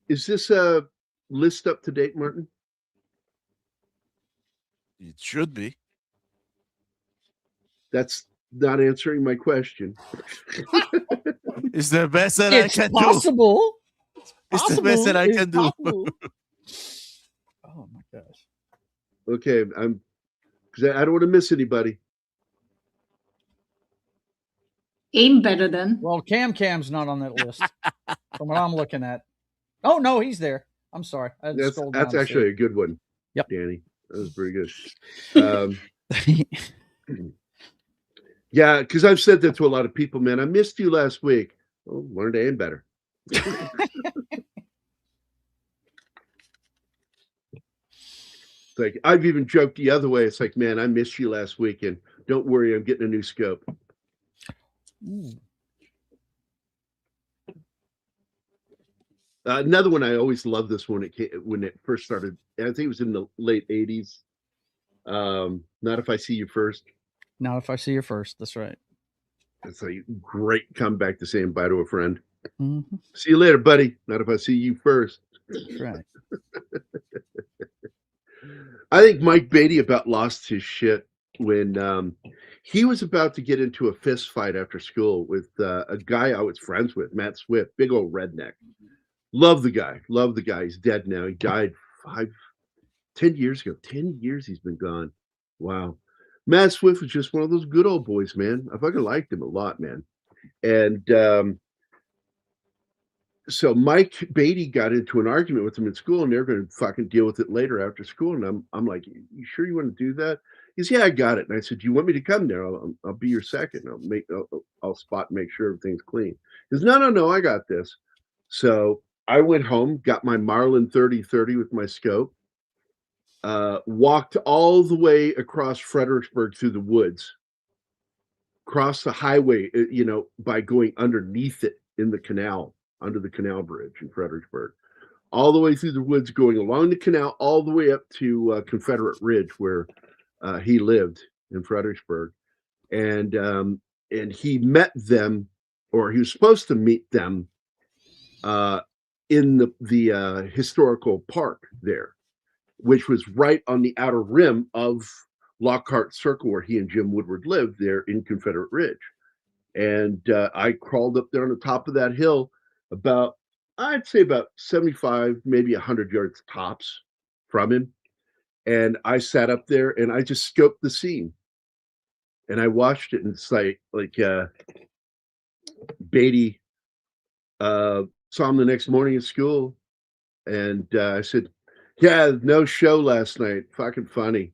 Is this a list up to date, Martin? It should be. That's not answering my question. It's the best that I It's can possible. It's the best that I It's can do. possible. Oh my gosh. Okay, because I don't want to miss anybody. Aim better then. Well, Cam's not on that list from what I'm looking at. Oh no, he's there. I'm sorry. I had to scroll down That's to actually see. a good one. Yep. Danny. That was pretty good. Yeah, because I've said that to a lot of people, man. I missed you last week. Oh, learn to aim better. Like I've even joked the other way. It's like, man, I missed you last weekend. Don't worry, I'm getting a new scope. Another one I always loved this one. When it first started. I think it was in the late '80s. Not If I See You First. Not If I See You First. That's right. It's a great comeback to saying bye to a friend. Mm-hmm. See you later, buddy. Not if I see you first. That's right. I think Mike Beatty about lost his shit when he was about to get into a fist fight after school with a guy I was friends with, Matt Swift, big old redneck. Love the guy. Love the guy. He's dead now. He died 10 years ago. 10 years he's been gone. Wow. Matt Swift was just one of those good old boys, man. I fucking liked him a lot, man. And so Mike Beatty got into an argument with him in school, and they're going to fucking deal with it later after school. And I'm like, you sure you want to do that? He said, yeah, I got it. And I said, do you want me to come there? I'll be your second. I'll spot and make sure everything's clean. He says, no, I got this. So I went home, got my Marlin 30-30 with my scope, walked all the way across Fredericksburg through the woods, crossed the highway, by going underneath it in the canal, under the canal bridge in Fredericksburg, all the way through the woods, going along the canal, all the way up to Confederate Ridge, where he lived in Fredericksburg. And he met them, or he was supposed to meet them in the historical park there, which was right on the outer rim of Lockhart Circle, where he and Jim Woodward lived there in Confederate Ridge. And I crawled up there on the top of that hill, I'd say about 75, maybe 100 yards tops from him. And I sat up there and I just scoped the scene. And I watched it, and it's like Beatty saw him the next morning at school. And I said, yeah, no show last night. Fucking funny.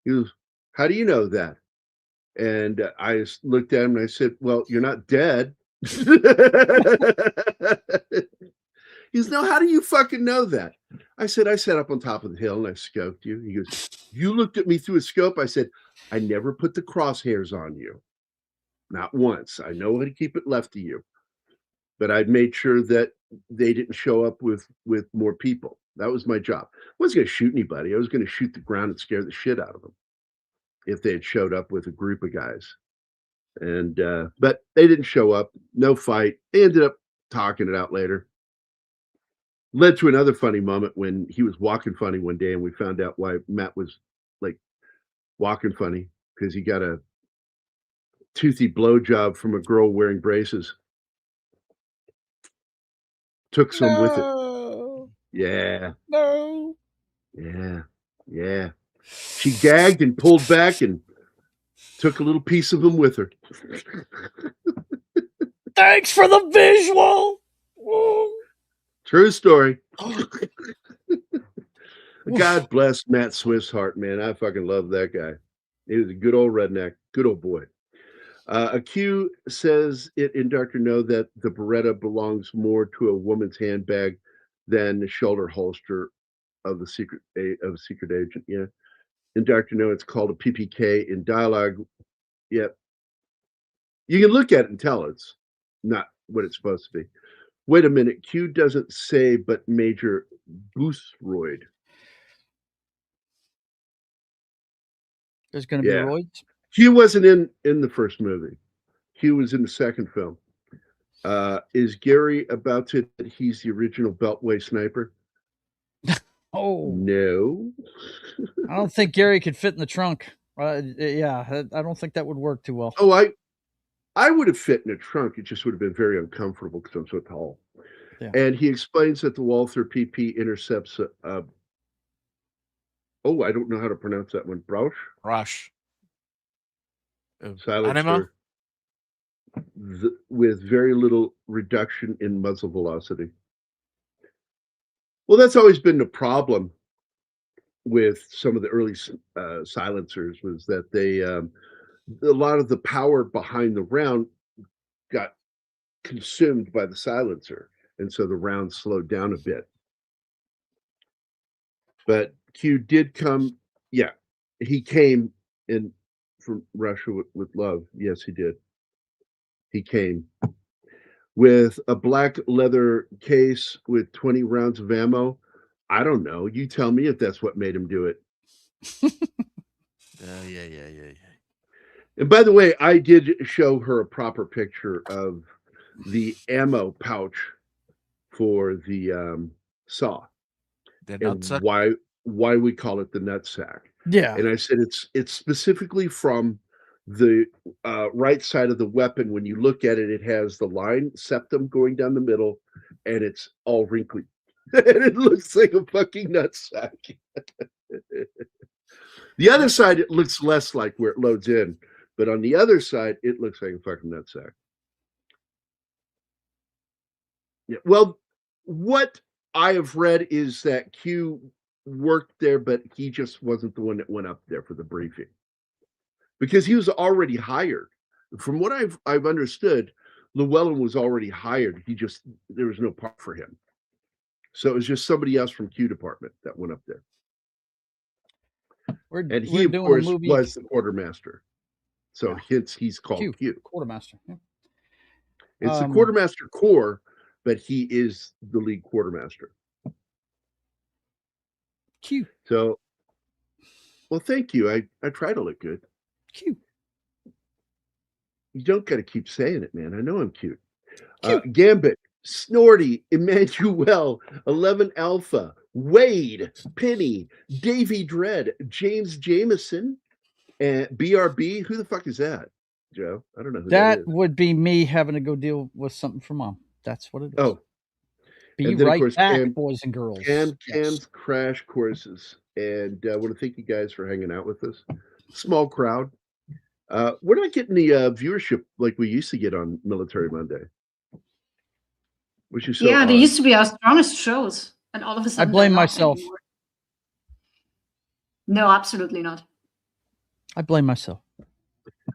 He goes, how do you know that? And I just looked at him and I said, well, you're not dead. He goes, no, how do you fucking know that? I said, I sat up on top of the hill and I scoped you. He goes, you looked at me through a scope. I said, I never put the crosshairs on you. Not once. I know how to keep it left of you. But I made sure that they didn't show up with more people. That was my job. I wasn't going to shoot anybody. I was going to shoot the ground and scare the shit out of them if they had showed up with a group of guys. And but they didn't show up. No fight. They ended up talking it out later. Led to another funny moment when he was walking funny one day, and we found out why Matt was like walking funny, because he got a toothy blowjob from a girl wearing braces. Took some with it. Yeah. No. Yeah. She gagged and pulled back and took a little piece of him with her. Thanks for the visual. True story. God bless Matt Swift's heart, man. I fucking love that guy. He was a good old redneck, good old boy. A Q says it in Dr. No that the Beretta belongs more to a woman's handbag than the shoulder holster of a secret agent. Yeah. In Dr. No, it's called a PPK. In dialogue, yep. You can look at it and tell it's not what it's supposed to be. Wait a minute. Q doesn't say, but Major Boothroyd. There's going to be Yeah. roids. Q wasn't in the first movie. Q was in the second film. Is Gary about to admit he's the original Beltway sniper? Oh, No. I don't think Gary could fit in the trunk. Yeah, I don't think that would work too well. Oh, I would have fit in a trunk. It just would have been very uncomfortable because I'm so tall. Yeah. And he explains that the Walther PP intercepts I don't know how to pronounce that one. Rush. Silencer with very little reduction in muzzle velocity. Well, that's always been the problem with some of the early silencers was that they a lot of the power behind the round got consumed by the silencer, and so the round slowed down a bit. But Q did come, yeah, he came in from Russia with love. Yes, he did. He came with a black leather case with 20 rounds of ammo. I don't know. You tell me if that's what made him do it. Yeah. And by the way, I did show her a proper picture of the ammo pouch for the saw The and nutsack. why we call it the nutsack. Yeah. And I said it's specifically from the right side of the weapon. When you look at it, it has the line septum going down the middle, and it's all wrinkly. And it looks like a fucking nutsack. The other side, it looks less like where it loads in, but on the other side, it looks like a fucking nutsack. Yeah. Well, what I have read is that Q worked there, but he just wasn't the one that went up there for the briefing because he was already hired. From what I've understood, Llewellyn was already hired. There was no part for him, so it was just somebody else from Q department that went up there. And he, of course, was the quartermaster. So hence he's called Q. Quartermaster. Yeah. It's the quartermaster corps, but he is the lead quartermaster. Q. So, well, thank you. I try to look good. Q. You don't got to keep saying it, man. I know I'm cute. Gambit, Snorty, Emmanuel, 11 Alpha, Wade, Penny, Davy Dread, James Jameson, and BRB. Who the fuck is that, Joe? I don't know who that is. That would be me having to go deal with something for mom. That's what it is. Oh. Be And then, right of course, back, boys and girls. Cam's Crash Courses. And I want to thank you guys for hanging out with us. Small crowd. We're not getting the viewership like we used to get on Military Monday. Which is so odd. They used to be our strongest shows. And all of a sudden, I blame they're not myself. anymore. No, absolutely not. I blame myself.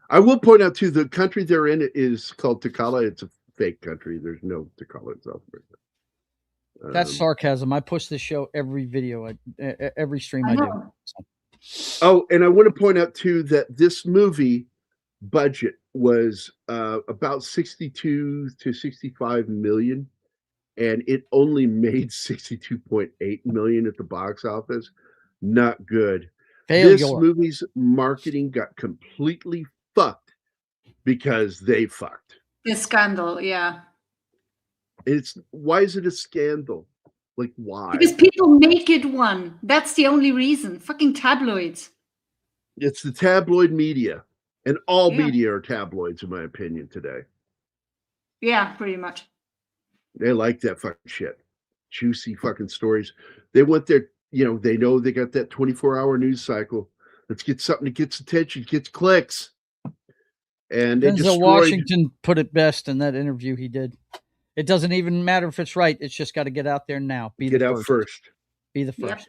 I will point out, too, the country they're in is called Takala. It's a fake country. There's no Takala in South America. That's sarcasm. I push this show every video, every stream I do. So. Oh, and I want to point out, too, that this movie budget was about 62 to 65 million, and it only made 62.8 million at the box office. Not good. Failure. This movie's marketing got completely fucked because they fucked. The scandal, yeah. Why is it a scandal? Like, why? Because people make it one. That's the only reason. Fucking tabloids. It's the tabloid media. And all media are tabloids, in my opinion, today. Yeah, pretty much. They like that fucking shit. Juicy fucking stories. They want their, they know they got that 24-hour news cycle. Let's get something that gets attention, gets clicks. And Denzel Washington put it best in that interview he did. It doesn't even matter if it's right. It's just got to get out there now. Get out first. Be the first.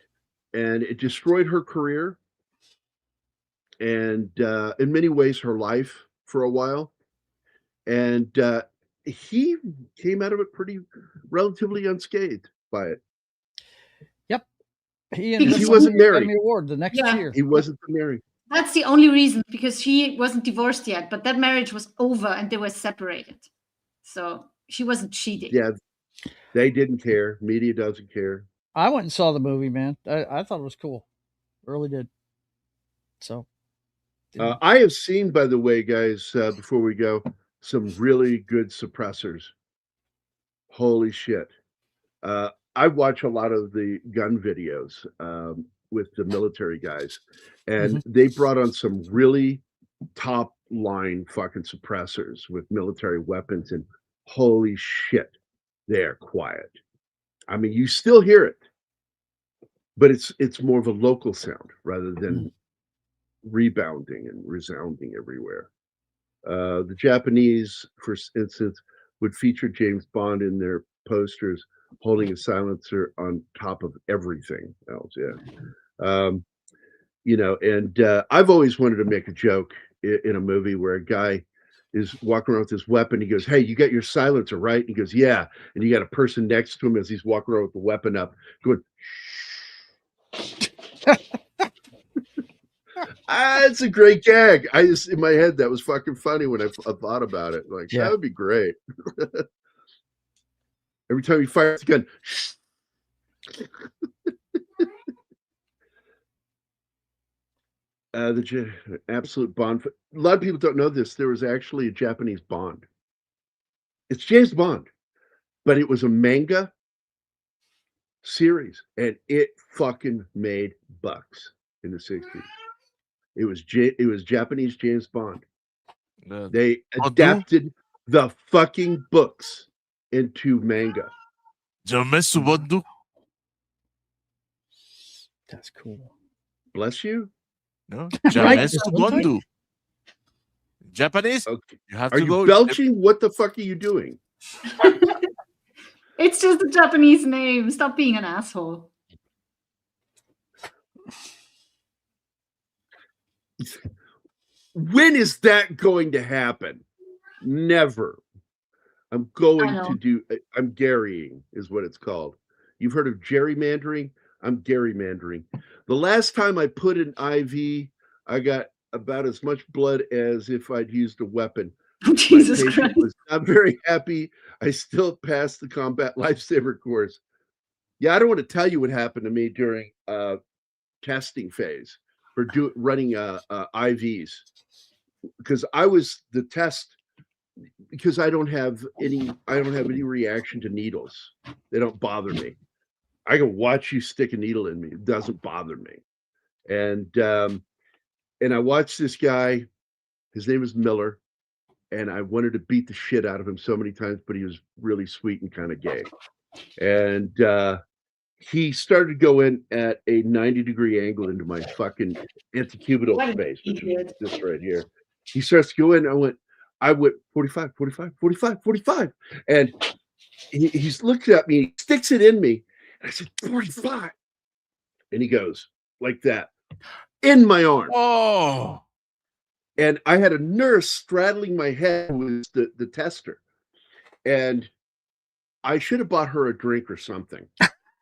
Yep. And it destroyed her career. And in many ways, her life for a while. And he came out of it relatively unscathed by it. Yep. He wasn't married. Academy Award the next year. He wasn't married. That's the only reason, because he wasn't divorced yet, but that marriage was over and they were separated. So she wasn't cheating. Yeah, they didn't care. Media doesn't care. I went and saw the movie, man. I thought it was cool. Really did. So I have seen, by the way, guys, before we go, some really good suppressors. Holy shit. I watch a lot of the gun videos with the military guys, and they brought on some really top line fucking suppressors with military weapons, and holy shit, they're quiet. I mean, you still hear it, but it's more of a local sound rather than rebounding and resounding everywhere. The Japanese, for instance, would feature James Bond in their posters holding a silencer on top of everything else. Yeah. And I've always wanted to make a joke in a movie where a guy is walking around with his weapon. He goes, "Hey, you got your silencer, right?" And he goes, "Yeah." And you got a person next to him as he's walking around with the weapon up, going, it's a great gag. I just, in my head, that was fucking funny when I thought about it. Like, that would be great. Every time he fires the gun, the absolute Bond. A lot of people don't know this. There was actually a Japanese Bond. It's James Bond, but it was a manga series, and it fucking made bucks in the 60s. It was Japanese James Bond. They adapted the fucking books into manga. That's cool. Bless you. No, Japanese. Japanese. Okay. You have Are to you go. belching? What the fuck are you doing? It's just a Japanese name. Stop being an asshole. When is that going to happen? Never. I'm Garying is what it's called. You've heard of gerrymandering? I'm gerrymandering. The last time I put an IV, I got about as much blood as if I'd used a weapon. Jesus My patient Christ. was not very happy. I still passed the combat lifesaver course. Yeah, I don't want to tell you what happened to me during testing phase for running IVs, because I was the test, because I don't have any reaction to needles. They don't bother me. I can watch you stick a needle in me. It doesn't bother me. And I watched this guy, his name is Miller, and I wanted to beat the shit out of him so many times, but he was really sweet and kind of gay. And he started to go in at a 90-degree angle into my fucking antecubital space, which is this right here. He starts to go in. I went 45, 45, 45, 45. And he's looked at me, he sticks it in me. And I said, 45. And he goes like that in my arm. Oh. And I had a nurse straddling my head, who was the tester. And I should have bought her a drink or something,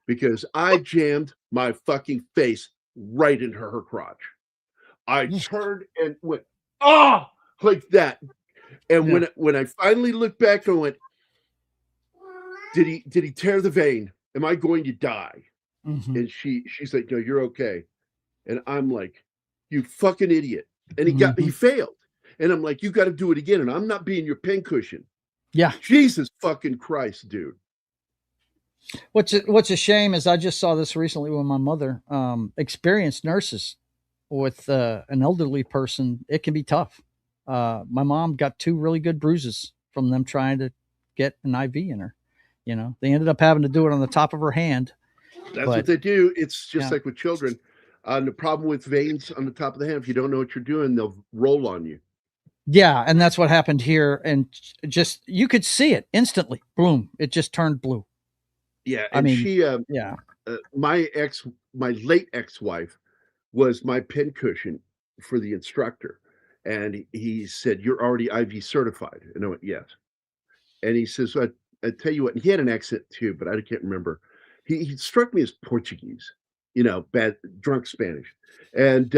because I jammed my fucking face right into her crotch. I turned and went, oh, like that. And when I finally looked back, I went, did he tear the vein? Am I going to die? And she's like, no, you're okay. And I'm like, you fucking idiot. And he failed. And I'm like, you got to do it again. And I'm not being your pincushion. Yeah. Jesus fucking Christ, dude. What's a shame is I just saw this recently when my mother experienced nurses with an elderly person. It can be tough. My mom got 2 really good bruises from them trying to get an IV in her. They ended up having to do it on the top of her hand. That's what they do. It's just like with children. The problem with veins on the top of the hand, if you don't know what you're doing, they'll roll on you. Yeah, and that's what happened here. And just, you could see it instantly. Boom. It just turned blue. Yeah, and my late ex-wife was my pincushion for the instructor. And he said, you're already IV certified. And I went, yes. And he says, so I tell you what, and he had an accent too, but I can't remember. He struck me as Portuguese, bad drunk Spanish. And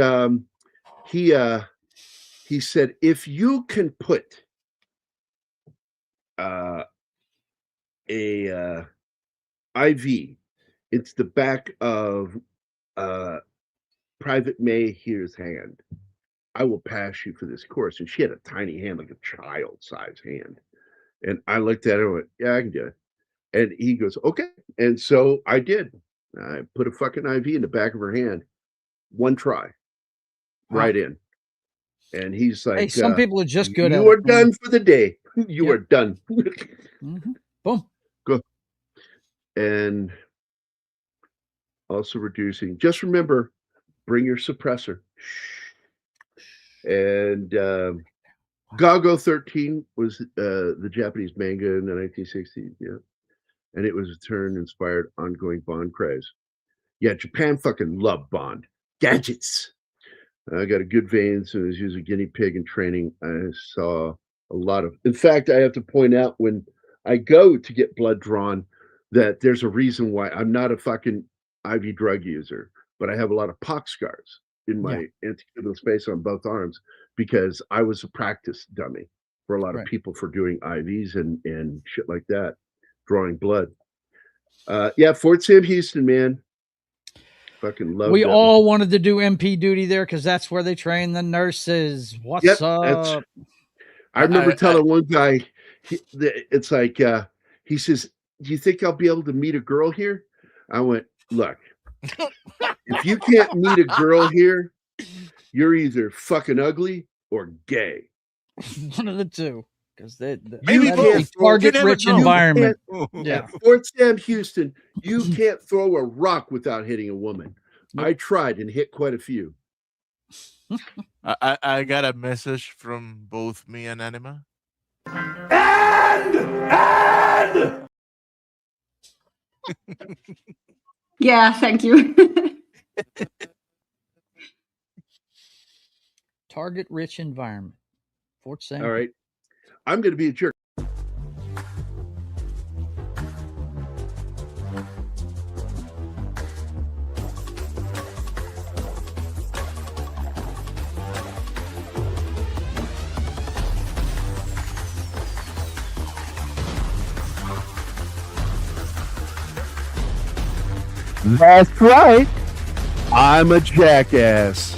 he said, if you can put a IV into the back of Private Mayhew's hand, I will pass you for this course. And she had a tiny hand, like a child-size hand. And I looked at her and went, yeah, I can do it. And he goes, okay. And so I did. I put a fucking IV in the back of her hand, one try, right in. And he's like, Hey, some people are just good at it. You are done for the day. You are done. Boom. Go. And also reducing. Just remember, bring your suppressor. And Gago 13 was the Japanese manga in the 1960s. Yeah. And it was a turn-inspired ongoing Bond craze. Yeah, Japan fucking loved Bond. Gadgets. I got a good vein, so I was using guinea pig in training. I saw a lot of... In fact, I have to point out when I go to get blood drawn that there's a reason why I'm not a fucking IV drug user, but I have a lot of pox scars in my anticubal space on both arms because I was a practice dummy for a lot of people for doing IVs and shit like that, drawing blood. Yeah, Fort Sam Houston, man. Fucking love. We all wanted to do MP duty there because that's where they train the nurses. What's up? I remember telling one guy, it's like he says, "Do you think I'll be able to meet a girl here?" I went, "Look, if you can't meet a girl here, you're either fucking ugly or gay. One of the two." Because they target-rich environment. Yeah, Fort Sam Houston, you can't throw a rock without hitting a woman. Nope. I tried and hit quite a few. I got a message from both me and Anima. And yeah, thank you. Target-rich environment. Fort Sam. All right. I'm going to be a jerk. That's right. I'm a jackass.